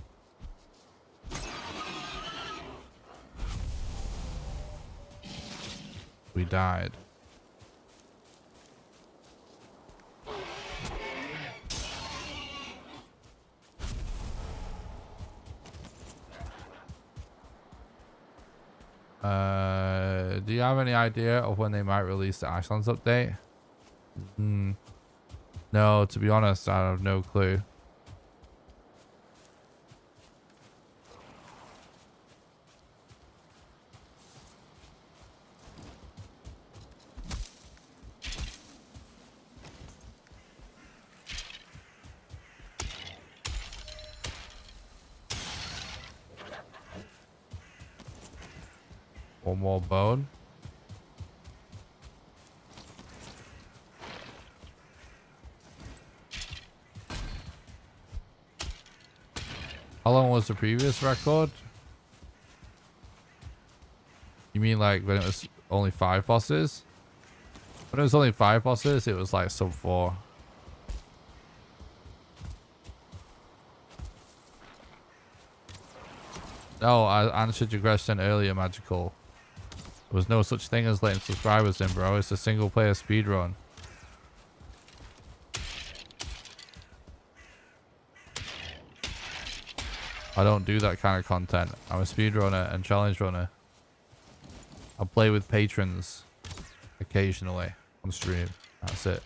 we died. Do you have any idea of when they might release the Ashlands update? No, to be honest, I have no clue. One more bone. How long was the previous record? You mean like when it was only 5 bosses? When it was only 5 bosses, it was like sub 4. No, I answered your question earlier, Magical. There was no such thing as letting subscribers in, bro. It's a single player speedrun. I don't do that kind of content. I'm a speedrunner and challenge runner. I play with patrons occasionally on stream. That's it.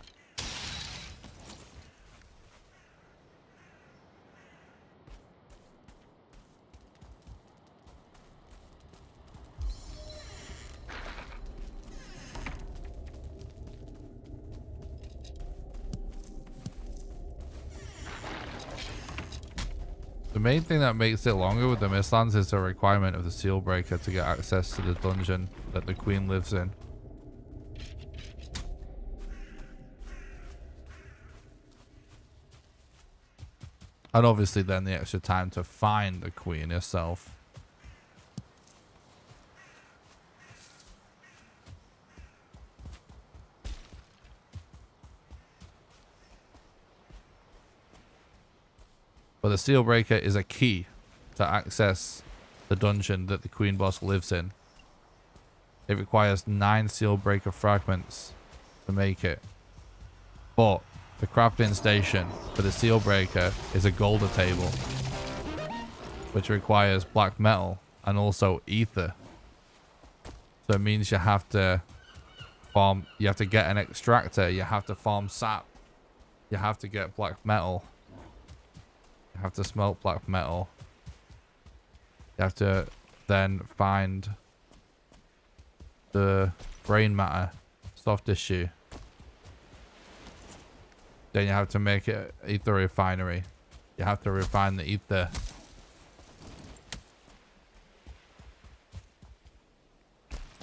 The main thing that makes it longer with the Mistlands is the requirement of the seal breaker to get access to the dungeon that the queen lives in. And obviously then the extra time to find the queen herself. But the seal breaker is a key to access the dungeon that the queen boss lives in. It requires 9 seal breaker fragments to make it. But the crafting station for the seal breaker is a golder table, which requires black metal and also ether. So it means you have to farm, you have to get an extractor, you have to farm sap, you have to get black metal. You have to smelt black metal. You have to then find the brain matter, soft tissue. Then you have to make it ether refinery. You have to refine the ether.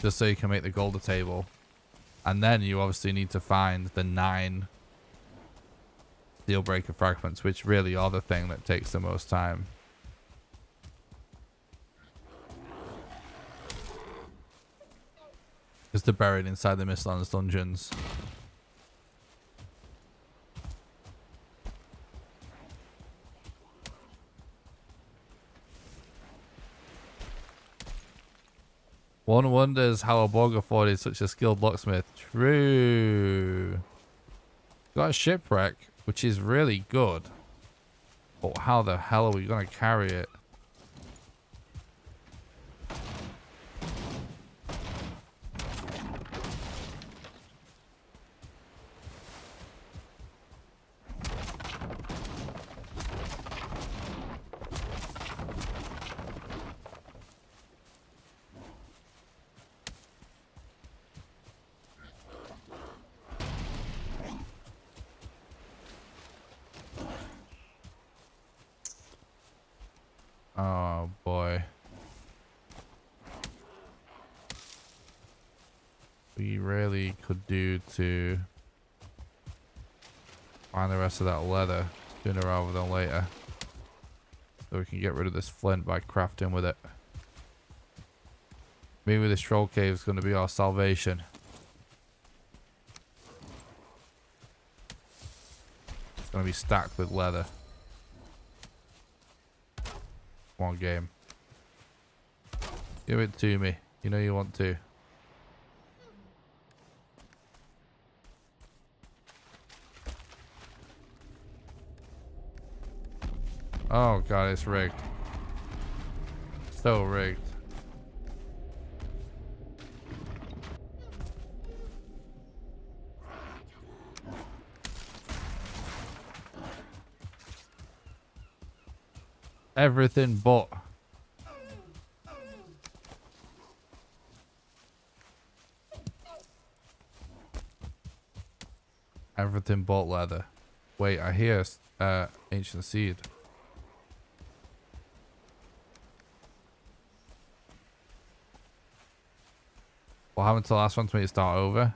Just so you can make the golder table. And then you obviously need to find the 9 seal breaker fragments, which really are the thing that takes the most time. Because they're buried inside the Mistlands dungeons. One wonders how a bog afforded such a skilled locksmith. True. Got a shipwreck, which is really good. But how the hell are we going to carry it? Oh boy. We really could do to find the rest of that leather sooner rather than later. So we can get rid of this flint by crafting with it. Maybe this troll cave is going to be our salvation. It's going to be stacked with leather. Come on, game. Give it to me. You know you want to. Oh god, it's rigged. So rigged. Everything but. Everything but leather. Wait, I hear ancient seed. What happened to the last one to make it start over?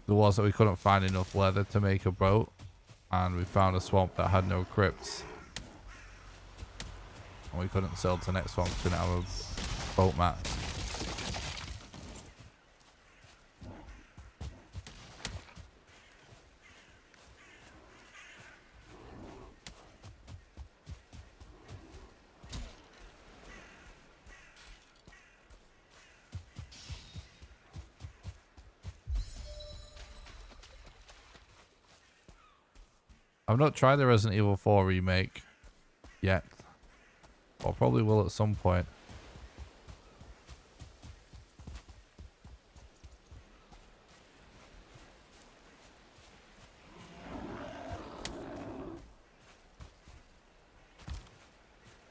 There was that we couldn't find enough leather to make a boat, and we found a swamp that had no crypts. And we couldn't sail to the next one because we didn't have a boat map. I've not tried the Resident Evil 4 remake yet. But I probably will at some point.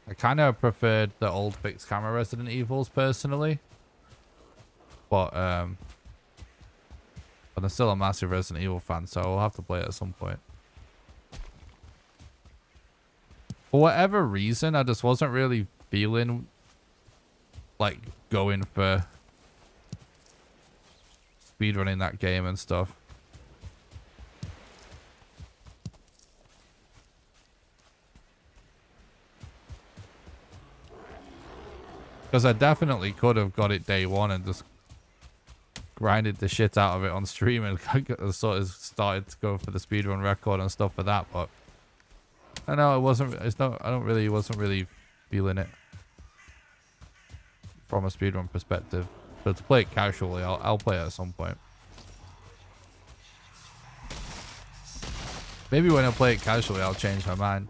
I kind of preferred the old fixed camera Resident Evils personally. But I'm still a massive Resident Evil fan, so I'll have to play it at some point. For whatever reason, I just wasn't really feeling like going for speedrunning that game and stuff. Because I definitely could have got it day one and just grinded the shit out of it on stream and sort of started to go for the speedrun record and stuff for that, but I know it wasn't. It's not. Wasn't really feeling it from a speedrun perspective. But to play it casually, I'll play it at some point. Maybe when I play it casually, I'll change my mind.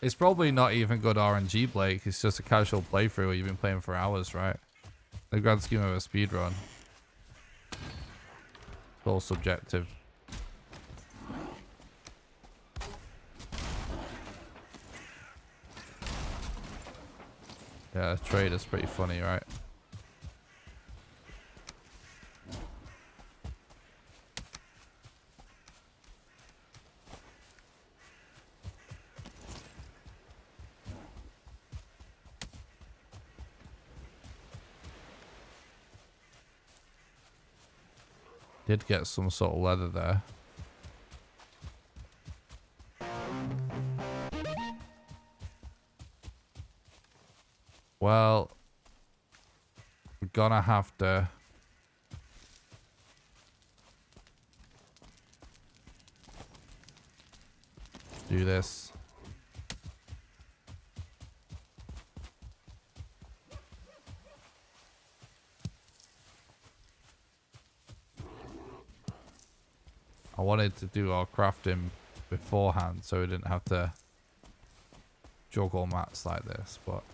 It's probably not even good RNG, Blake. It's just a casual playthrough where you've been playing for hours, right? The grand scheme of a speedrun. It's all subjective. Yeah, trade is pretty funny, right? Did get some sort of leather there. Well, we're gonna have to do this. I wanted to do our crafting beforehand so we didn't have to juggle mats like this, but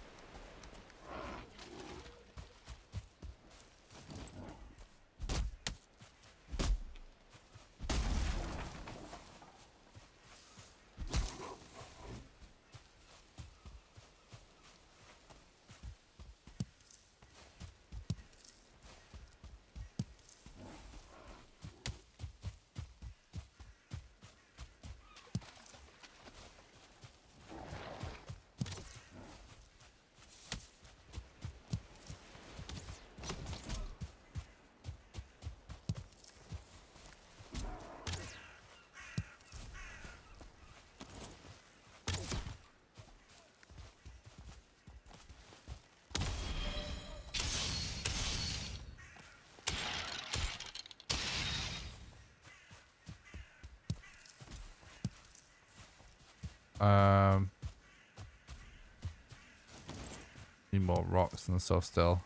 Need more rocks and stuff still.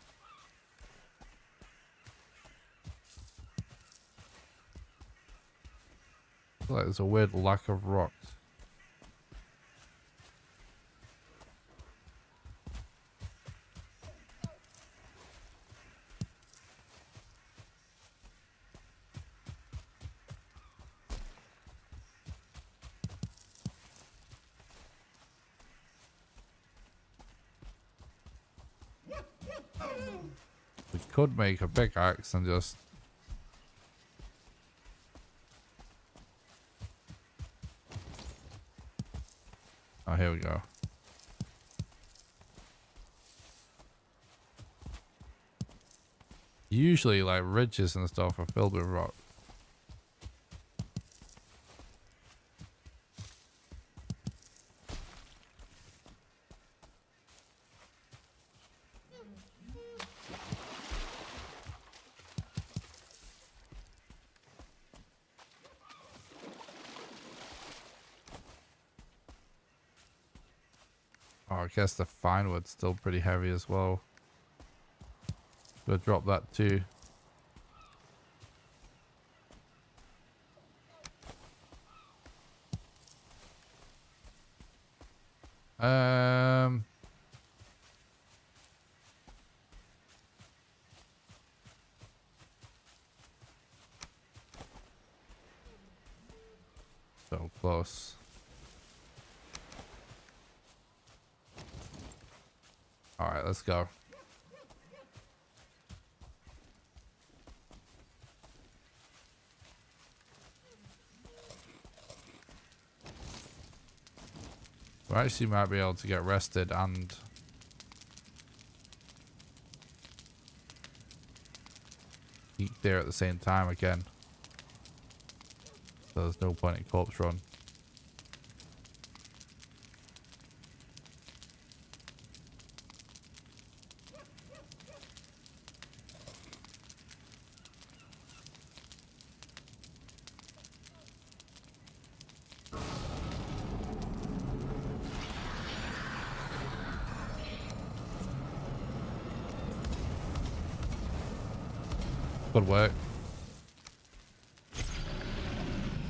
I feel like there's a weird lack of rocks. We could make a pickaxe and just... Oh, here we go. Usually, like, ridges and stuff are filled with rock. Oh, I guess the fine wood's still pretty heavy as well. Gonna drop that too. So close. All right, let's go. We actually might be able to get rested and eat there at the same time again. So there's no point in corpse run. Good work.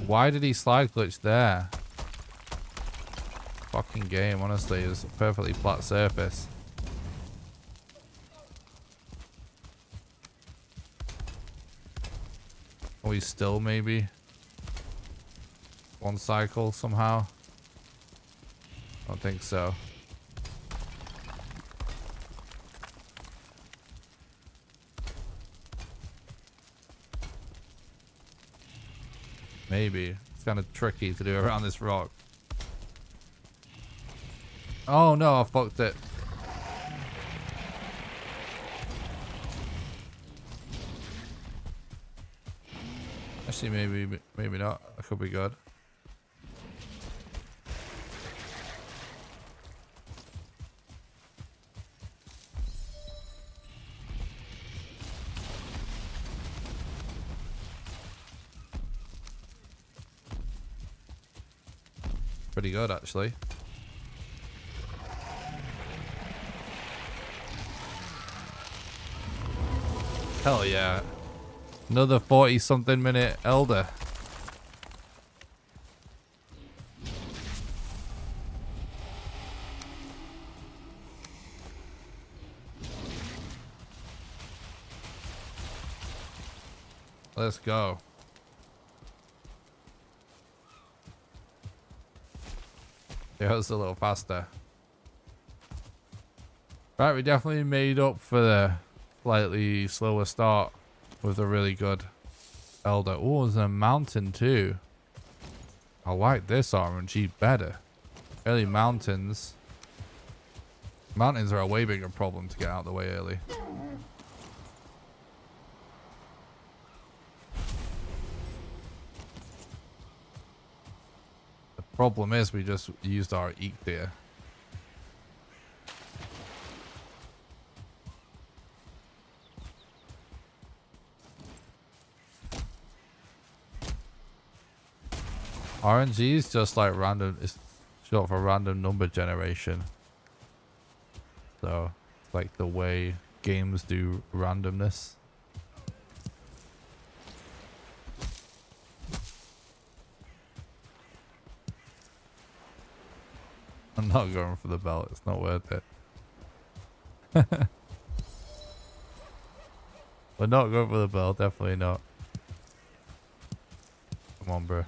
Why did he slide glitch there? Fucking game, honestly, it's a perfectly flat surface. Are we still maybe? One cycle somehow? I don't think so. Maybe. It's kind of tricky to do around this rock. Oh no, I fucked it. Actually, maybe not. That could be good. Pretty good, actually. Hell yeah. Another 40-something minute elder. Let's go. Yeah, it was a little faster. Right, we definitely made up for the slightly slower start with a really good elder. Oh, there's a mountain too. I like this RNG better. Early mountains. Mountains are a way bigger problem to get out of the way early. The problem is we just used our eat there. RNG is just like random. It's short for random number generation. So, it's like the way games do randomness. I'm not going for the belt. It's not worth it. We're not going for the belt. Definitely not. Come on, bro.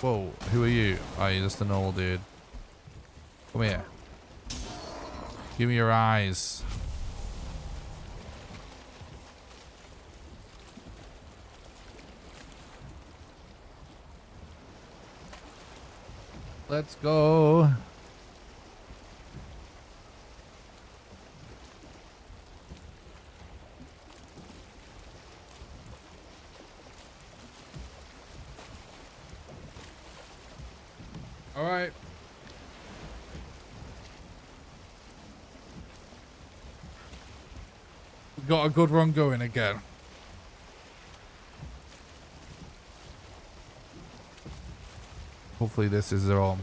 Whoa, who are you? Oh, you're just an old dude. Come here. Give me your eyes. Let's go. All right. We got a good run going again. Hopefully this is their own.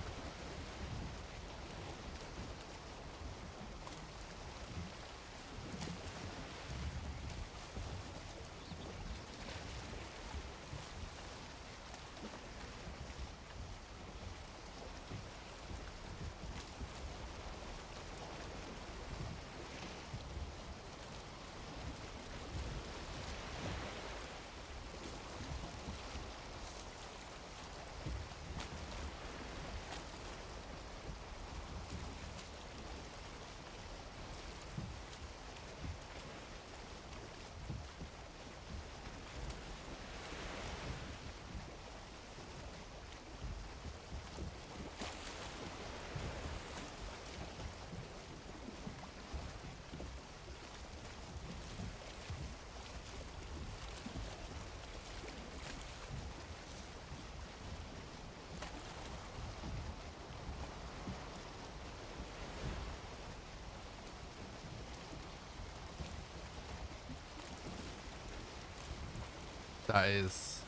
That is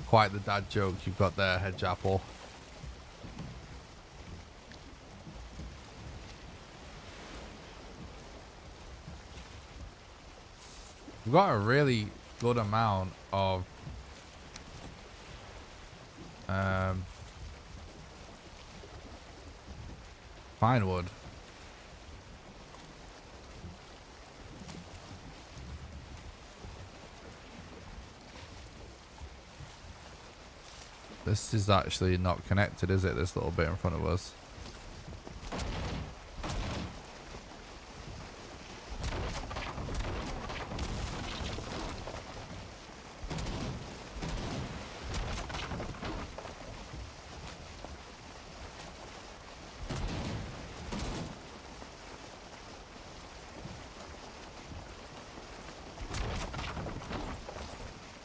quite the dad joke you've got there, Hedge Apple. We've got a really good amount of pine wood. This is actually not connected, is it? This little bit in front of us.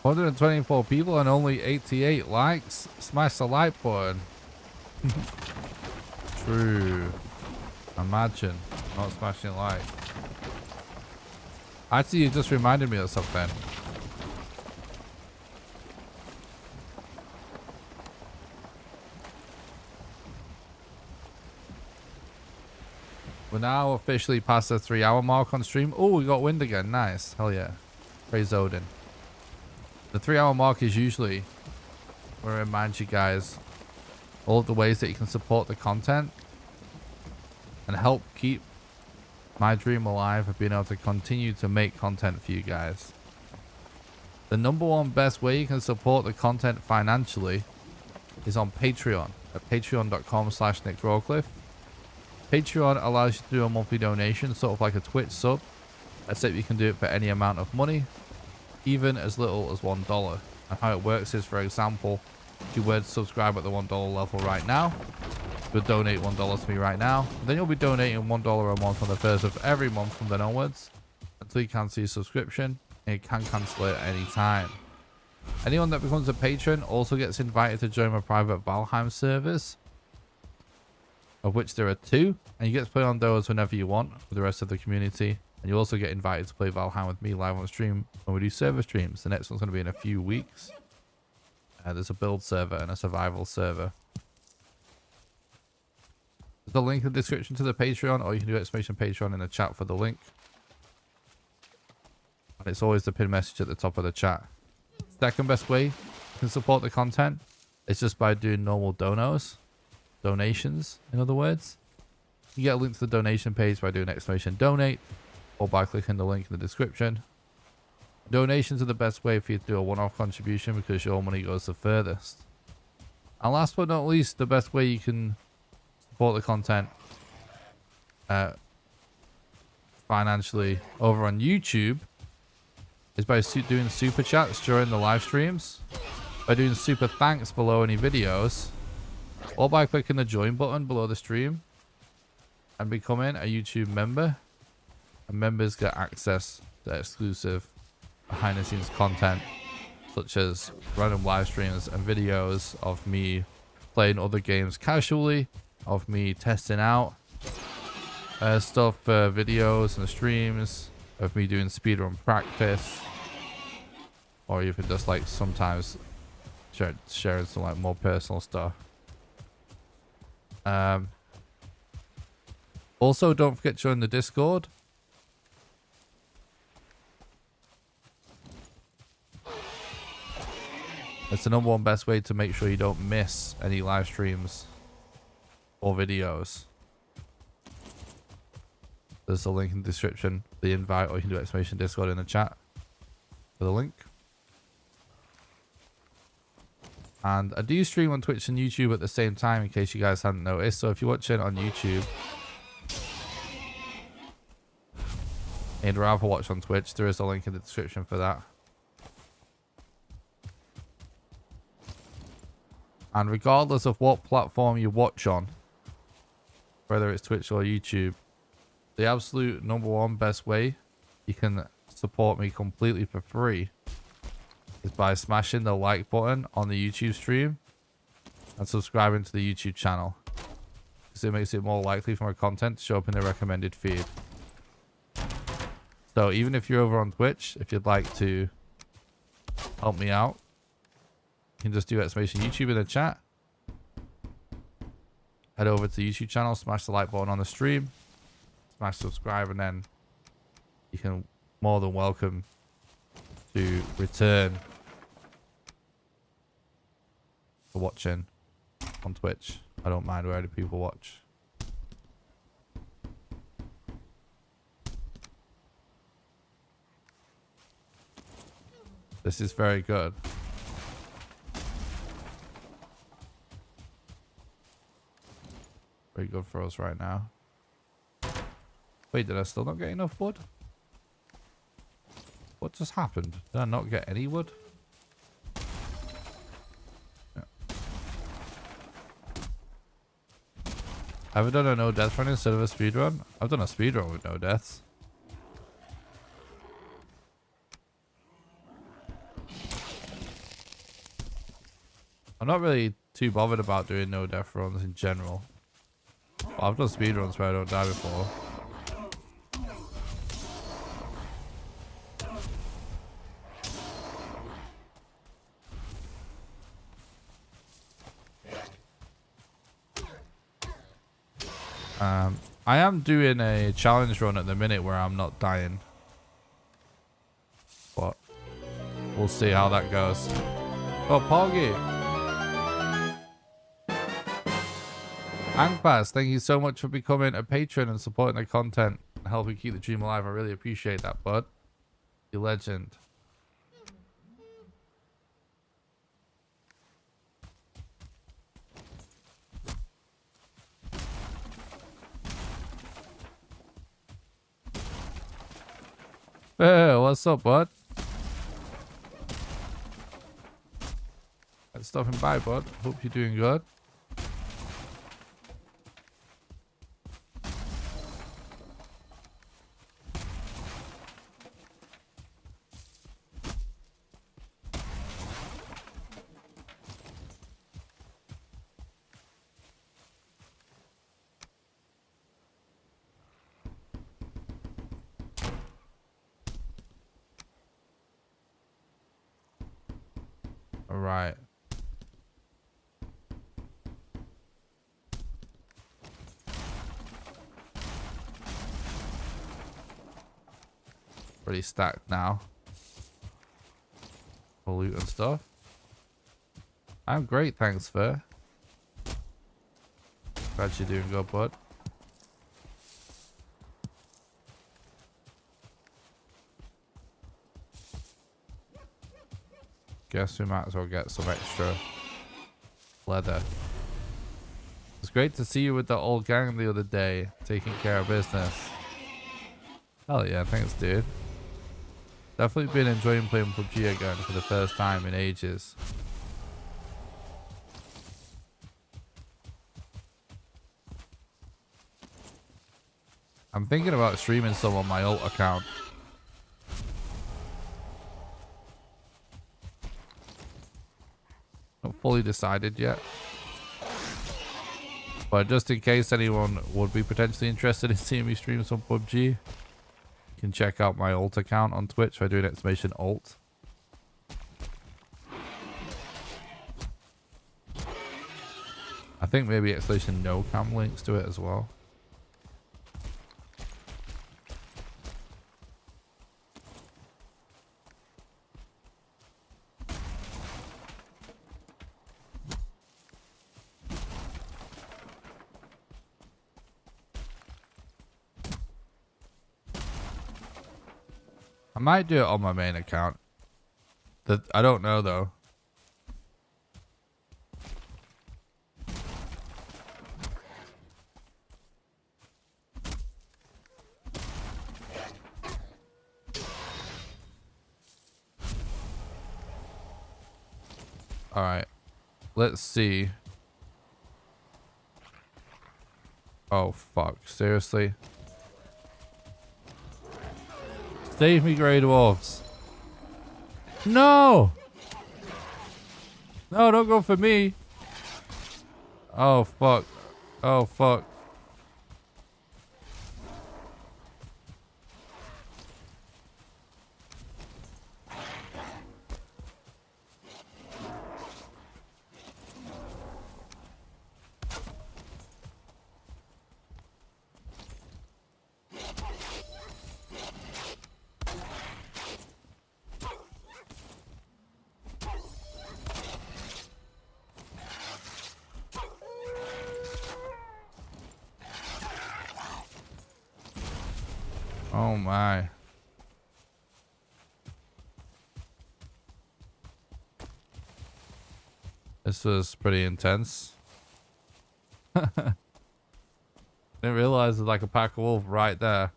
$124 people and only 88 likes. Smash the like button. True. Imagine not smashing like. Actually, you just reminded me of something. We're now officially past the 3-hour mark on stream. Oh, we got wind again. Nice. Hell yeah. Praise Odin. The 3-hour mark is usually where I remind you guys all of the ways that you can support the content and help keep my dream alive of being able to continue to make content for you guys. The #1 best way you can support the content financially is on Patreon at patreon.com/NickRawcliffe. Patreon allows you to do a monthly donation, sort of like a Twitch sub, except you can do it for any amount of money, even as little as $1. And how it works is, for example, if you were to subscribe at the $1 level right now, you'll donate $1 to me right now. Then you'll be donating $1 a month on the first of every month from then onwards until you cancel your subscription. and you can cancel it at any time. Anyone that becomes a patron also gets invited to join my private Valheim servers, of which there are 2, and you get to play on those whenever you want with the rest of the community. And you also get invited to play Valheim with me live on stream when we do server streams. The next one's going to be in a few weeks. There's a build server and a survival server. There's a link in the description to the Patreon, or you can do !Patreon in the chat for the link. And it's always the pinned message at the top of the chat. Second best way you can support the content is just by doing normal donations, in other words. You get a link to the donation page by doing !Donate, or by clicking the link in the description. Donations are the best way for you to do a one-off contribution because your money goes the furthest. And last but not least, the best way you can support the content financially over on YouTube is by doing super chats during the live streams, by doing super thanks below any videos, or by clicking the join button below the stream and becoming a YouTube member. And members get access to exclusive behind the scenes content, such as random live streams and videos of me playing other games casually, of me testing out stuff, videos and streams, of me doing speedrun practice, or even just like sometimes sharing some like more personal stuff. Also, don't forget to join the Discord. It's the #1 best way to make sure you don't miss any live streams or videos. There's a link in the description, the invite, or you can do !Discord in the chat for the link. And I do stream on Twitch and YouTube at the same time, in case you guys hadn't noticed. So if you're watching on YouTube and rather watch on Twitch, there is a link in the description for that. And regardless of what platform you watch on, whether it's Twitch or YouTube, the absolute #1 best way you can support me completely for free is by smashing the like button on the YouTube stream and subscribing to the YouTube channel, because it makes it more likely for my content to show up in the recommended feed. So even if you're over on Twitch, if you'd like to help me out, you can just do !YouTube in the chat. Head over to the YouTube channel, smash the like button on the stream, smash subscribe, and then you can more than welcome to return for watching on Twitch. I don't mind where other people watch. This is very good. Very good for us right now. Wait, did I still not get enough wood? What just happened? Did I not get any wood? Yeah. Have I done a no death run instead of a speed run? I've done a speed run with no deaths. I'm not really too bothered about doing no death runs in general. Well, I've done speedruns where I don't die before. I am doing a challenge run at the minute where I'm not dying. But we'll see how that goes. Oh, Poggy! Angpass, thank you so much for becoming a patron and supporting the content and helping keep the dream alive. I really appreciate that, bud. You legend. Hey, what's up, bud? Let's stopping by, bud. Hope you're doing good. Right. Pretty stacked now. For loot and stuff. I'm great, thanks, Fur. Glad you're doing good, bud. Guess we might as well get some extra leather. It's great to see you with the old gang the other day, taking care of business. Hell yeah, thanks, dude. Definitely been enjoying playing PUBG again for the first time in ages. I'm thinking about streaming some on my alt account. Not fully decided yet. But just in case anyone would be potentially interested in seeing me stream some PUBG, you can check out my alt account on Twitch by doing !alt. I think maybe !nocam links to it as well. I might do it on my main account. I don't know though. All right, let's see. Oh fuck! Seriously? Save me, Grey Dwarves! No! No, don't go for me! Oh fuck! Oh fuck! Oh my. This was pretty intense. Didn't realize there's like a pack of wolves right there.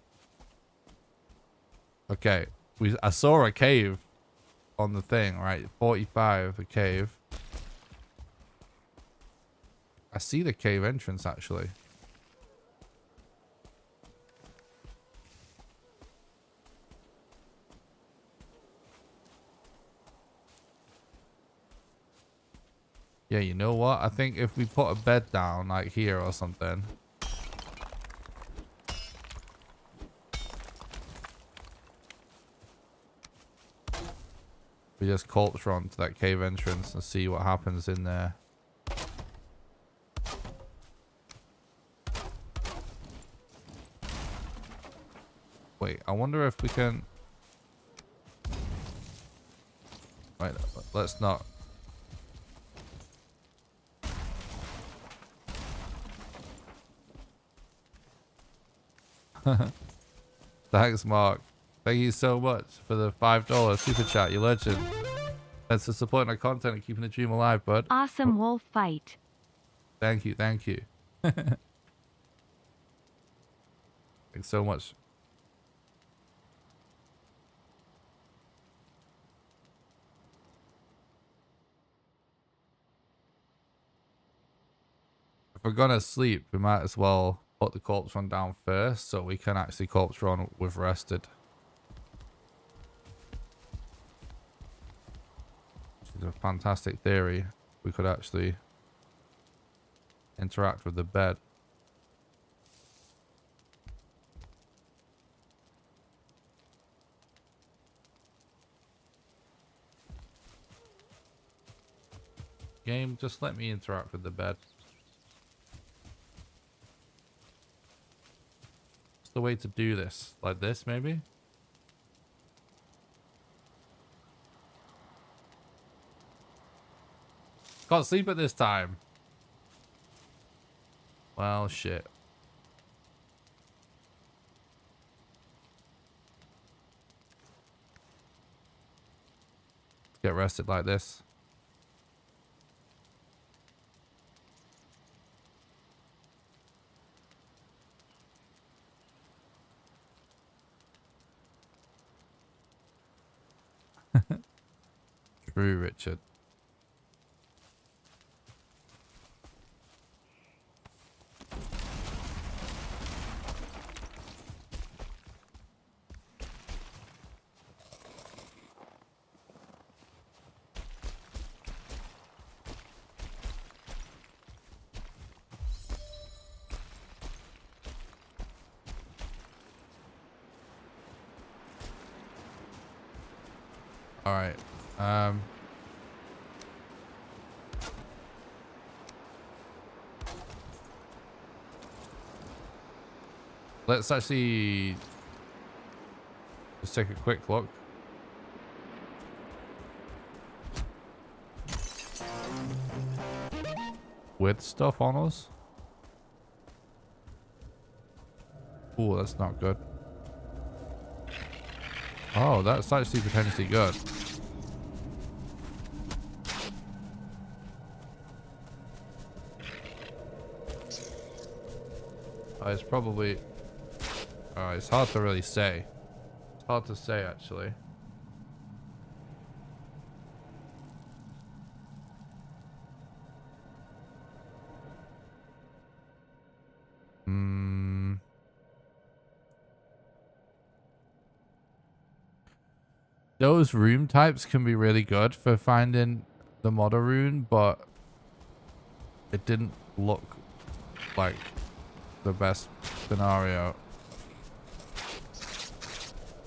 Okay, I saw a cave on the thing, right? 45, a cave. I see the cave entrance actually. Yeah, you know what? I think if we put a bed down like here or something. We just corpse run to that cave entrance and see what happens in there. Wait, I wonder if we can... Wait, let's not... Thanks, Mark. Thank you so much for the $5 super chat. You legend. Thanks for supporting our content and keeping the dream alive, bud. Awesome wolf fight. Thank you, thank you. Thanks so much. If we're gonna sleep, we might as well put the corpse run down first so we can actually corpse run with rested. Which is a fantastic theory. We could actually interact with the bed. Game, just let me interact with the bed. What's the way to do this? Like this, maybe? Can't sleep at this time. Well, shit. Get rested like this. True, Richard. All right. Let's actually just take a quick look. With stuff on us. Oh, that's not good. Oh, that's actually potentially good. It's probably... it's hard to really say. It's hard to say, actually. Those room types can be really good for finding the modder rune, but it didn't look like the best scenario.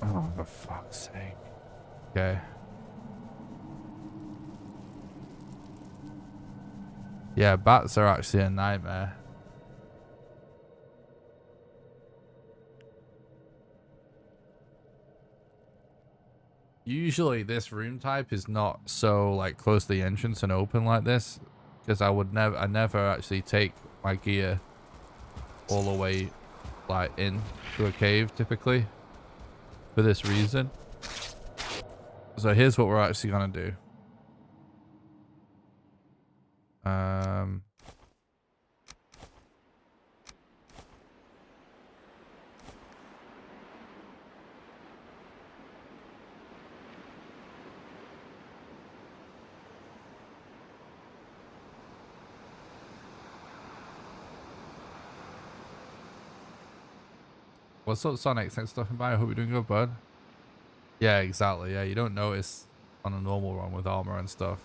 Oh, for fuck's sake. Okay. Yeah, bats are actually a nightmare. Usually this room type is not so like close to the entrance and open like this, because I never actually take my gear all the way like in to a cave typically for this reason. So here's what we're actually gonna do. What's up, Sonic? Thanks for stopping by. I hope you're doing good, bud. Yeah, exactly. Yeah, you don't notice on a normal run with armor and stuff.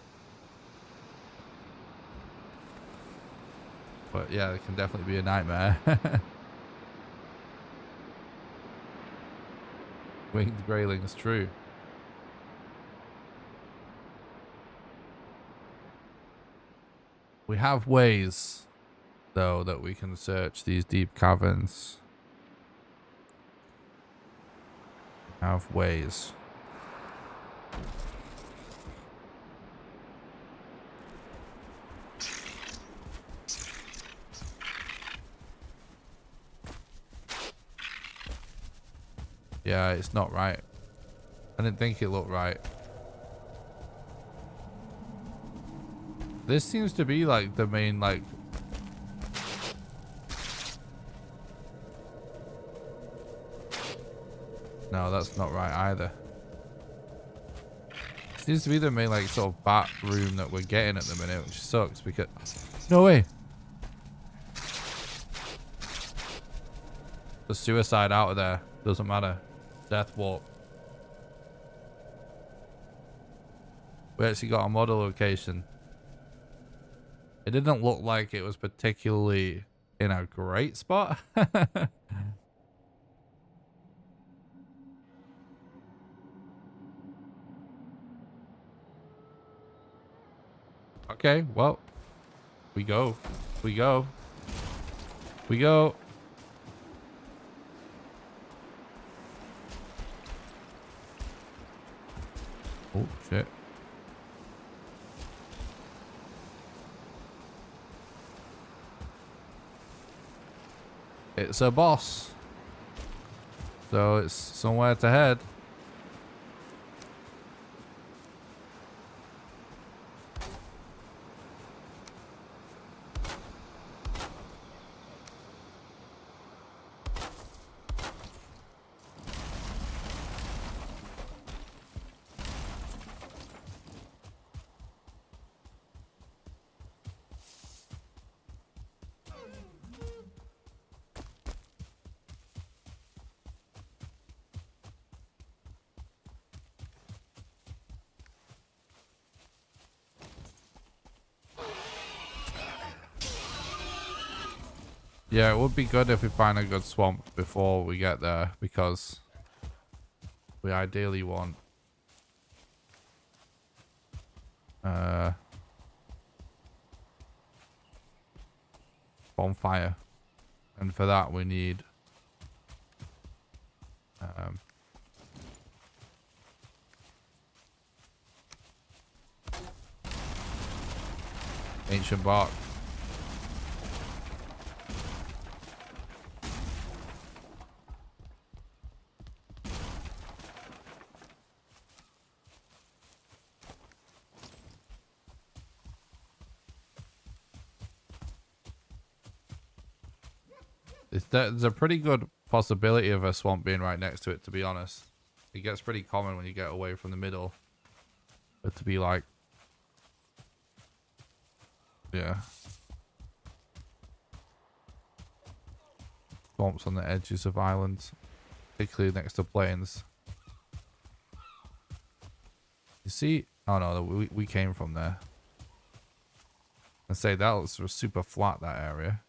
But yeah, it can definitely be a nightmare. Winged grayling is true. We have ways, though, that we can search these deep caverns. We have ways. Yeah, it's not right. I didn't think it looked right. This seems to be like the main like... No, that's not right either. Seems to be the main like sort of bat room that we're getting at the minute, which sucks because... No way! The suicide out of there. Doesn't matter. Death walk. We actually got a model location. It didn't look like it was particularly in a great spot. Okay, well, we go. We go. We go. Oh, shit. It's a boss. So it's somewhere to head. Yeah, it would be good if we find a good swamp before we get there, because we ideally want bonfire, and for that we need ancient bark. There's a pretty good possibility of a swamp being right next to it, to be honest. It gets pretty common when you get away from the middle. But to be like... Yeah. Swamps on the edges of islands. Particularly next to plains. You see... Oh no, we came from there. I say that was super flat, that area.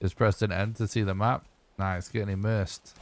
Just press an N to see the map. Nice, getting immersed.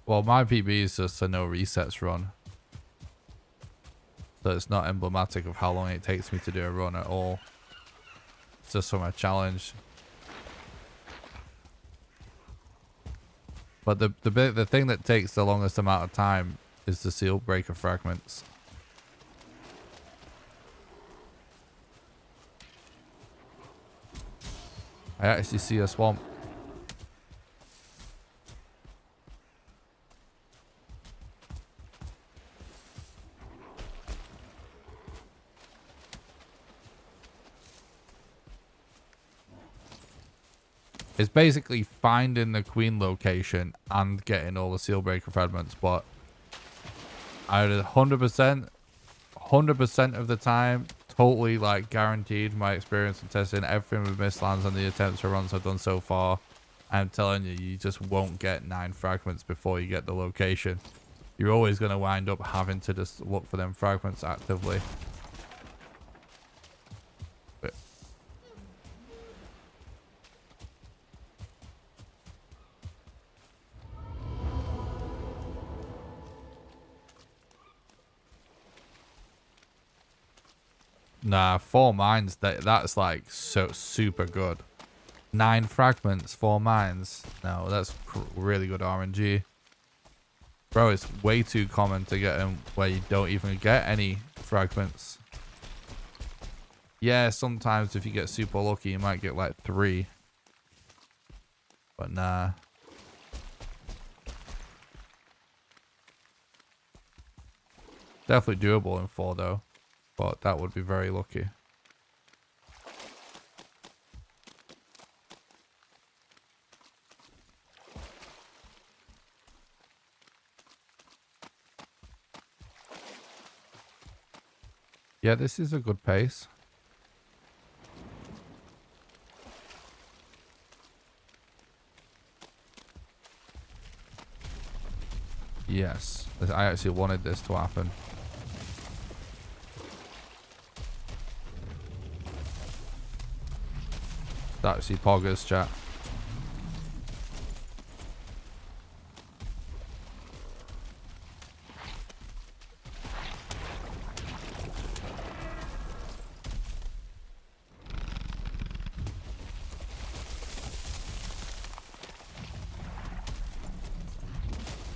Well, my PB is just a no resets run. So it's not emblematic of how long it takes me to do a run at all. It's just from a challenge. But the thing that takes the longest amount of time is the seal breaker fragments. I actually see a swamp. It's basically finding the queen location and getting all the seal breaker fragments, but I 100% of the time, totally like guaranteed my experience and testing everything with Mistlands and the attempts or runs I've done so far. I'm telling you, you just won't get 9 fragments before you get the location. You're always going to wind up having to just look for them fragments actively. Nah, 4 mines, that's like so super good. 9 fragments, 4 mines. No, that's really good RNG. Bro, it's way too common to get them where you don't even get any fragments. Yeah, sometimes if you get super lucky, you might get like 3. But nah. Definitely doable in 4 though. But that would be very lucky. Yeah, this is a good pace. Yes, I actually wanted this to happen. Start to see poggers, chat.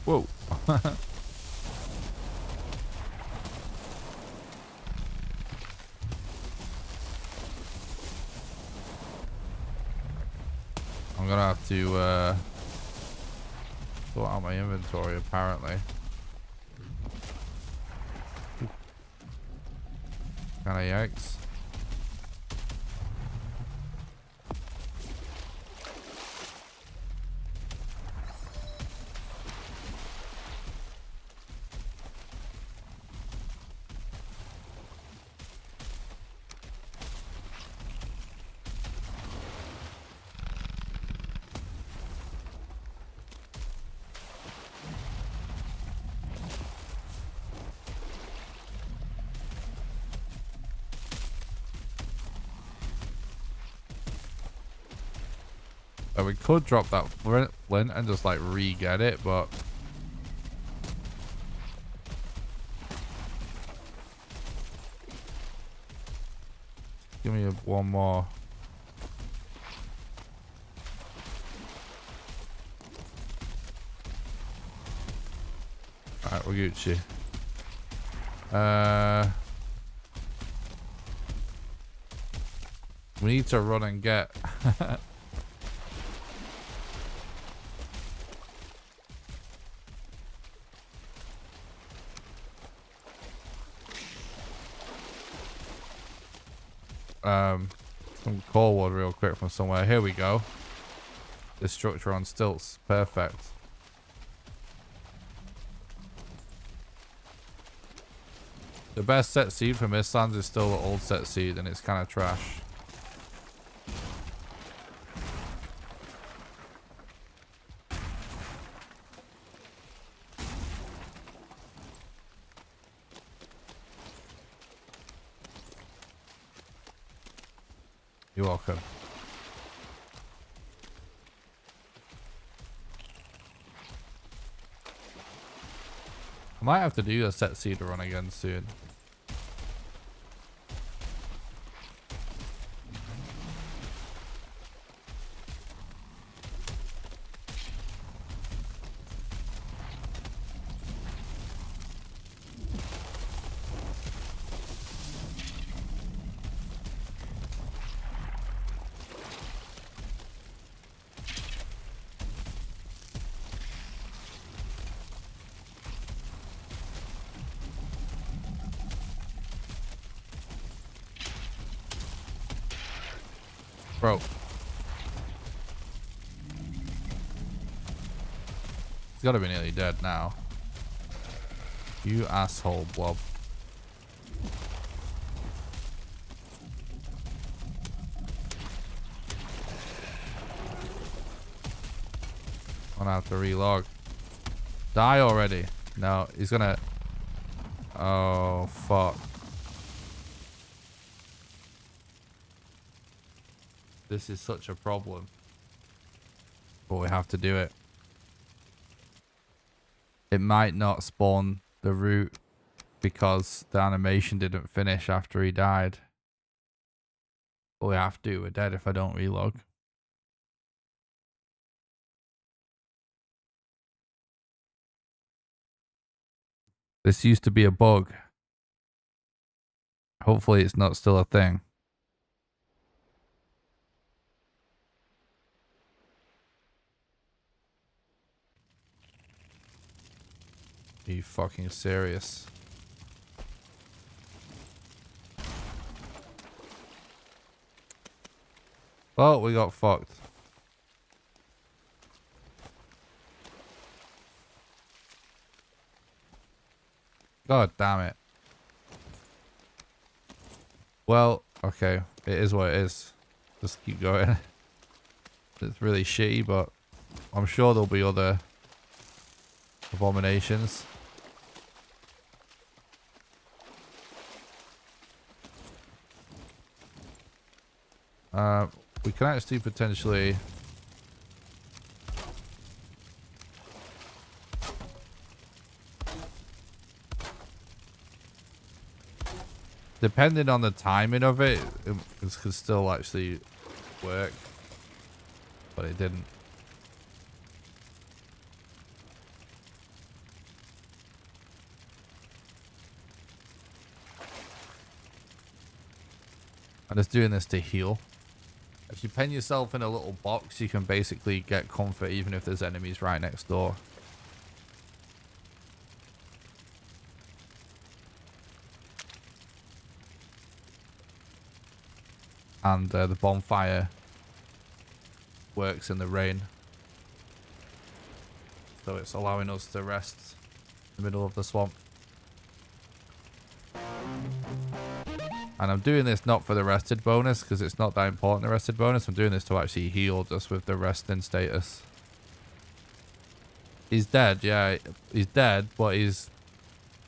Whoa. I'm gonna have to sort out my inventory apparently. Kinda yikes. We could drop that flint and just like re-get it, but give me one more. Alright, we're Gucci. We need to run and get some core wood real quick from somewhere. Here we go. This structure on stilts. Perfect. The best set seed for Mistlands is still the old set seed, and it's kind of trash. You're welcome. I might have to do a set seed run again soon. Bro. He's got to be nearly dead now. You asshole, blob. I'm gonna have to relog. Die already. No, he's gonna... Oh, fuck. This is such a problem. But we have to do it. It might not spawn the root because the animation didn't finish after he died. But we have to. We're dead if I don't relog. This used to be a bug. Hopefully it's not still a thing. Are you fucking serious? Well, we got fucked. God damn it. Well, okay. It is what it is. Just keep going. It's really shitty, but I'm sure there'll be other abominations. We can actually potentially... Depending on the timing of it, it could still actually work. But it didn't. I'm just doing this to heal. If you pen yourself in a little box, you can basically get comfort even if there's enemies right next door. And the bonfire works in the rain. So it's allowing us to rest in the middle of the swamp. And I'm doing this not for the rested bonus, because it's not that important, the rested bonus. I'm doing this to actually heal just with the resting status. He's dead, yeah. He's dead, but his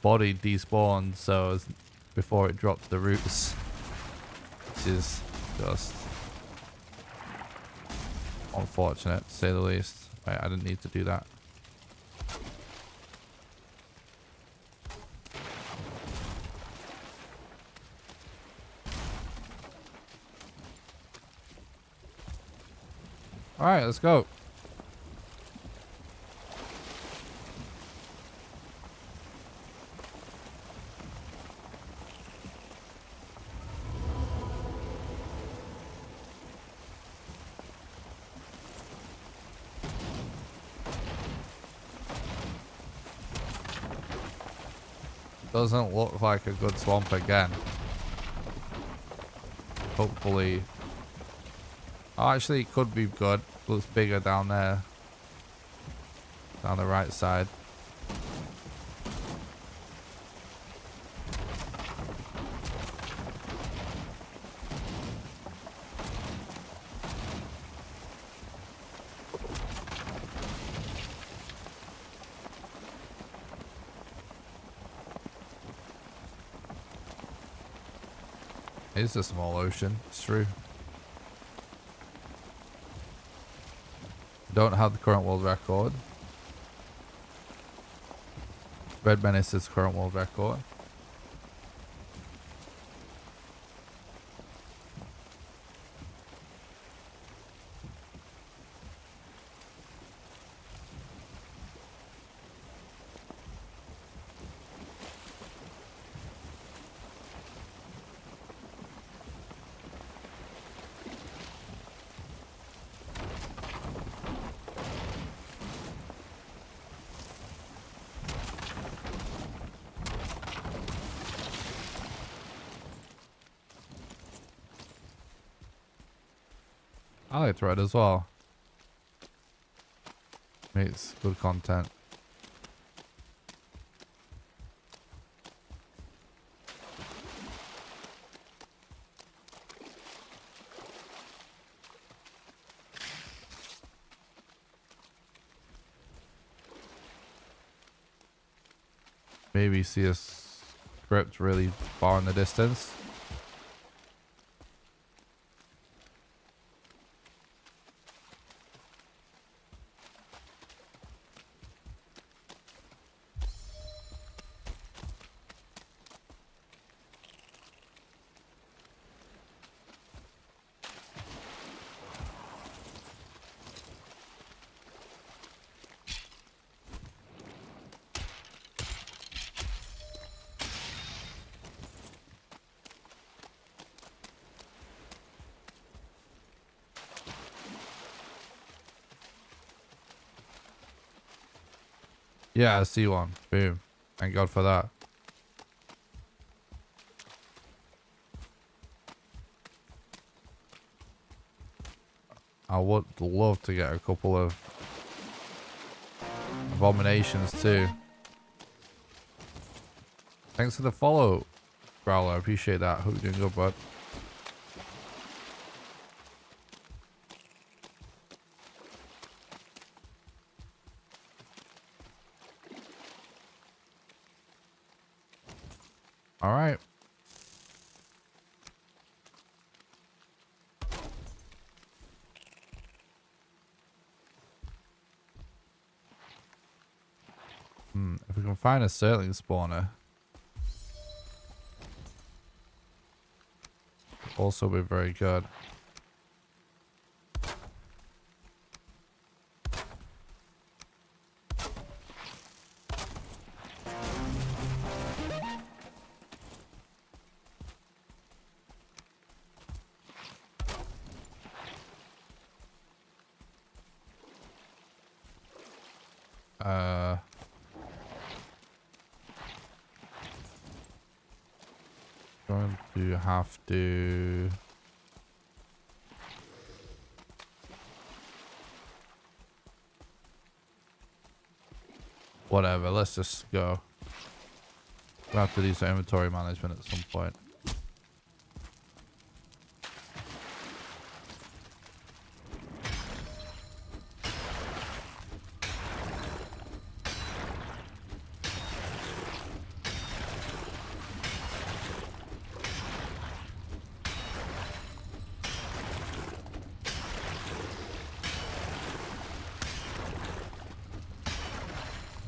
body despawned, so as before it dropped the roots. Which is just unfortunate, to say the least. Wait, I didn't need to do that. Alright, let's go. Doesn't look like a good swamp again. Hopefully. Oh, actually, it could be good. Looks bigger down there. Down the right side. It's a small ocean. It's true. Don't have the current world record. Red Menace is current world record. I like Thread as well. It's good content. Maybe see a script really far in the distance. Yeah, I see one. Boom. Thank God for that. I would love to get a couple of abominations too. Thanks for the follow, Growler. I appreciate that. Hope you're doing good, bud. All right. If we can find a Sertling spawner, also be very good. Going to have to. Whatever, let's just go. We'll have to do some inventory management at some point.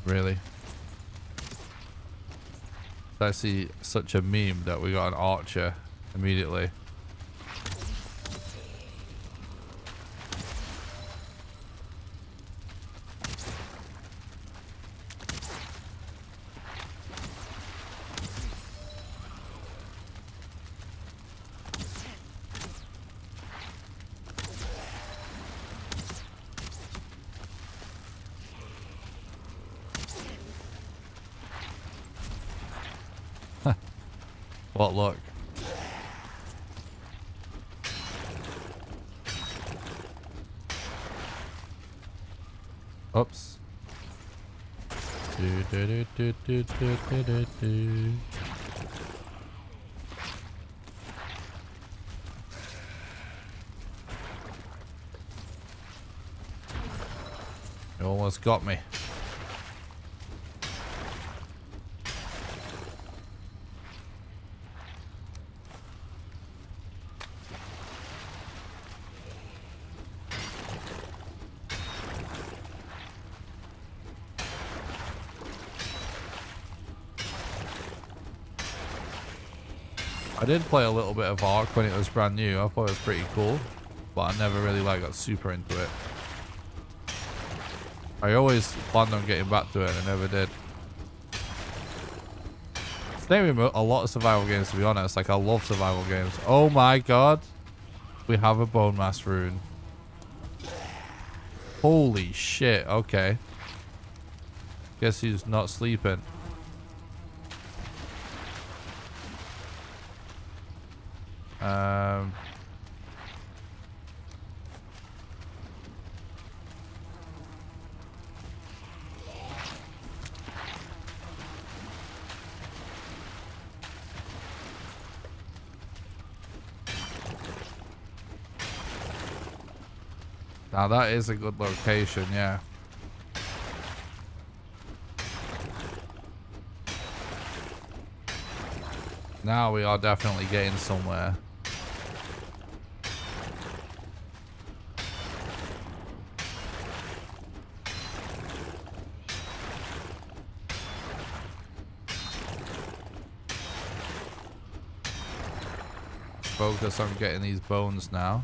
Really? I see such a meme that we got an archer immediately. What luck. Oops. You almost got me. I did play a little bit of Ark when it was brand new. I thought it was pretty cool, but I never really got super into it. I always planned on getting back to it and I never did. Same with a lot of survival games, to be honest. Like, I love survival games. Oh my god. We have a bone mass rune. Holy shit. Okay. Guess he's not sleeping. Now that is a good location, yeah. Now we are definitely getting somewhere. Focus on getting these bones now.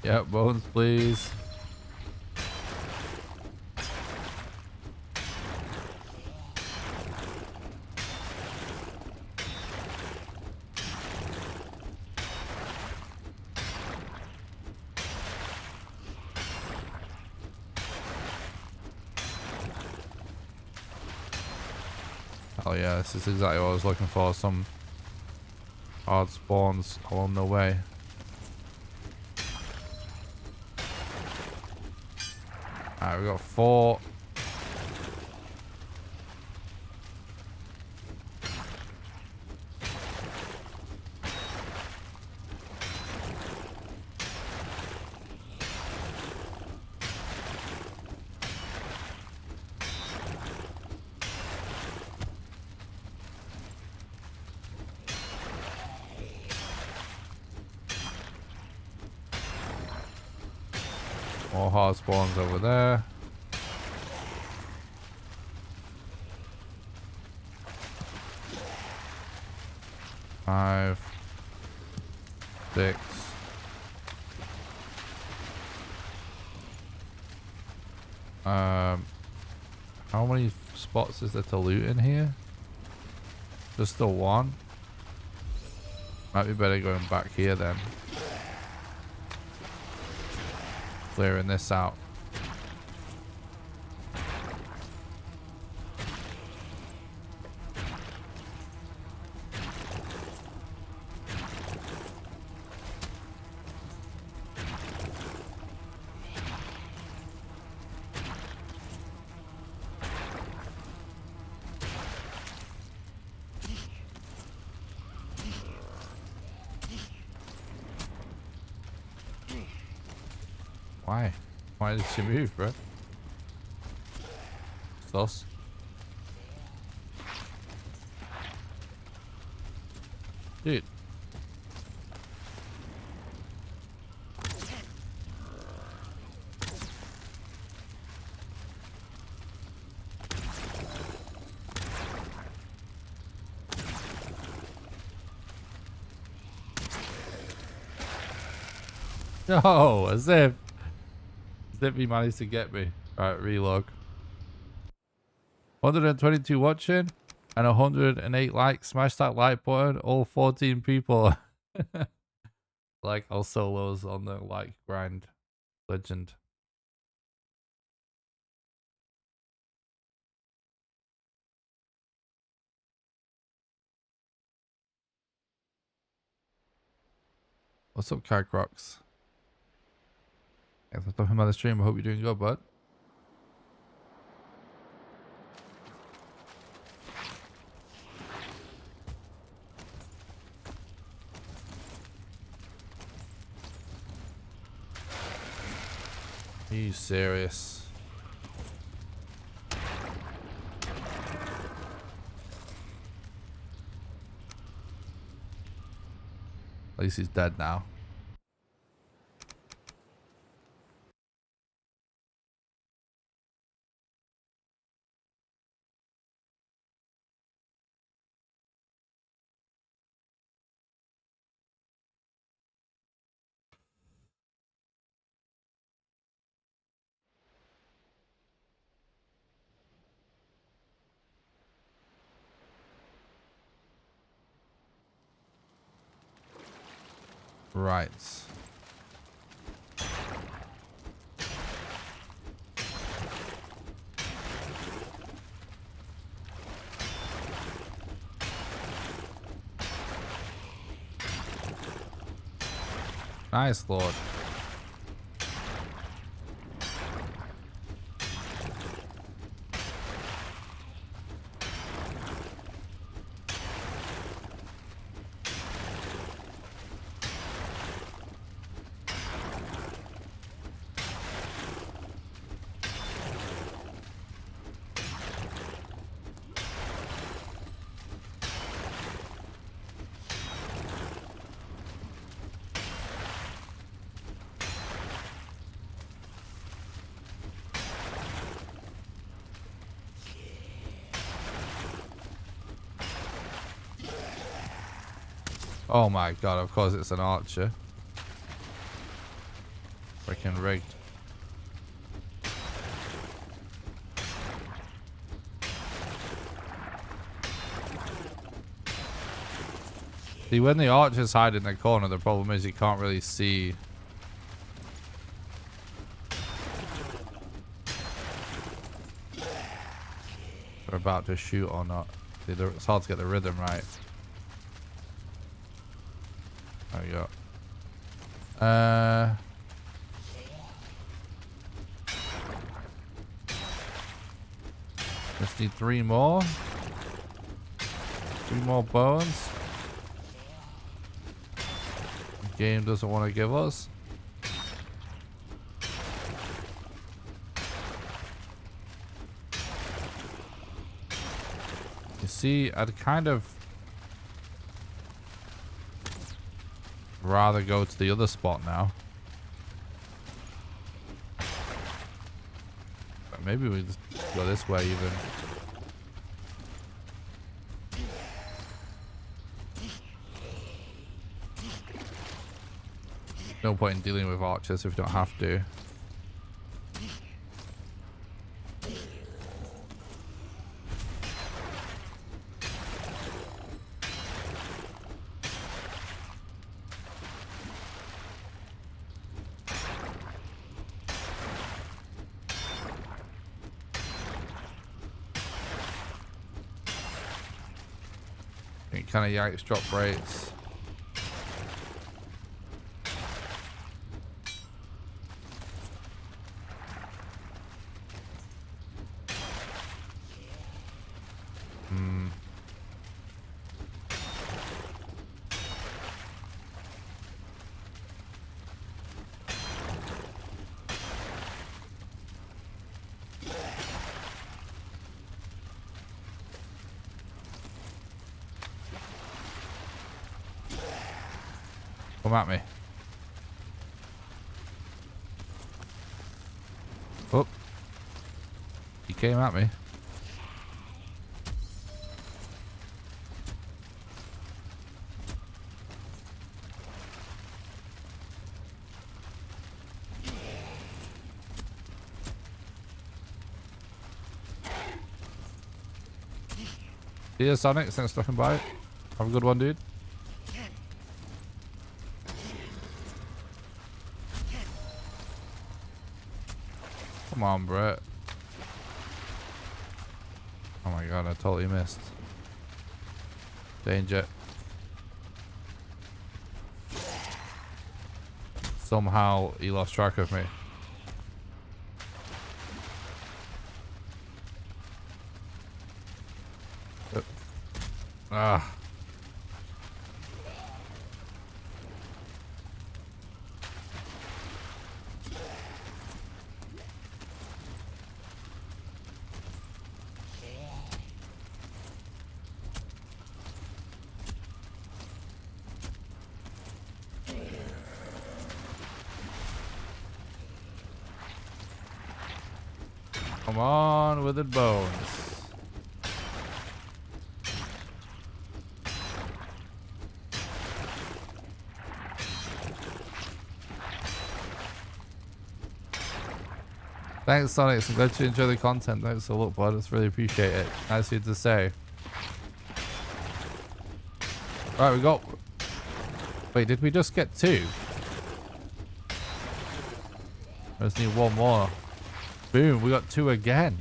Yeah, bones, please. Oh yeah, this is exactly what I was looking for. Some hard spawns along the way. Alright, we got 4. More hard spawns over there. Five, 6. How many spots is there to loot in here? Just the one? Might be better going back here then. Clearing this out. Why? Why did she move, bro? Sus. Dude. No, as if he managed to get me. Alright, relog. 122 watching and 108 likes. Smash that like button. All 14 people. Like all solos on the like grind. Legend. What's up, Carcrox? Thanks for stopping by the stream. I hope you're doing good, bud. Are you serious? At least he's dead now. Right. Nice, Lord. Oh my god, of course it's an archer. Freaking rigged. See, when the archers hide in the corner, the problem is you can't really see. They're about to shoot or not. See, it's hard to get the rhythm right. There we go. Just need 3 more. 3 more bones. The game doesn't want to give us. You see, I'd kind of rather go to the other spot now. But maybe we just go this way even. No point in dealing with archers if we don't have to. Kind of yikes drop rates. Come at me. Oh. He came at me. See you, Sonic. Thanks for stopping by. Have a good one, dude. Come on, Brett. Oh my god, I totally missed. Danger. Somehow he lost track of me. Ah. Come on with the bones. Thanks, Sonic. I'm glad you enjoy the content. Thanks for the look, bud. I really appreciate it. Nice of you to say. Right, we got... Wait, did we just get 2? I just need 1 more. Boom, we got 2 again.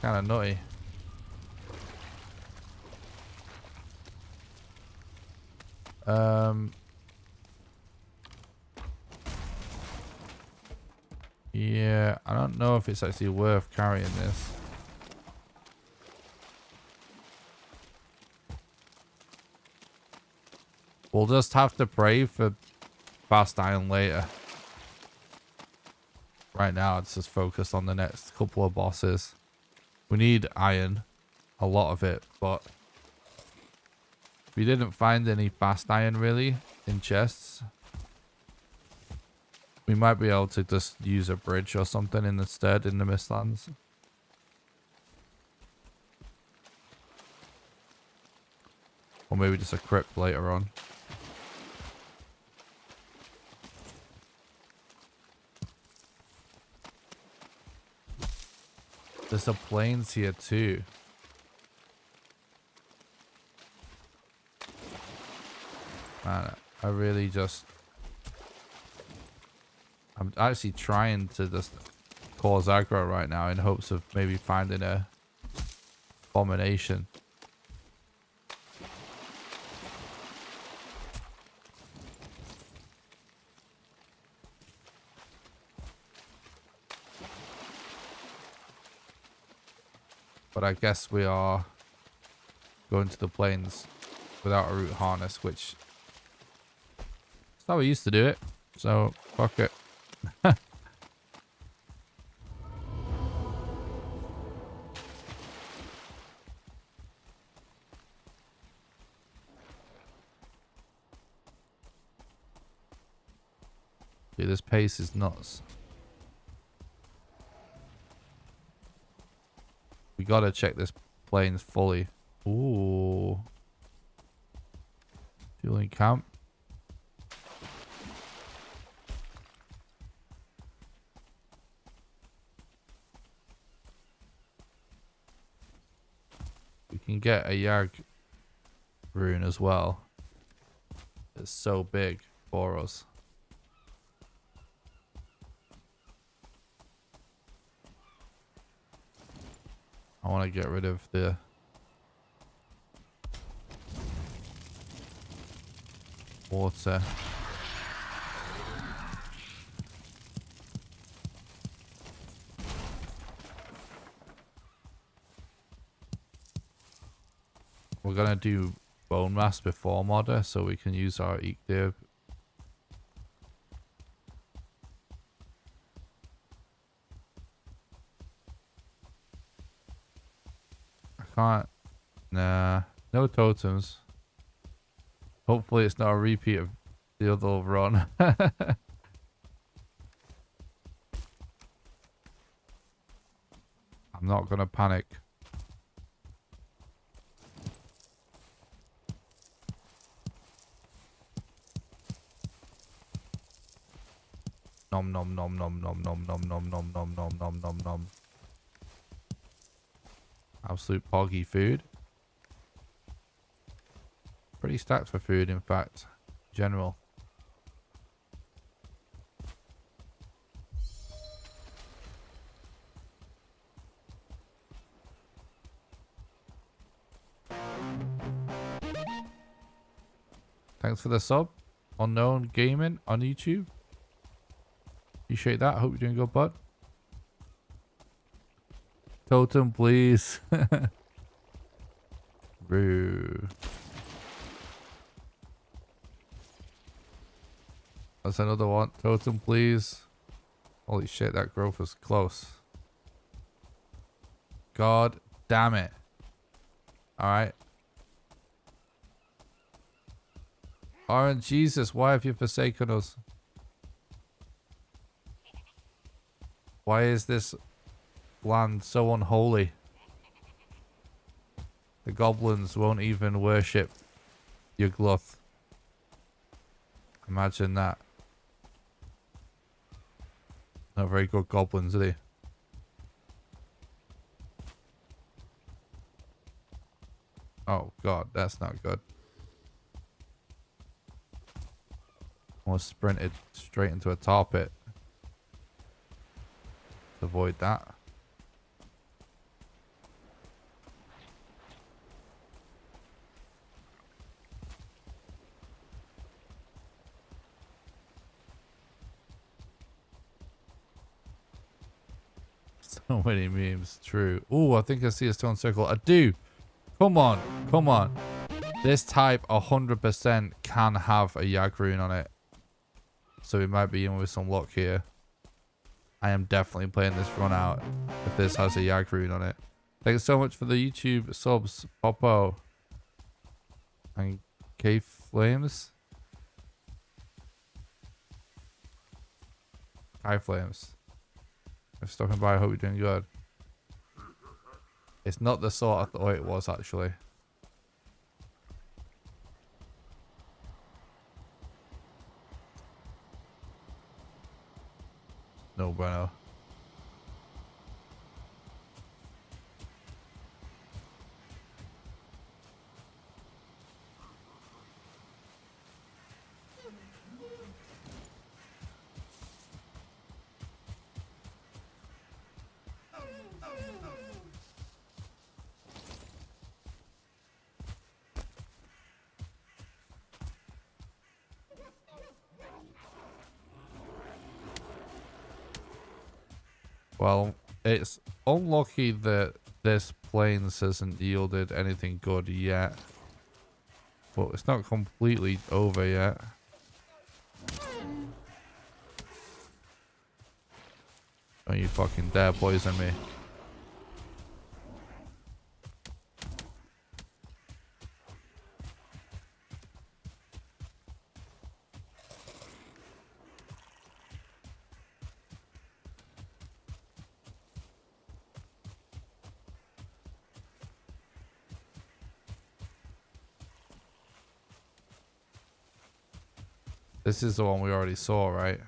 Kind of nutty. Yeah, I don't know if it's actually worth carrying this. We'll just have to pray for fast iron later. Right now, it's just focused on the next couple of bosses. We need iron, a lot of it, but we didn't find any fast iron really in chests. We might be able to just use a bridge or something instead in the Mistlands. Or maybe just a crypt later on. There's some planes here too. Man, I really just... I'm actually trying to just cause aggro right now in hopes of maybe finding a abomination. But I guess we are going to the plains without a root harness, which is how we used to do it. So, fuck it. Dude, this pace is nuts. We gotta check this plains fully. Ooh. Fueling camp. We can get a Yag rune as well. It's so big for us. I want to get rid of the water. We're gonna do bone mass before modder so we can use our Eekdib. I can't. Nah, no totems. Hopefully it's not a repeat of the other run. I'm not gonna panic. Nom nom nom nom nom nom nom nom nom nom nom nom nom nom. Absolute poggy food. Pretty stacked for food, in fact. General. Thanks for the sub. Unknown Gaming on YouTube. Appreciate that. Hope you're doing good, bud. Totem, please. Boo. That's another one. Totem, please. Holy shit, that growth was close. God damn it. Alright. Orange Jesus, why have you forsaken us? Why is this land so unholy? The goblins won't even worship your gluth. Imagine that. Not very good goblins, are they? Oh god, that's not good. Almost sprinted straight into a tar pit. To avoid that. So many memes, true. Oh, I think I see a stone circle. I do. Come on, come on. This type 100% can have a Yag rune on it. So we might be in with some luck here. I am definitely playing this run out if this has a Yag rune on it. Thanks so much for the YouTube subs, Popo. And K Flames. Hi Flames. I'm stopping by. I hope you're doing good. It's not the sort I thought it was, actually. No bueno. Well, it's unlucky that this plains hasn't yielded anything good yet. But it's not completely over yet. Don't you fucking dare poison me. This is the one we already saw, right?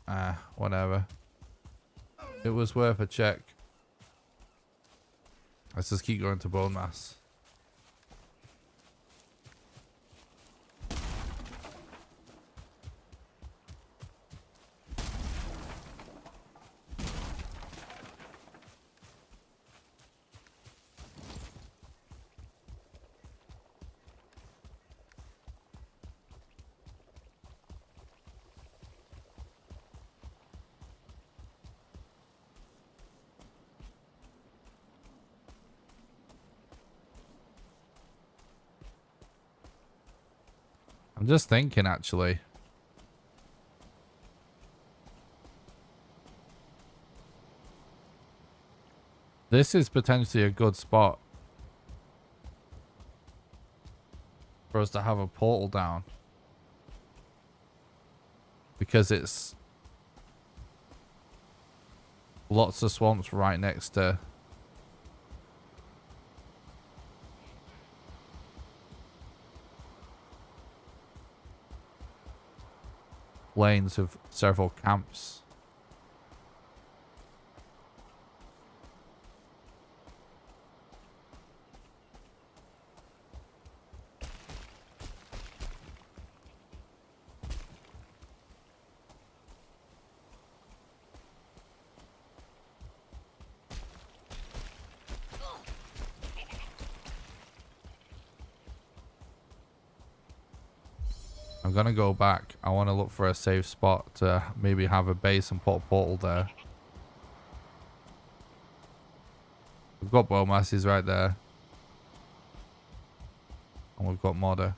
Ah, whatever. It was worth a check. Let's just keep going to bone mass. I'm just thinking, actually. This is potentially a good spot for us to have a portal down. Because it's lots of swamps right next to lanes of several camps. I'm gonna go back. I want to look for a safe spot to maybe have a base and put a portal there. We've got biomasses right there. And we've got modder.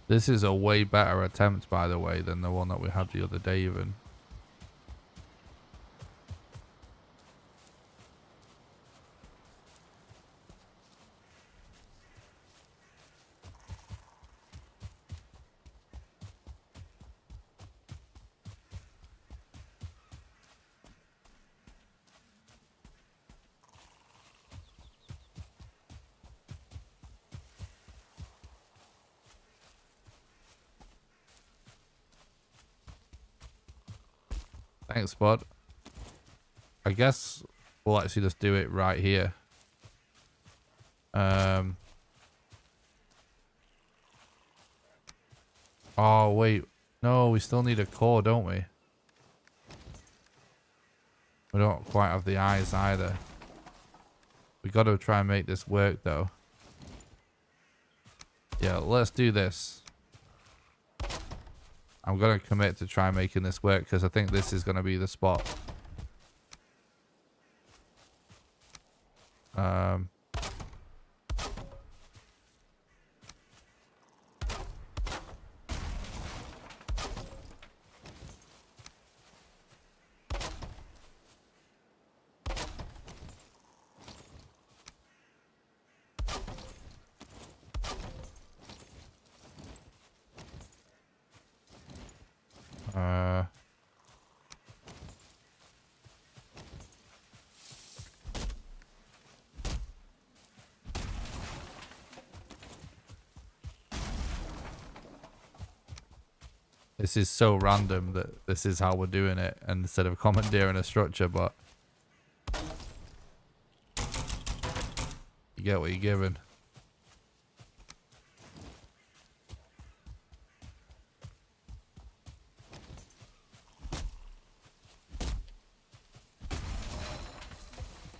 This is a way better attempt, by the way, than the one that we had the other day even. Thanks, bud. I guess we'll actually just do it right here. Oh, wait. No, we still need a core, don't we? We don't quite have the eyes either. We got to try and make this work, though. Yeah, let's do this. I'm going to commit to try making this work because I think this is going to be the spot. This is so random that this is how we're doing it, and instead of commandeering a structure, but you get what you're given.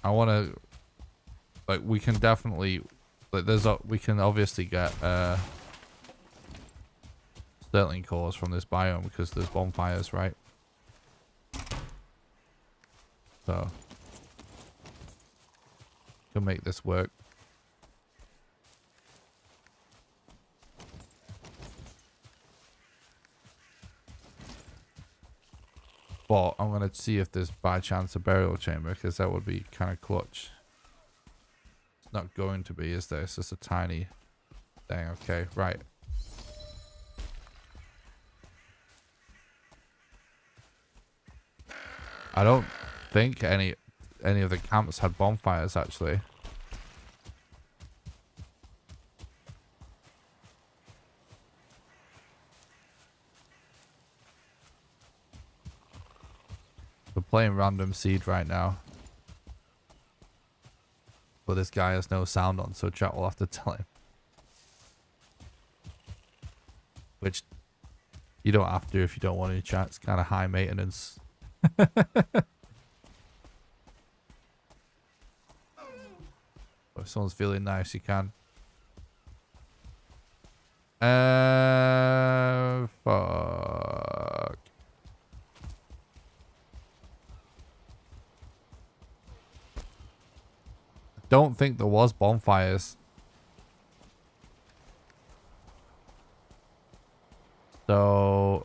I want to Like, we can definitely, like, we can obviously get sterling cores from this biome because there's bonfires, right? So can make this work. But I'm gonna see if there's by chance a burial chamber, because that would be kind of clutch. It's not going to be, is there? It's just a tiny thing. Okay, right. I don't think any of the camps had bonfires actually. We're playing random seed right now. But this guy has no sound on, so chat will have to tell him. Which you don't have to if you don't want to, chat. It's kind of high maintenance. If someone's feeling nice, you can. Fuck. Don't think there was bonfires. So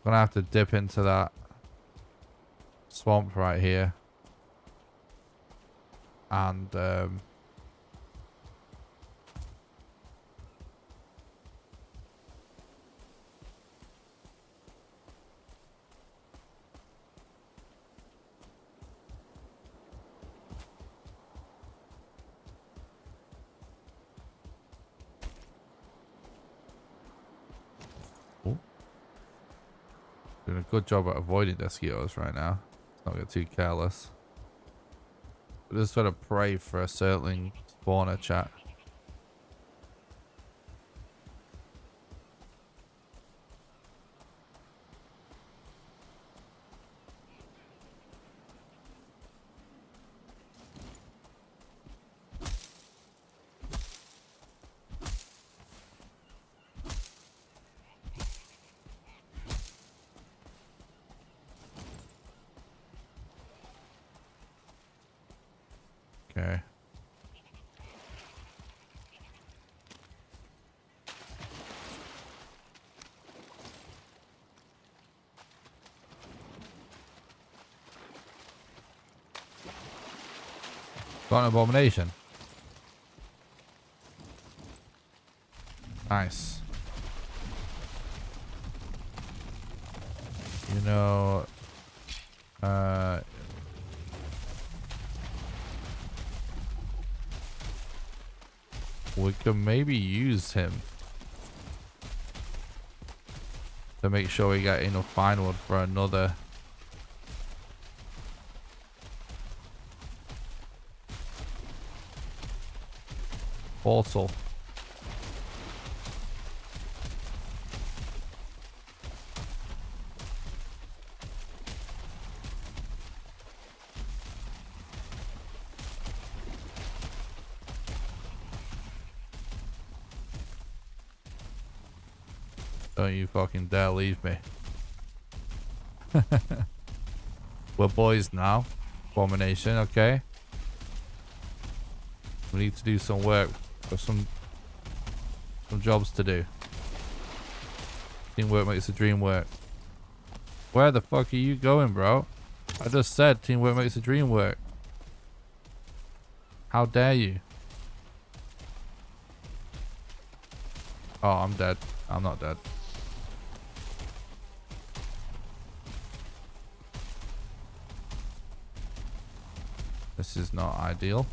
gonna have to dip into that swamp right here. And doing a good job at avoiding mosquitoes right now. Let's not get too careless. We're just gotta pray for a certain spawner, chat. Okay. Got an abomination. Nice. You know, we can maybe use him to make sure we get enough fine wood for another portal. Don't you fucking dare leave me. We're boys now. Abomination, okay. We need to do some work. Got some jobs to do. Teamwork makes the dream work. Where the fuck are you going, bro? I just said teamwork makes the dream work. How dare you? Oh, I'm dead. I'm not dead. This is not ideal.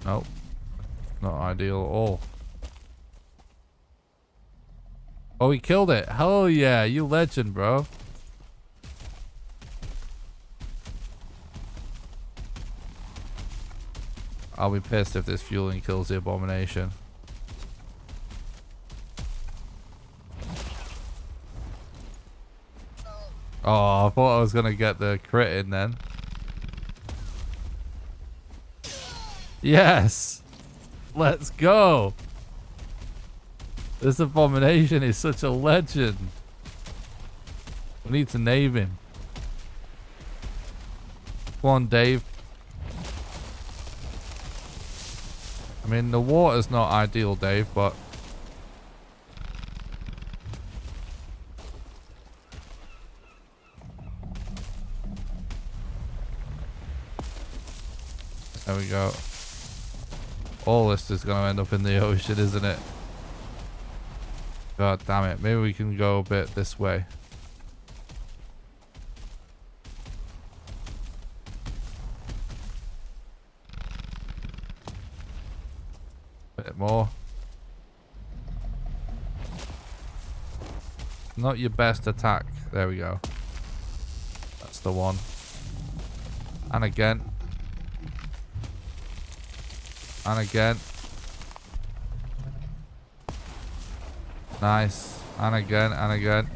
Nope. Not ideal at all. Oh, he killed it. Hell yeah. You legend, bro. I'll be pissed if this fueling kills the abomination. Oh, I thought I was going to get the crit in then. Yes! Let's go! This abomination is such a legend. We need to name him. Come on, Dave. I mean, the water's not ideal, Dave, but... There we go. All this is going to end up in the ocean, isn't it? God damn it. Maybe we can go a bit this way. A bit more. Not your best attack. There we go. That's the one. And again. And again. Nice. And again, and again.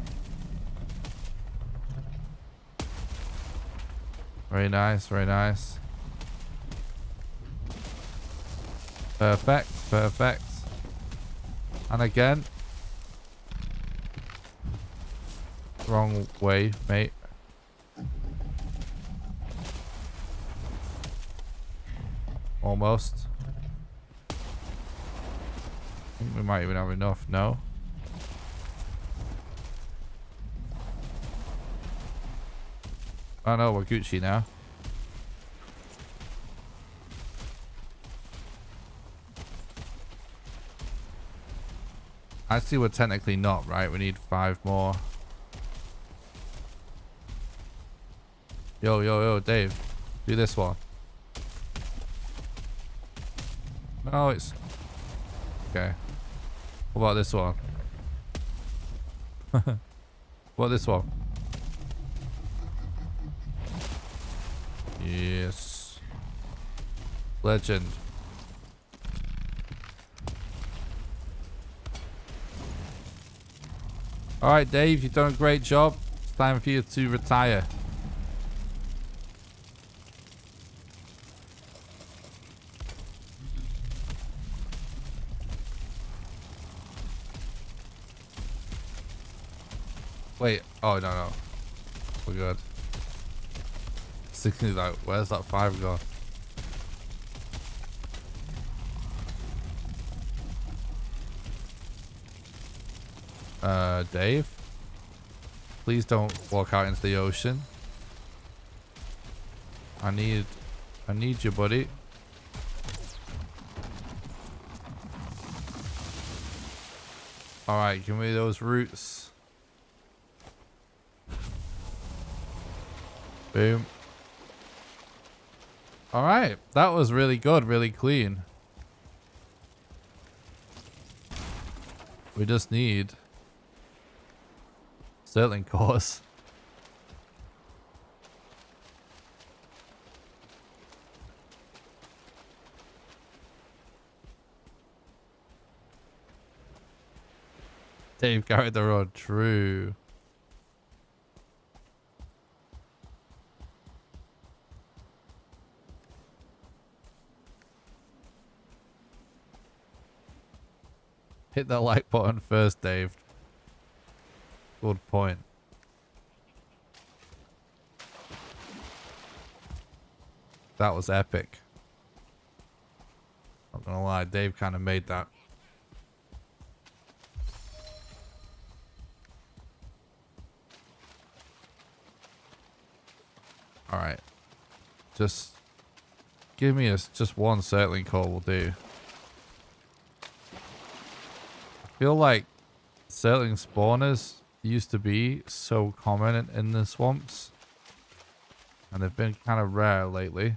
Very nice, very nice. Perfect, perfect. And again. Wrong way, mate. Almost. I think we might even have enough. No. Oh no, we're Gucci now. Actually, we're technically not, right? We need 5 more. Yo, yo, yo, Dave. Do this one. No, it's... Okay. What about this one? What about this one? Yes. Legend. Alright, Dave, you've done a great job. It's time for you to retire. Wait. Oh, no, no. We're good. Thinking like, where's that 5 gone? Dave? Please don't walk out into the ocean. I need you, buddy. Alright, give me those roots. Boom. Alright, that was really good, really clean. We just need Sterling cores. Dave carried the road, true. Hit that like button first, Dave. Good point. That was epic. Not gonna lie, Dave kind of made that. Alright. Just give me just one circling core will do. I feel like circling spawners used to be so common in the swamps. And they've been kind of rare lately.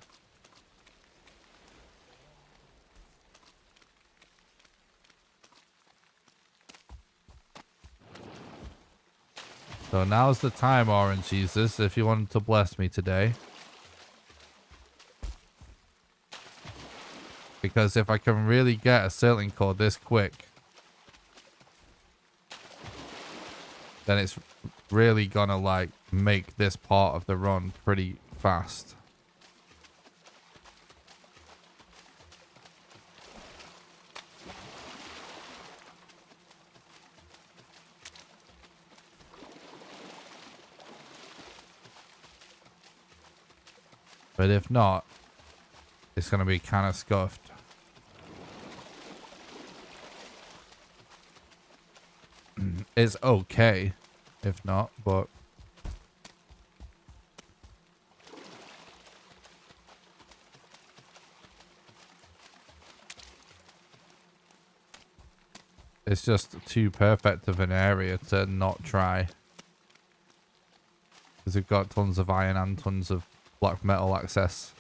So now's the time, Orange Jesus, if you wanted to bless me today. Because if I can really get a sailing core this quick, then it's really gonna like make this part of the run pretty fast. But if not, it's gonna be kind of scuffed. It's okay, if not, but it's just too perfect of an area to not try. Because we've got tons of iron and tons of black metal access.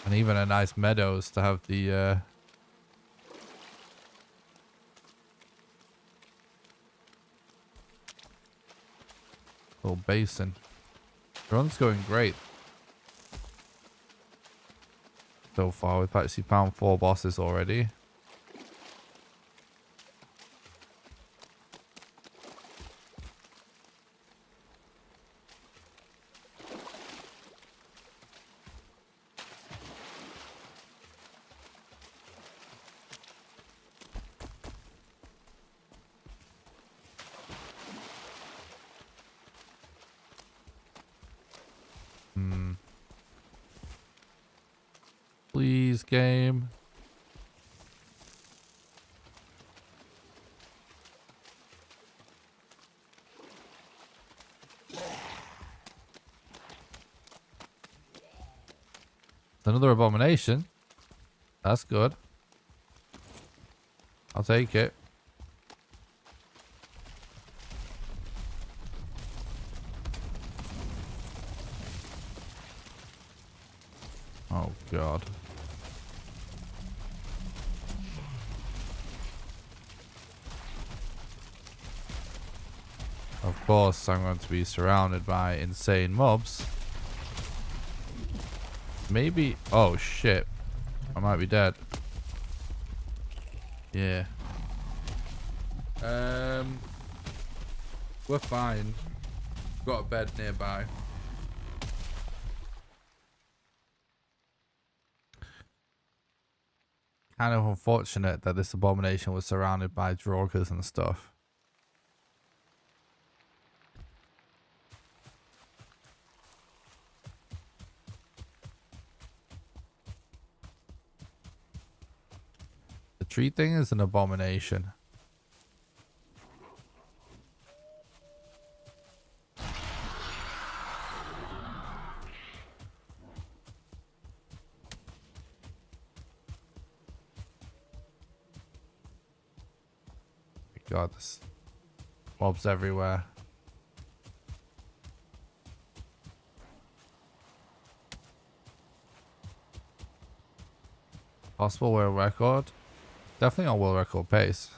And even a nice meadows to have the little basin. The run's going great. So far, we've actually found 4 bosses already. Please, game. Another abomination. That's good. I'll take it. Oh, God. Of course, I'm going to be surrounded by insane mobs. Maybe... Oh, shit. I might be dead. Yeah. We're fine. Got a bed nearby. Kind of unfortunate that this abomination was surrounded by Draugrs and stuff. The tree thing is an abomination. God, there's mobs everywhere. Possible world record? Definitely on world record pace.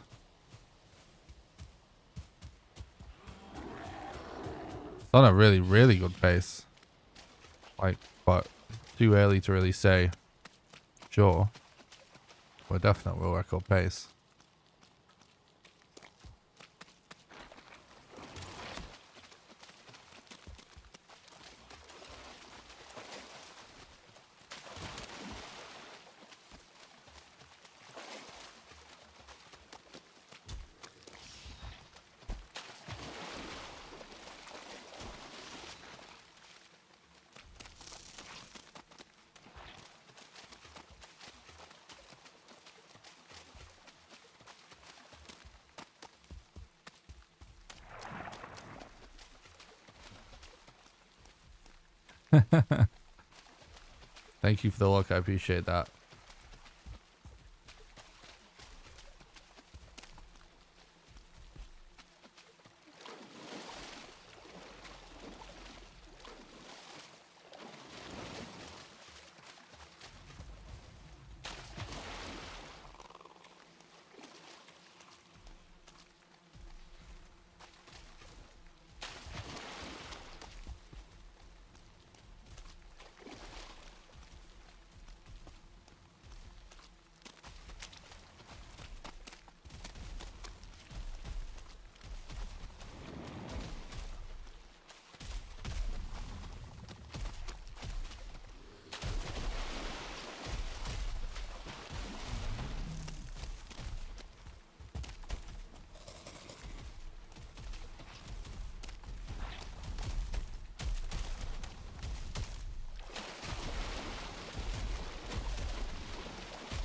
It's on a really, really good pace. Like, but too early to really say. Sure. We're definitely world record pace. Thank you for the look. I appreciate that.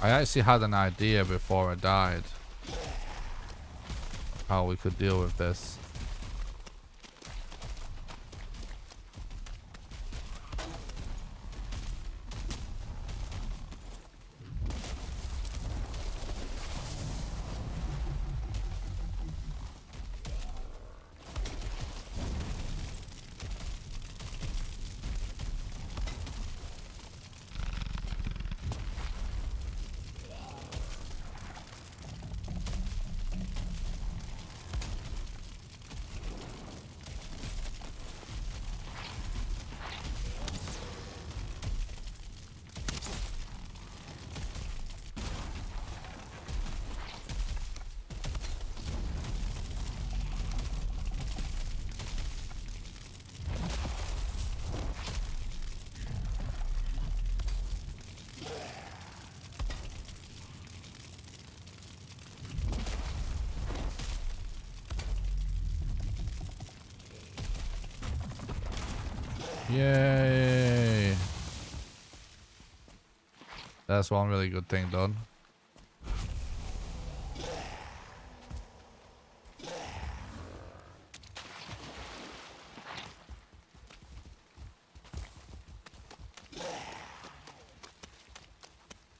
I actually had an idea before I died how we could deal with this. Yay! That's one really good thing done.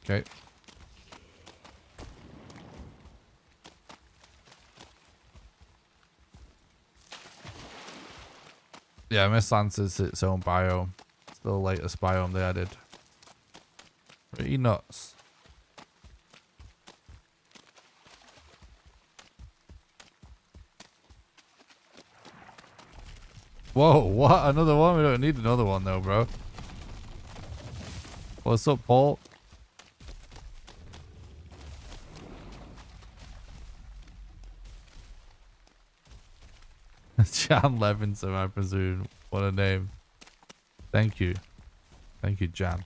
Okay. Yeah, Mistlands is its own biome. It's the latest biome they added. Pretty nuts. Whoa, what? Another one? We don't need another one though, bro. What's up, Paul? Jan Levinson, I presume. What a name. Thank you. Thank you, Jan.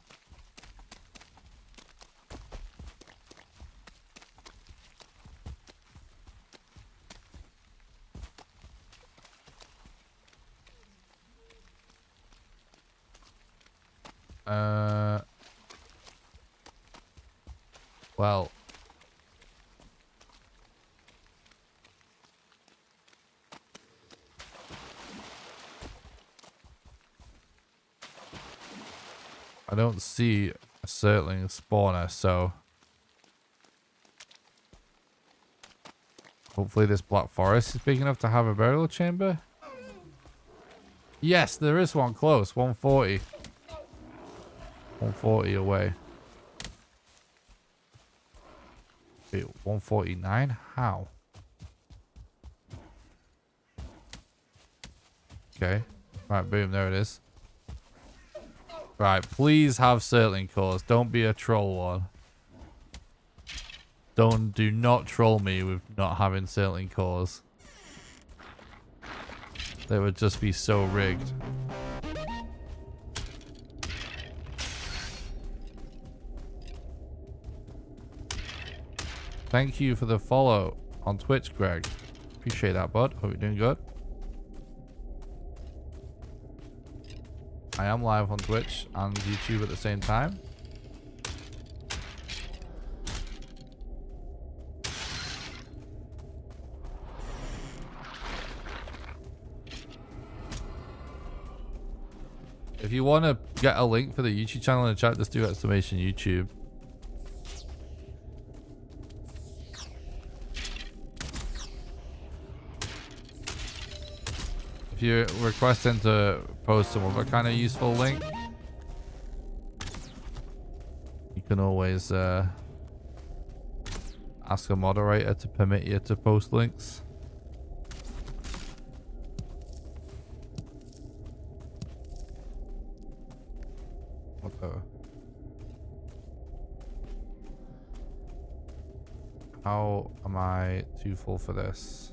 Well. I don't see a Surtling spawner, so hopefully this Black Forest is big enough to have a burial chamber. Yes, there is one close. 140. 140 away. Wait, 149? How? Okay. Right, boom, there it is. Right, please have Surtling cores. Don't be a troll one. Do not troll me with not having Surtling cores. They would just be so rigged. Thank you for the follow on Twitch, Greg. Appreciate that, bud. Hope you're doing good. I am live on Twitch and YouTube at the same time. If you want to get a link for the YouTube channel in the chat, just do exclamation YouTube. If you're requesting to post some other kind of useful link, you can always ask a moderator to permit you to post links. What the? How am I too full for this?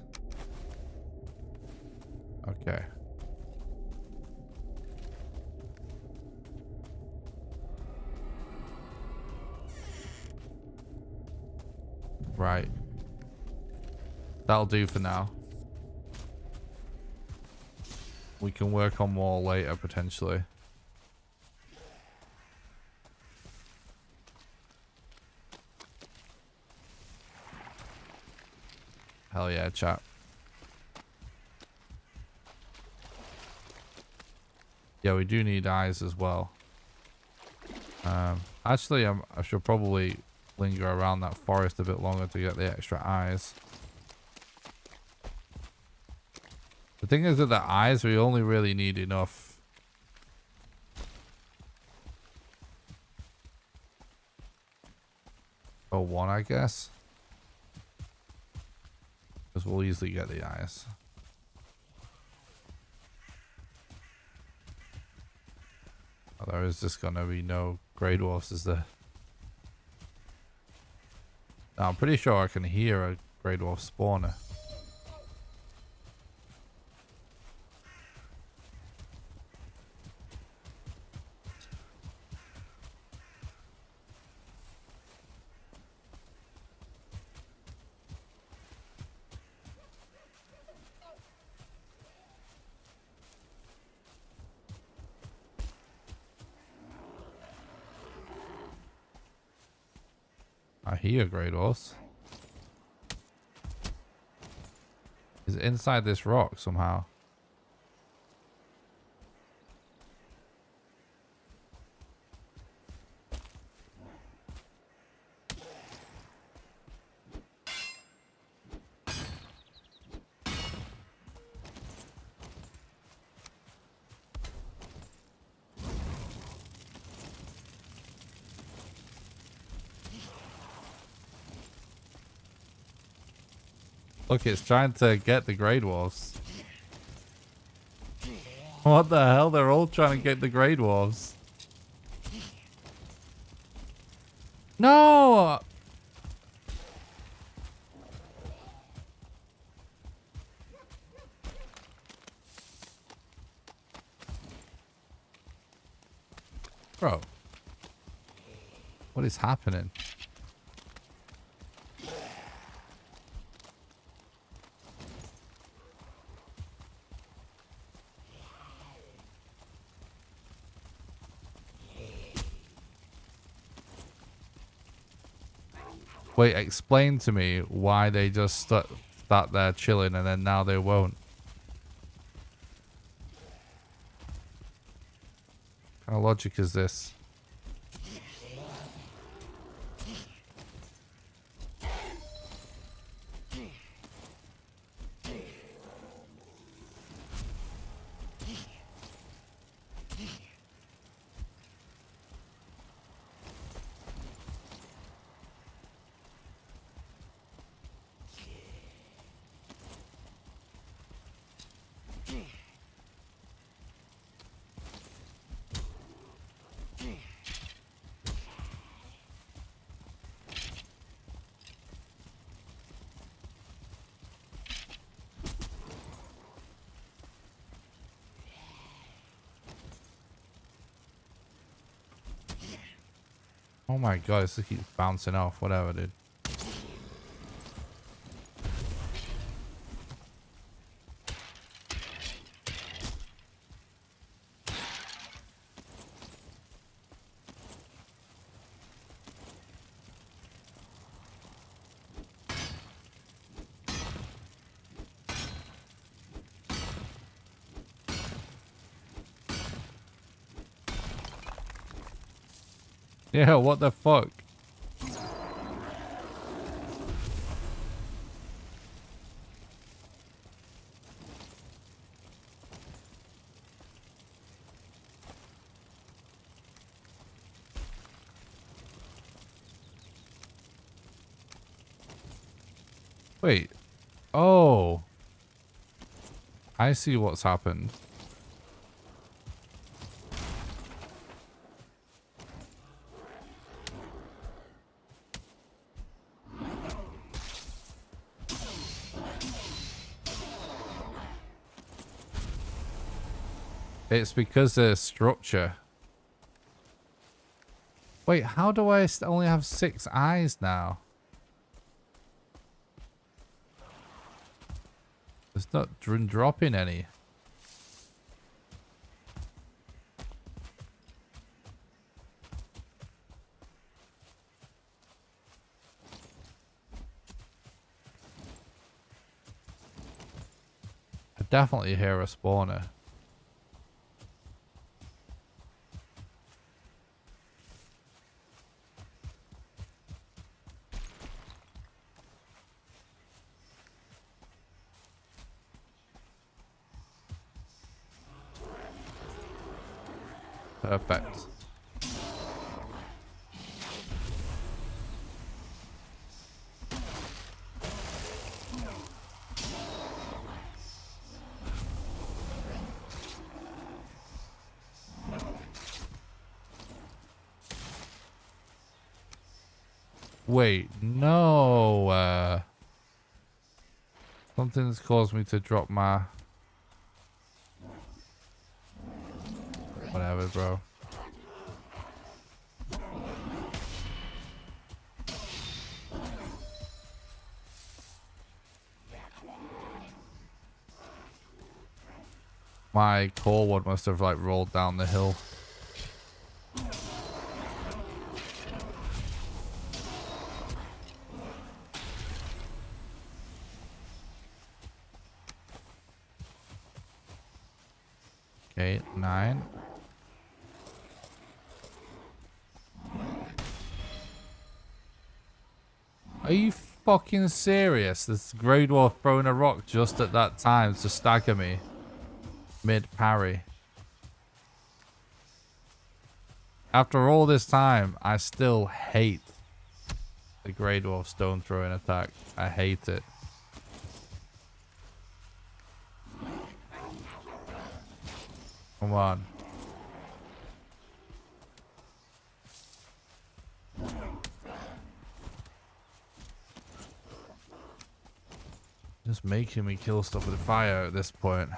Okay. Right. That'll do for now. We can work on more later, potentially. Hell yeah, chat. Yeah, we do need eyes as well. Actually, I should probably linger around that forest a bit longer to get the extra eyes. The thing is that the eyes, we only really need enough. For one, I guess. Because we'll easily get the eyes. Oh, there is just going to be no Grey Dwarfs, is there? No, I'm pretty sure I can hear a Grey Dwarf spawner. I hear Grey Dwarfs. Is it inside this rock somehow? Look, it's trying to get the Grey Dwarfs. What the hell? They're all trying to get the Grey Dwarfs. No! Bro. What is happening? Wait, explain to me why they just start there chilling and then now they won't. What kind of logic is this? Oh my god, this keeps bouncing off, whatever, dude. Yeah, what the fuck? Wait. Oh. I see what's happened. It's because there's structure. Wait, how do I only have 6 eyes now? It's not dropping any. definitely hear a spawner. Perfect. Wait, no. Something's caused me to drop my... Whatever, bro. My core one must have like rolled down the hill. Okay, 9. Are you fucking serious? This Grey Dwarf throwing a rock just at that time to stagger me. Mid-parry. After all this time, I still hate the Grey Dwarf stone throwing attack. I hate it. Come on. Just making me kill stuff with fire at this point.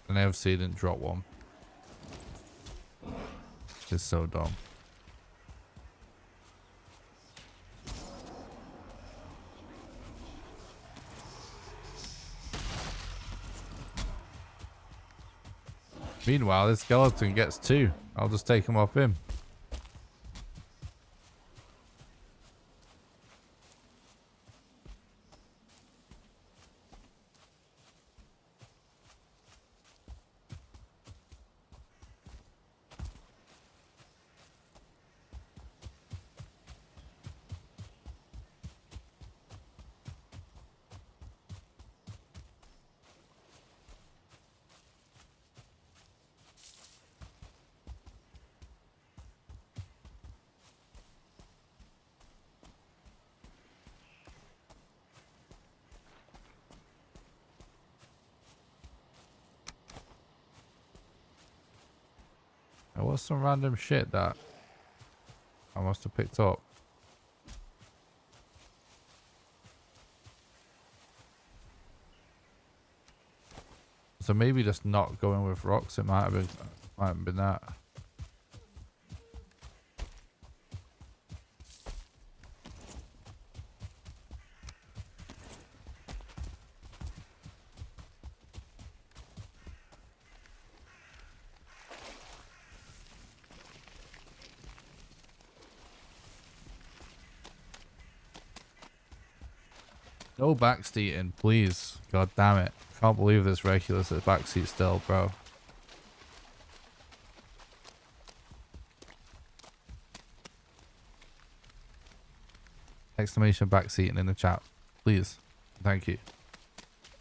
And AFC didn't drop one. It's so dumb. Meanwhile, this skeleton gets 2. I'll just take him off him. There was some random shit that I must have picked up. So maybe just not going with rocks. It might have been that. No backseating, please. God damn it. Can't believe this Regulus at backseat still, bro. Exclamation backseating in the chat. Please. Thank you.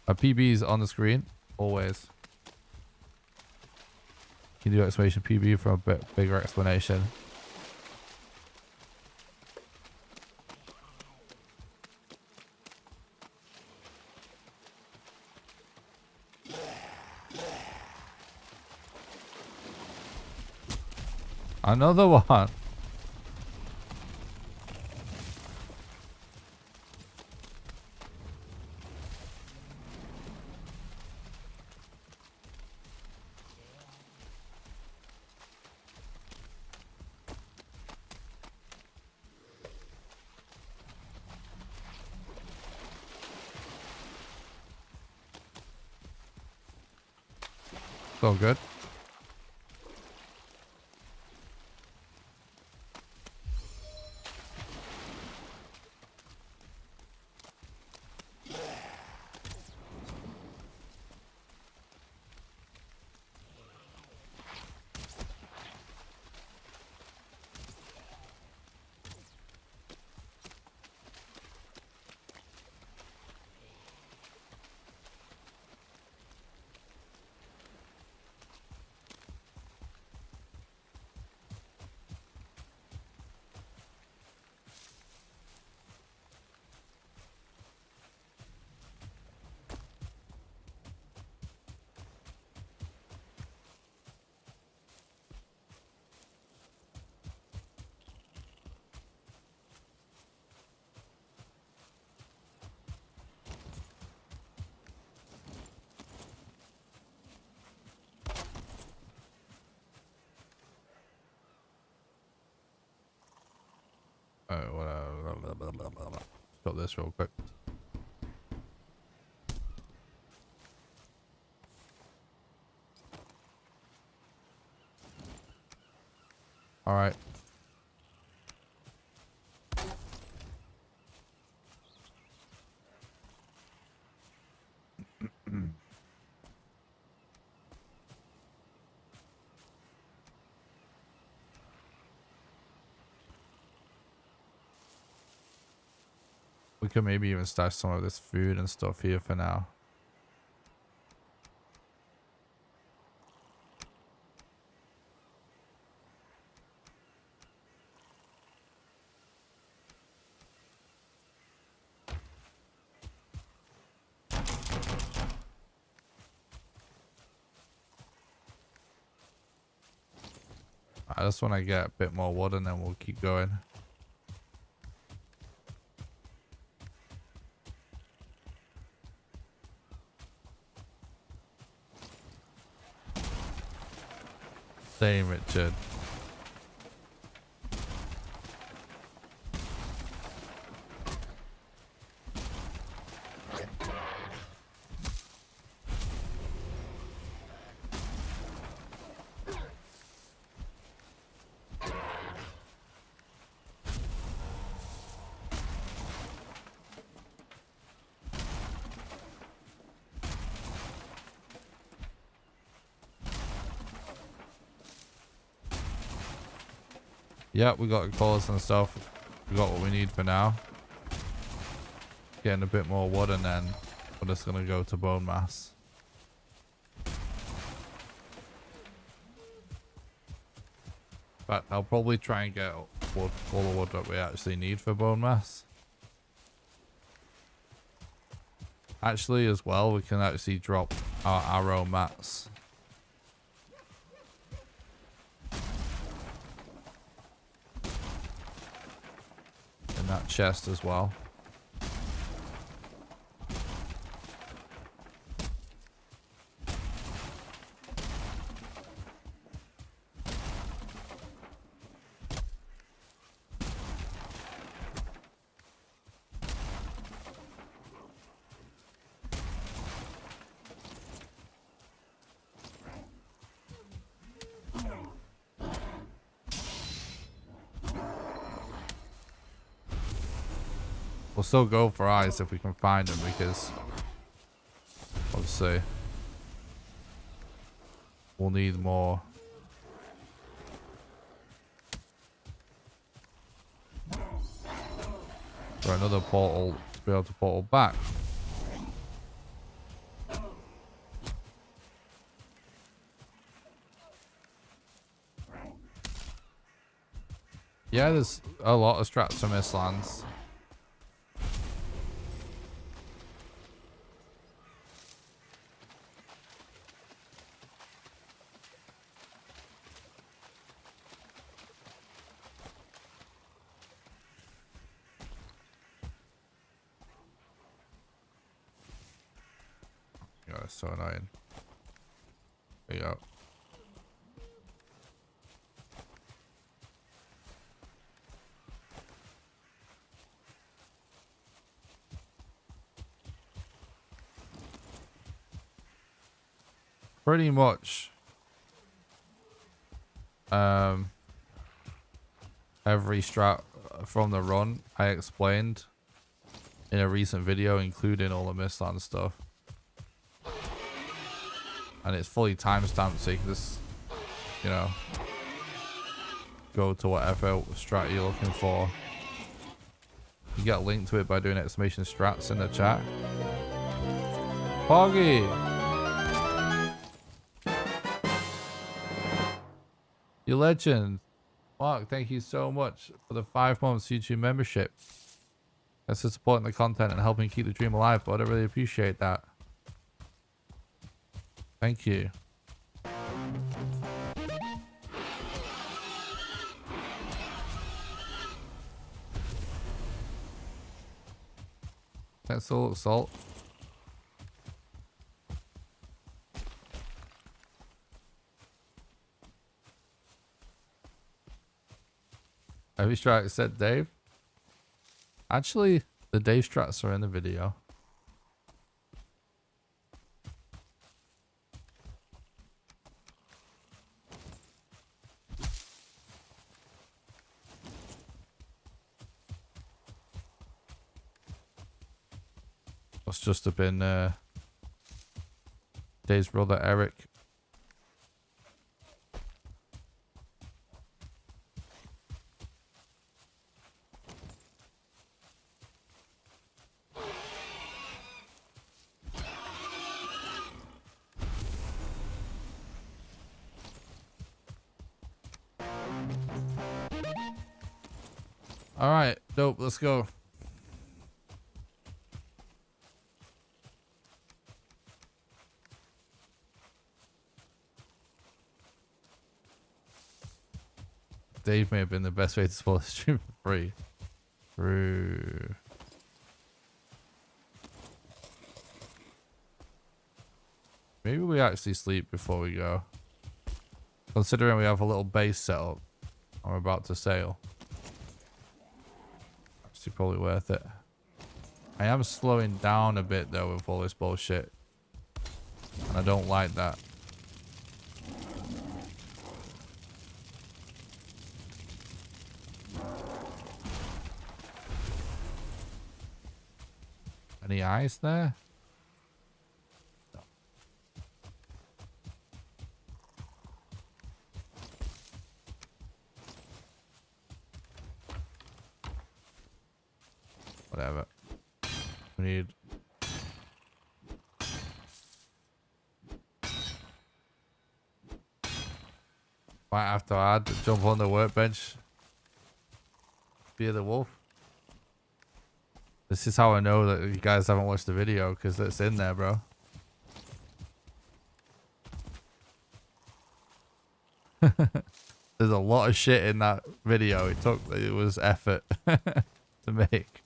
A PB's on the screen. Always. You can do exclamation PB for a bit bigger explanation. Another one. all good. Got this real quick. All right. We could maybe even stash some of this food and stuff here for now. I just want to get a bit more wood and then we'll keep going. Same, Richard. Yeah, we got colours and stuff. We got what we need for now. Getting a bit more wood and then we're just gonna go to bone mass. But I'll probably try and get wood, all the wood that we actually need for bone mass. Actually, as well, we can actually drop our arrow mats. In that chest as well. We'll still go for eyes if we can find them because obviously we'll need more. For another portal to be able to portal back. Yeah, there's a lot of straps from Mistlands. God, it's so annoying. There you go. Pretty much every strat from the run I explained in a recent video, including all the Mistlands stuff. And it's fully timestamped, so you can just, you know, go to whatever strat you're looking for. You get a link to it by doing exclamation strats in the chat. Poggy! You legend. Mark, thank you so much for the 5 months YouTube membership. That's for supporting the content and helping keep the dream alive, but I really appreciate that. Thank you. Thanks for salt. Heavy strike said Dave. Actually, the Dave strats are in the video. Must just have been Dave's brother Eric. All right, dope. Let's go. Dave may have been the best way to spoil the stream for free. True. Maybe we actually sleep before we go. Considering we have a little base set up, I'm about to sail. Actually, probably worth it. I am slowing down a bit though with all this bullshit, and I don't like that. Any eyes there? No. Whatever. We need... Might have to add, jump on the workbench. Be the wolf. This is how I know that you guys haven't watched the video, because it's in there, bro. There's a lot of shit in that video. It was effort to make.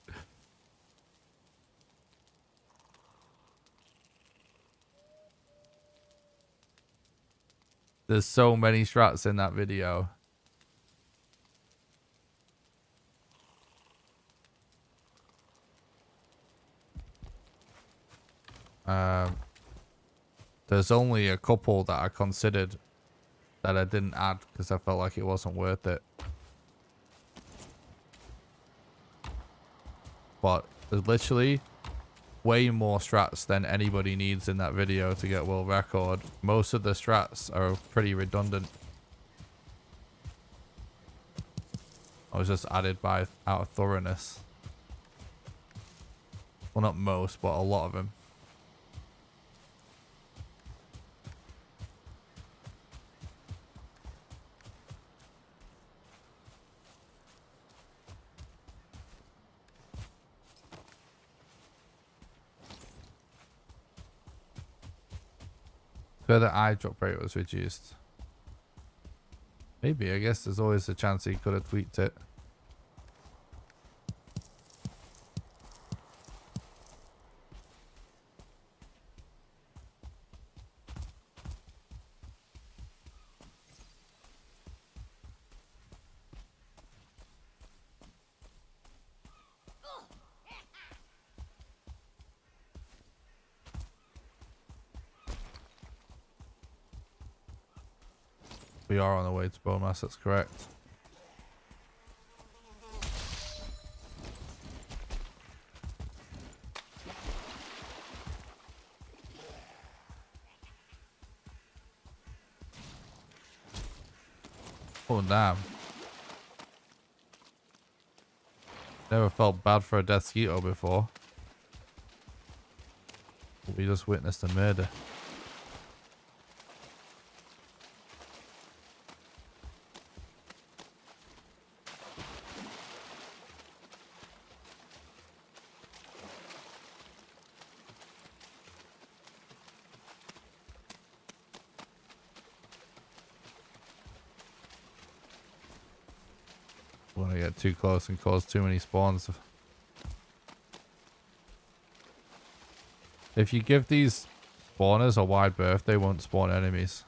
There's so many strats in that video. There's only a couple that I considered that I didn't add because I felt like it wasn't worth it. But there's literally way more strats than anybody needs in that video to get world record. Most of the strats are pretty redundant. I was just added out of thoroughness. Well, not most, but a lot of them. Further eye drop rate was reduced. Maybe, I guess there's always a chance he could have tweaked it. We are on the way to bone mass, that's correct. Oh, damn. Never felt bad for a Deathsquito before. We just witnessed a murder. Don't want to get too close and cause too many spawns. If you give these spawners a wide berth, they won't spawn enemies.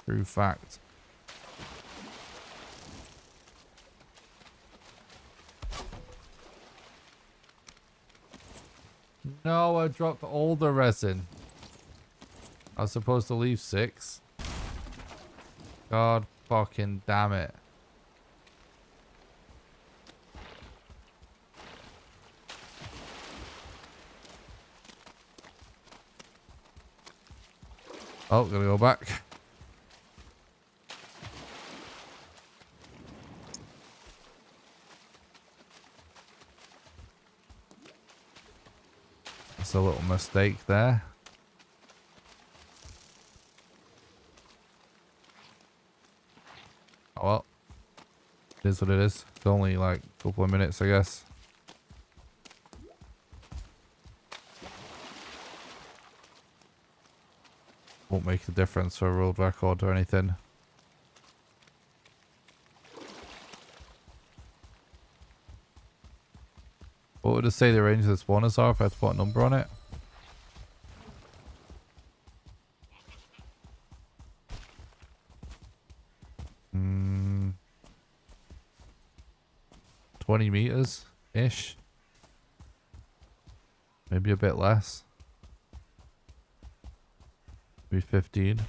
True fact. No, I dropped all the resin. I was supposed to leave 6. God fucking damn it. Oh, gotta go back. That's a little mistake there. Oh well. It is what it is. It's only like a couple of minutes, I guess. Won't make a difference for a world record or anything. What would it say the range of the spawners are if I had to put a number on it? Hmm. 20 meters-ish. Maybe a bit less. Maybe 15.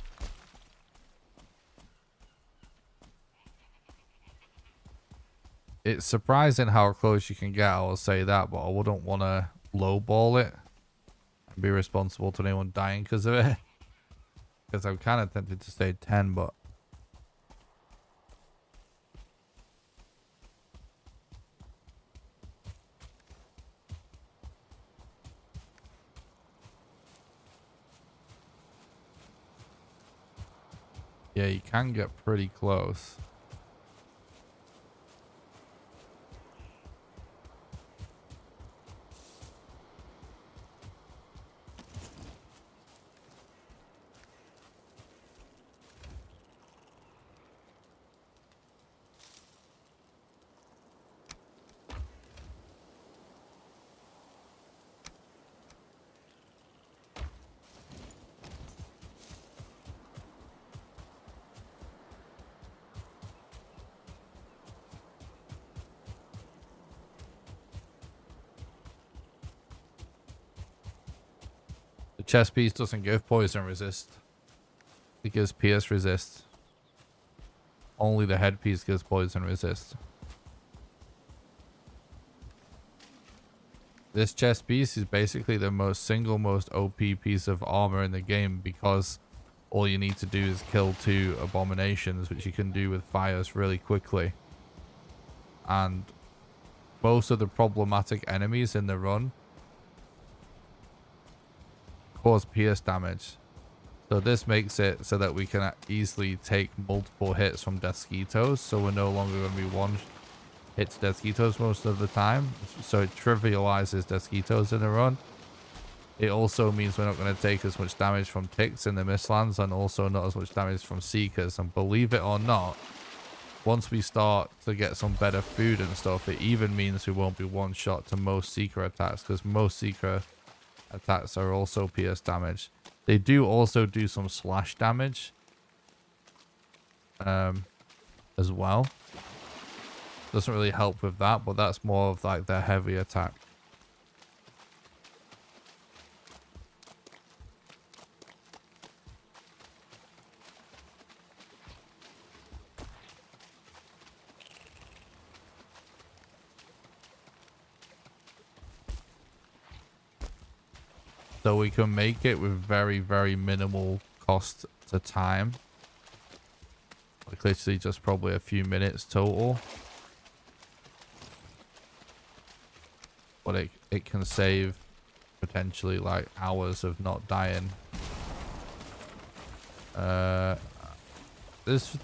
It's surprising how close you can get, I will say that, but I wouldn't want to lowball it and be responsible to anyone dying because of it. Because I'm kind of tempted to say 10, but... yeah, you can get pretty close. The chest piece doesn't give poison resist. It gives pierce resist. Only the headpiece gives poison resist. This chest piece is basically the most OP piece of armor in the game because all you need to do is kill 2 abominations, which you can do with fires really quickly. And most of the problematic enemies in the run cause pierce damage. So this makes it so that we can easily take multiple hits from Deathsquitos, so we're no longer going to be one hit Deathsquitos most of the time. So it trivializes Deathsquitos in the run. It also means we're not going to take as much damage from ticks in the Mistlands, and also not as much damage from Seekers. And believe it or not, once we start to get some better food and stuff, it even means we won't be one shot to most Seeker attacks, because most Seeker attacks are also pierce damage. They do also do some slash damage as well. doesn't really help with that, but that's more of like their heavy attack. So we can make it with very, very minimal cost to time. Like literally just probably a few minutes total. But it can save potentially like hours of not dying. There's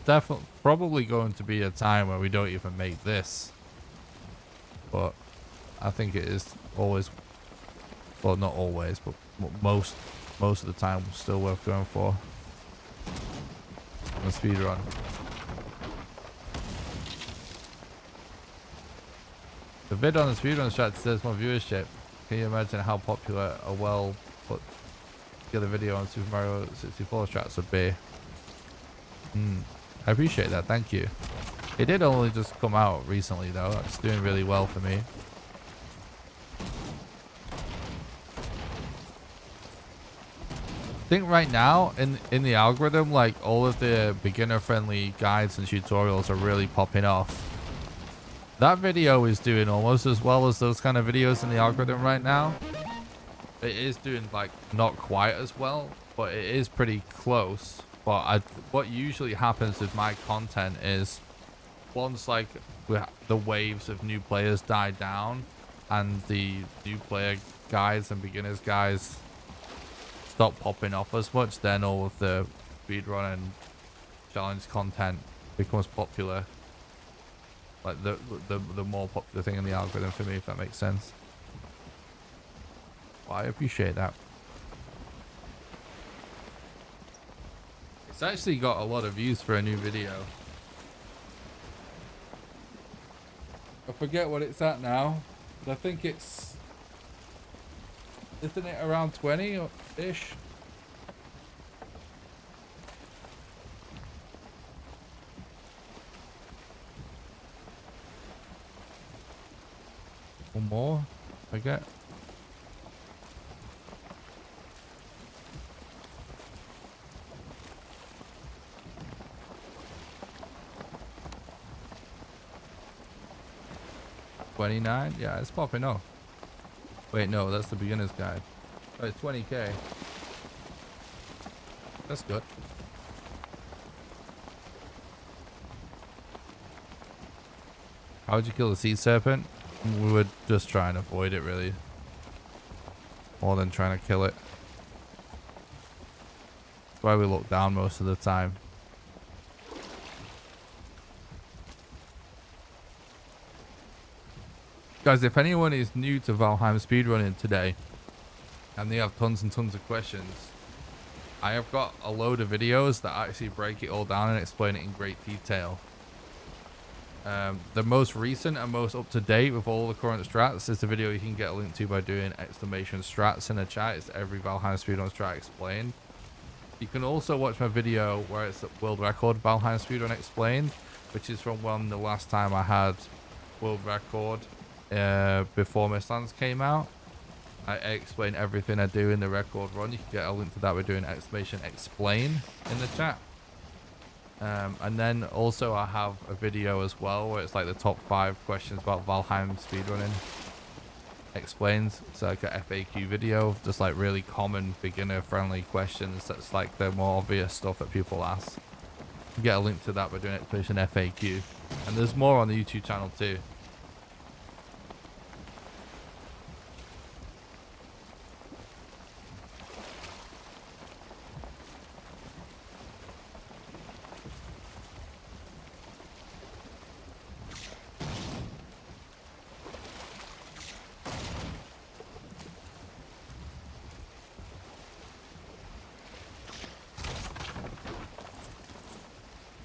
definitely probably going to be a time where we don't even make this. But I think it is always, well, not always, but most of the time still worth going for on the speedrun. The vid on the speedrun strat says more viewership. Can you imagine how popular a well put together video on Super Mario 64 strats would be? I appreciate that, thank you. It did only just come out recently though. It's doing really well for me. I think right now in the algorithm, like all of the beginner friendly guides and tutorials are really popping off. That video is doing almost as well as those kind of videos in the algorithm right now. It is doing like not quite as well, but it is pretty close. But what usually happens with my content is once like the waves of new players die down and the new player guides and beginners guides stop popping off as much, then all of the speedrun and challenge content becomes popular. Like the more popular thing in the algorithm for me, if that makes sense. Well, I appreciate that. It's actually got a lot of views for a new video. I forget what it's at now, but I think it's, isn't it around 20-ish? Or more, I forget. $29? Yeah, it's popping off. Wait, no, that's the beginner's guide. Oh, it's 20k. That's good. How would you kill the sea serpent? We would just try and avoid it, really. More than trying to kill it. That's why we look down most of the time. Guys, if anyone is new to Valheim speedrunning today and they have tons and tons of questions, I have got a load of videos that actually break it all down and explain it in great detail. The most recent and most up to date with all the current strats is the video you can get a link to by doing !strats in the chat. It's every Valheim speedrun strat explained. You can also watch my video where it's the world record Valheim speedrun explained, which is from when the last time I had world record before Mistlands came out. I explain everything I do in the record run. You can get a link to that by doing !explain in the chat. And then also I have a video as well where it's like the top 5 questions about Valheim speedrunning explains. So like a FAQ video, just like really common beginner friendly questions. That's like the more obvious stuff that people ask. You can get a link to that by doing explanation FAQ. And there's more on the YouTube channel too.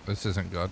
This isn't good.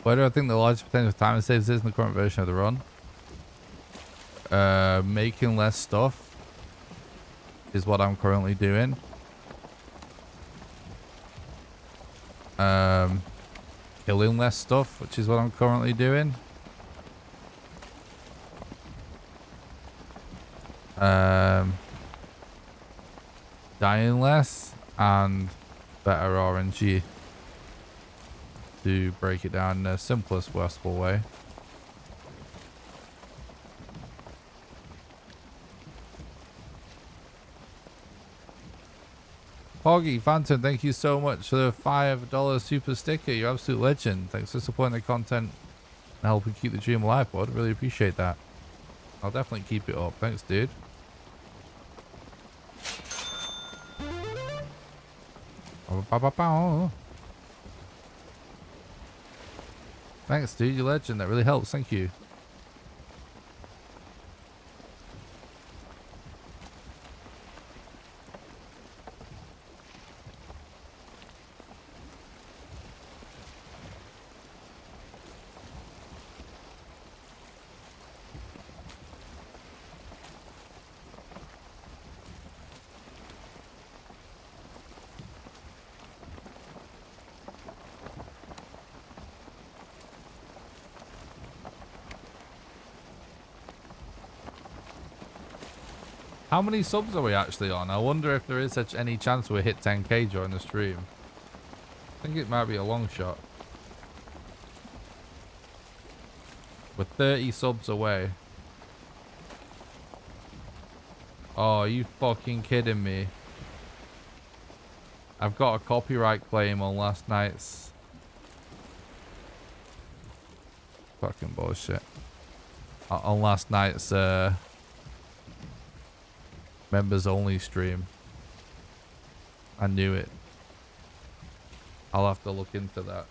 Where do I think the largest potential time saves is in the current version of the run? Making less stuff is what I'm currently doing. Killing less stuff, which is what I'm currently doing. Dying less and better RNG to break it down in the simplest possible way. Foggy Phantom, thank you so much for the $5 super sticker. You're absolute legend. Thanks for supporting the content and helping keep the dream alive, bud. Really appreciate that. I'll definitely keep it up. Thanks, dude. Thanks, dude. You're legend. That really helps. Thank you. How many subs are we actually on? I wonder if there is such any chance we hit 10k during the stream. I think it might be a long shot. We're 30 subs away. Oh, are you fucking kidding me? I've got a copyright claim on last night's... Fucking bullshit. On last night's members only stream. I knew it. I'll have to look into that.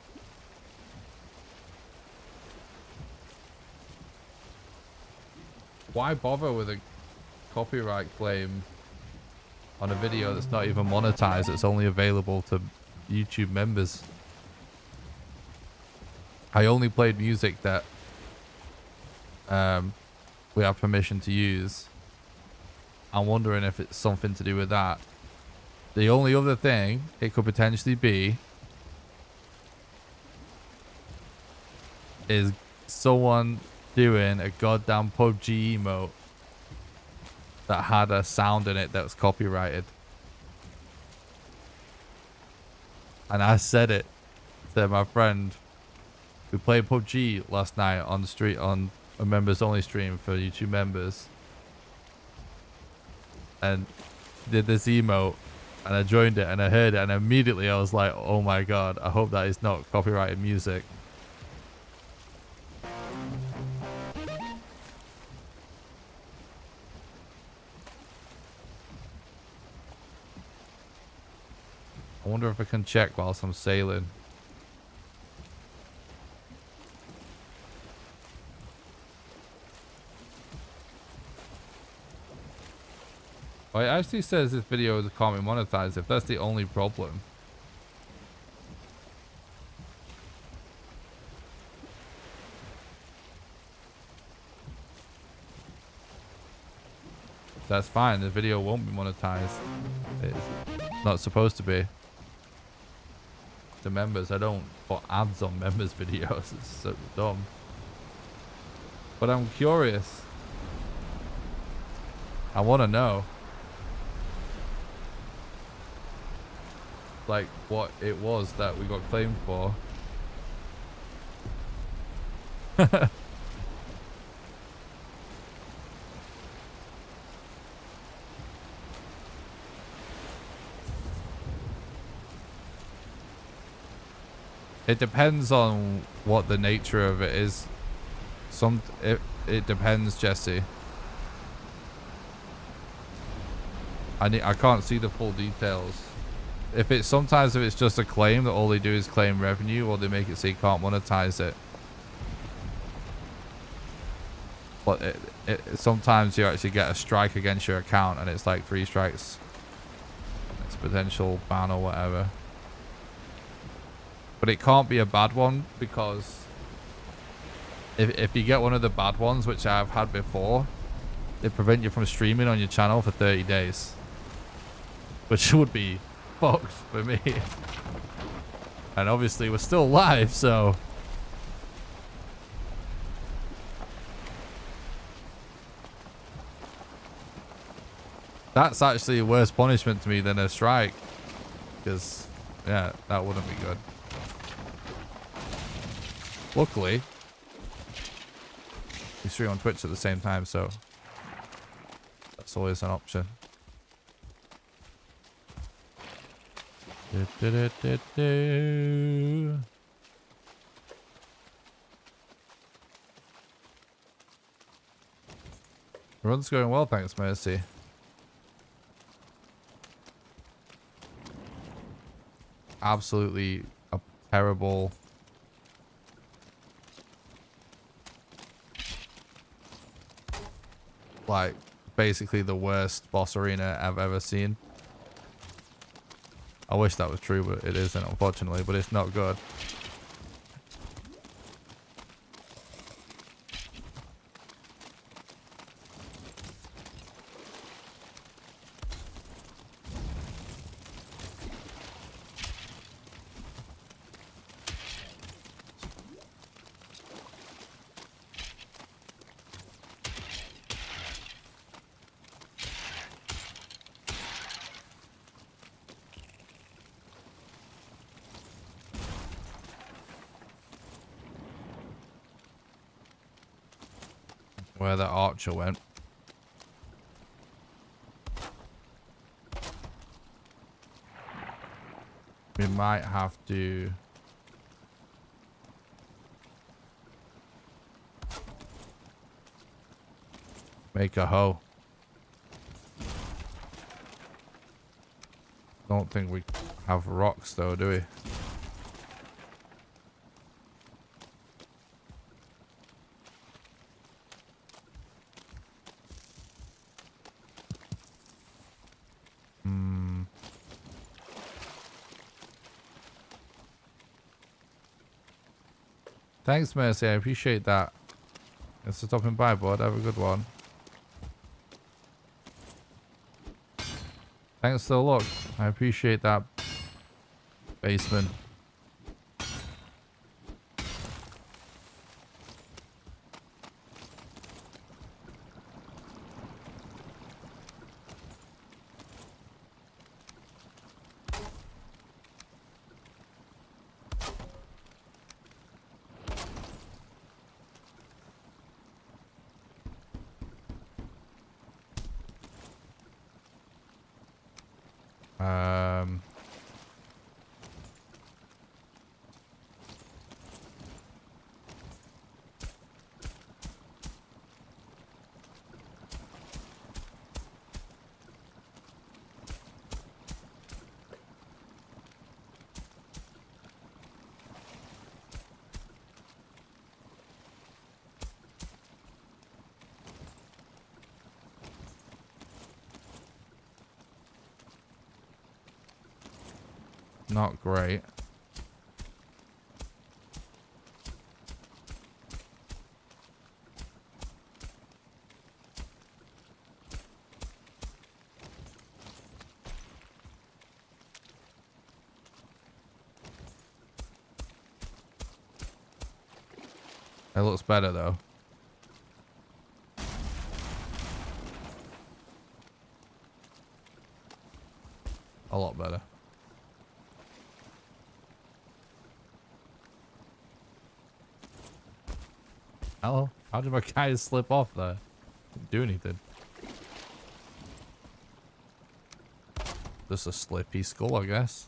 Why bother with a copyright claim on a video that's not even monetized? It's only available to YouTube members. I only played music that we have permission to use. I'm wondering if it's something to do with that. The only other thing it could potentially be is someone doing a goddamn PUBG emote that had a sound in it that was copyrighted. And I said it to my friend who played PUBG last night on the street on a members only stream for YouTube members. And did this emote, and I joined it and I heard it, and immediately I was like, oh my god, I hope that is not copyrighted music. I wonder if I can check whilst I'm sailing. Well, it actually says this video can't be monetized if that's the only problem. That's fine, the video won't be monetized. It's not supposed to be. The members, I don't put ads on members videos, it's so dumb. But I'm curious. I want to know. Like what it was that we got claimed for. It depends on what the nature of it is. It depends, Jesse. I can't see the full details. If it's sometimes if it's just a claim that all they do is claim revenue, or they make it so you can't monetize it. But sometimes you actually get a strike against your account, and it's like 3 strikes. It's a potential ban or whatever. But it can't be a bad one because if you get one of the bad ones, which I've had before, they prevent you from streaming on your channel for 30 days. Which would be fucked for me. And obviously we're still live, so... That's actually a worse punishment to me than a strike. Because, yeah, that wouldn't be good. Luckily, we stream on Twitch at the same time, so that's always an option. Run's going well, thanks, Mercy. Absolutely a terrible... like, basically the worst boss arena I've ever seen. I wish that was true, but it isn't, unfortunately, but it's not good. Where that archer went. We might have to... make a hoe. Don't think we have rocks though, do we? Thanks, Mercy. I appreciate that. Thanks for stopping by, bud. Have a good one. Thanks for the look. I appreciate that, Baseman. Not great. It looks better though. A lot better. Hello? How did my guy slip off there? Didn't do anything. Just a slippy skull, I guess.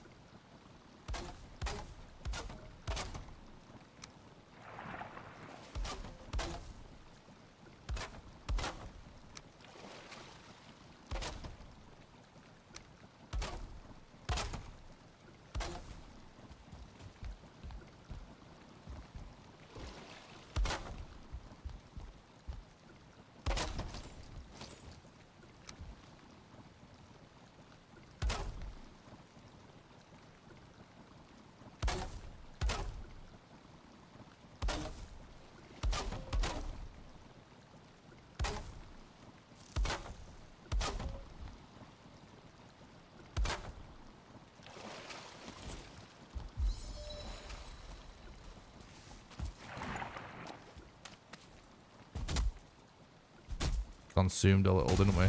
consumed a little, didn't we?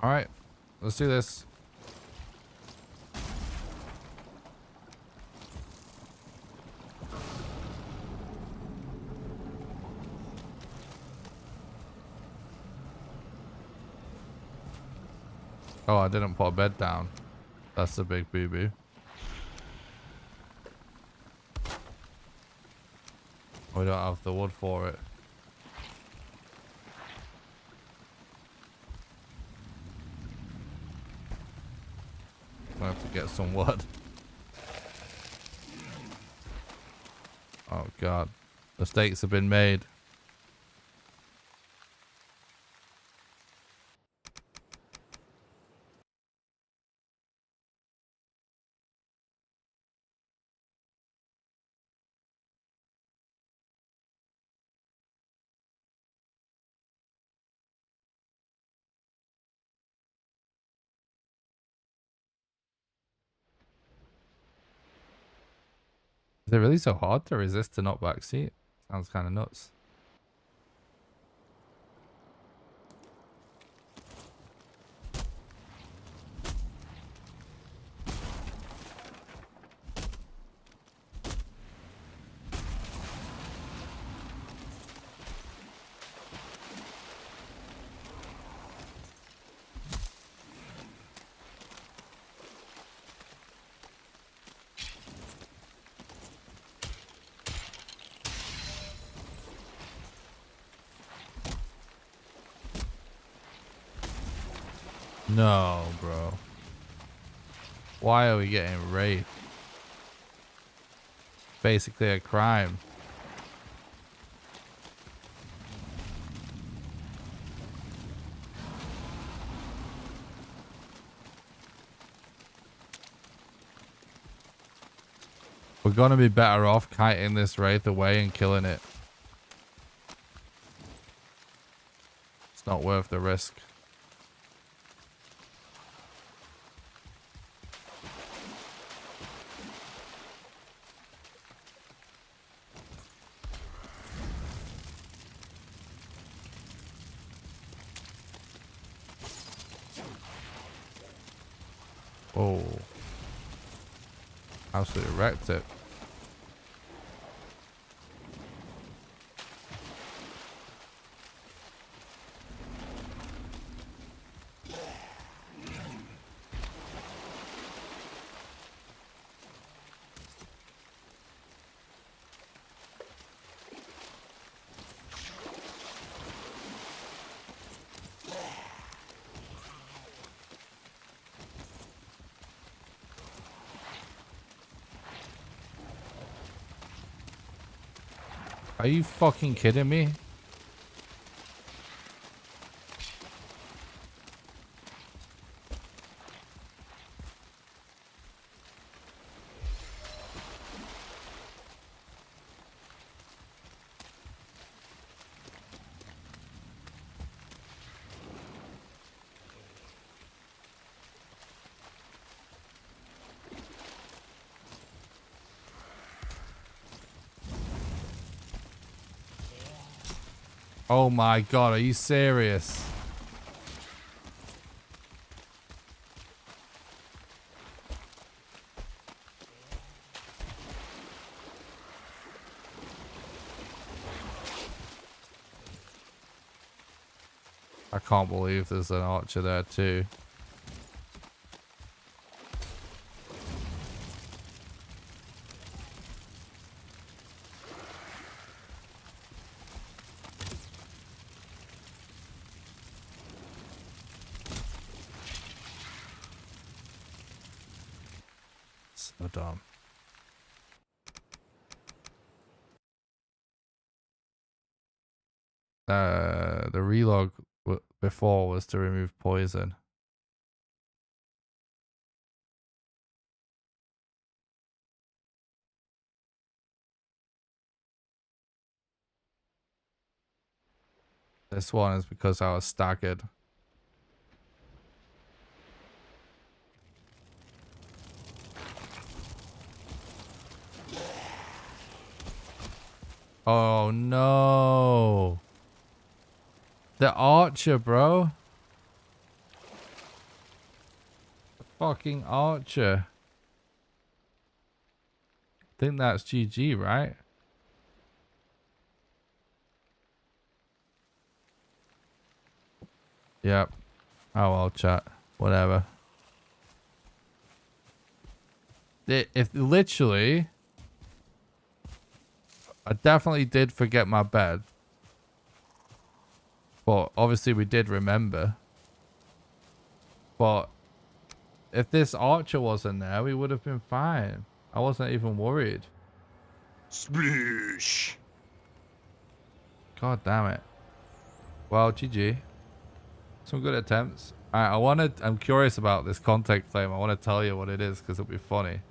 All right, let's do this. Oh, I didn't put a bed down. That's a big boo-boo. We don't have the wood for it. I have to get some wood. Oh god. Mistakes have been made. Is it really so hard to resist to not backseat? Sounds kind of nuts. No, bro. Why are we getting raped? Basically a crime. We're gonna be better off kiting this wraith away and killing it. It's not worth the risk. Oh. Absolutely wrecked it. Are you fucking kidding me? Oh my god, are you serious? I can't believe there's an archer there too. So dumb. The relog before was to remove poison. This one is because I was staggered. Oh no. The archer, bro. The fucking archer. I think that's GG, right? Yep. Oh well, chat. Whatever. If literally, I definitely did forget my bed. But obviously we did remember. But if this archer wasn't there, we would have been fine. I wasn't even worried. Sploosh. God damn it. Well, GG. Some good attempts. Alright, I'm curious about this contact flame. I want to tell you what it is because it'll be funny.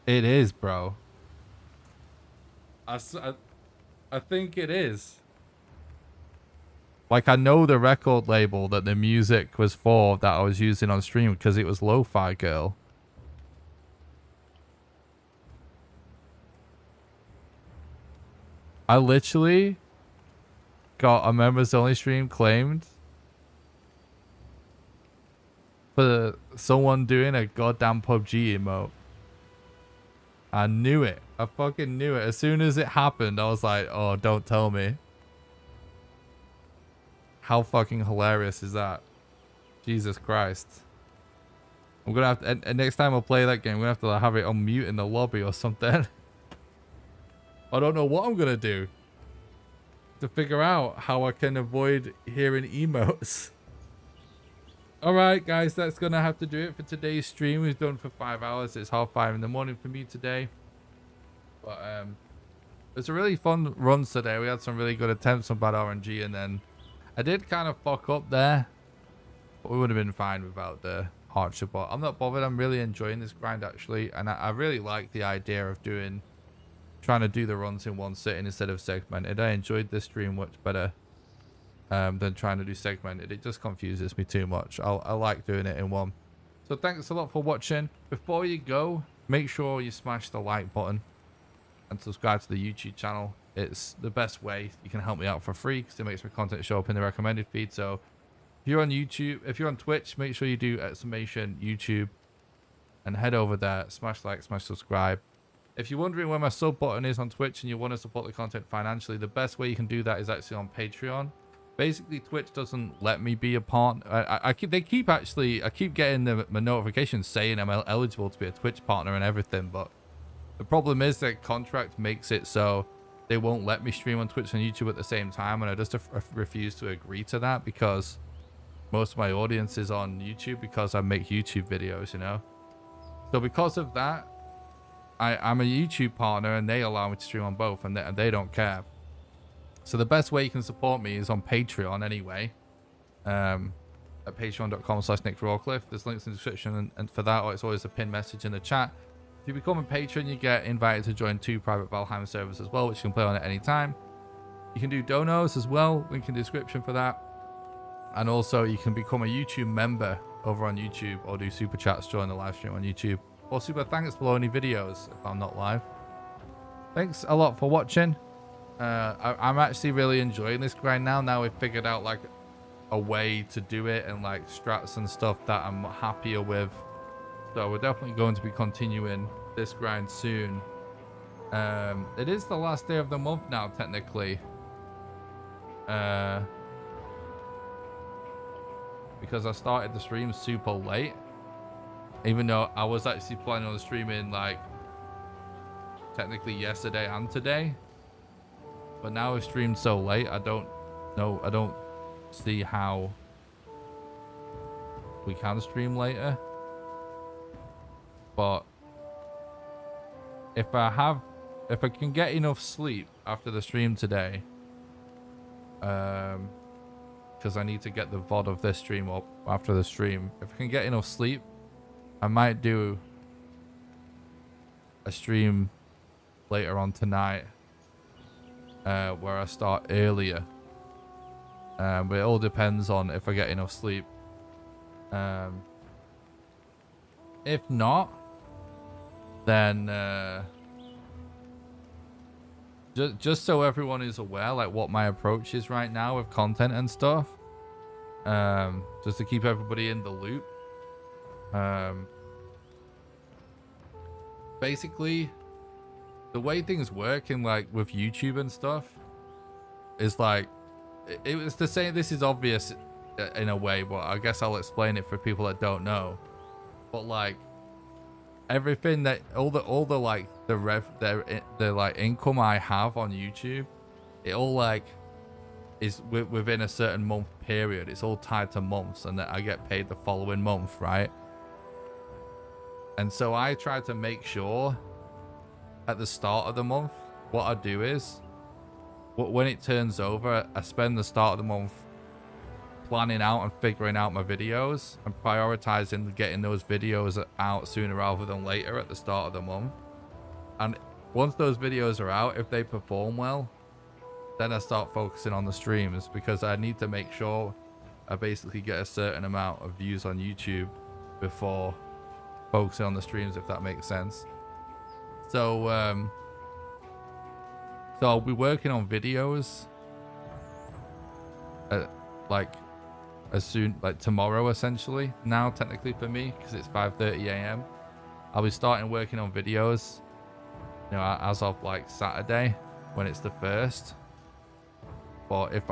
It is, bro. I think it is. Like, I know the record label that the music was for that I was using on stream because it was Lo-Fi Girl. I literally got a members only stream claimed for someone doing a goddamn PUBG emote. I knew it. I fucking knew it. As soon as it happened, I was like, oh, don't tell me. How fucking hilarious is that? Jesus Christ. I'm gonna have to, and next time I play that game, I'm gonna have to have it on mute in the lobby or something. I don't know what I'm gonna do to figure out how I can avoid hearing emotes. Alright guys, that's gonna have to do it for today's stream. We've done for 5 hours. It's 5:30 in the morning for me today. But it's a really fun runs today. We had some really good attempts on bad RNG, and then I did kind of fuck up there. But we would have been fine without the archer. But I'm not bothered. I'm really enjoying this grind actually, and I really like the idea of trying to do the runs in one sitting instead of segmented. I enjoyed this stream much better than trying to do segmented. It just confuses me too much. I like doing it in one. So thanks a lot for watching. Before you go, make sure you smash the like button and subscribe to the YouTube channel. It's the best way you can help me out for free because it makes my content show up in the recommended feed. So if you're on YouTube, if you're on Twitch, make sure you do exclamation YouTube and head over there, smash like, smash subscribe. If you're wondering where my sub button is on Twitch and you want to support the content financially, the best way you can do that is actually on Patreon. Basically, Twitch doesn't let me be a partner. I keep getting my notifications saying I'm eligible to be a Twitch partner and everything, but the problem is that contract makes it so they won't let me stream on Twitch and YouTube at the same time, and I just refuse to agree to that because most of my audience is on YouTube because I make YouTube videos, you know. So because of that, I'm a YouTube partner and they allow me to stream on both, and they don't care. So the best way you can support me is on Patreon anyway. At patreon.com/NickRawcliffe. There's links in the description and for that, or it's always a pinned message in the chat. If you become a patron, you get invited to join 2 private Valheim servers as well, which you can play on at any time. You can do donos as well, link in the description for that. And also you can become a YouTube member over on YouTube, or do super chats during the live stream on YouTube, or super thanks below any videos if I'm not live. Thanks a lot for watching. I'm actually really enjoying this grind now. Now we've figured out like a way to do it and like strats and stuff that I'm happier with. So we're definitely going to be continuing this grind soon. It is the last day of the month now, technically. Because I started the stream super late. Even though I was actually planning on streaming like technically yesterday and today. But now we've streamed so late, I don't see how we can stream later. But if I have if I can get enough sleep after the stream today, because I need to get the VOD of this stream up after the stream. If I can get enough sleep, I might do a stream later on tonight, where I start earlier. But it all depends on if I get enough sleep. If not, then just so everyone is aware, like what my approach is right now with content and stuff, just to keep everybody in the loop. Basically, the way things work in like with YouTube and stuff is like it was the same. This is obvious in a way, but I guess I'll explain it for people that don't know. But like everything that all the like the like income I have on YouTube, it all like is within a certain month period. It's all tied to months, and that I get paid the following month, right? And so I try to make sure at the start of the month, what I do is when it turns over, I spend the start of the month planning out and figuring out my videos and prioritizing getting those videos out sooner rather than later at the start of the month. And once those videos are out, if they perform well, then I start focusing on the streams, because I need to make sure I basically get a certain amount of views on YouTube before focusing on the streams, if that makes sense. So I'll be working on videos like as soon, like tomorrow essentially, now technically for me, because it's 5:30 a.m. I'll be starting working on videos, you know, as of like Saturday when it's the 1st. But there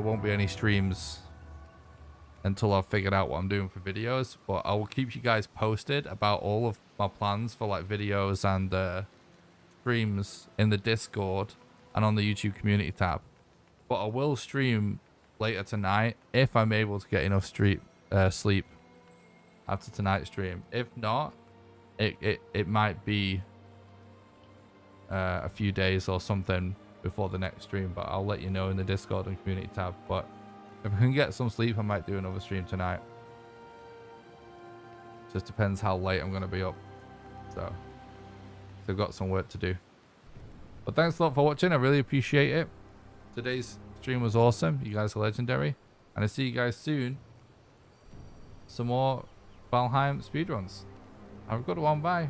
won't be any streams until I've figured out what I'm doing for videos. But I will keep you guys posted about all of my plans for like videos and streams in the Discord and on the YouTube community tab. But I will stream later tonight if I'm able to get enough sleep after tonight's stream. If not, it might be a few days or something before the next stream, but I'll let you know in the Discord and community tab. But if I can get some sleep, I might do another stream tonight. Just depends how late I'm going to be up. So I've got some work to do. But thanks a lot for watching. I really appreciate it. Today's stream was awesome. You guys are legendary. And I'll see you guys soon. Some more Valheim speedruns. Have a good one. Bye.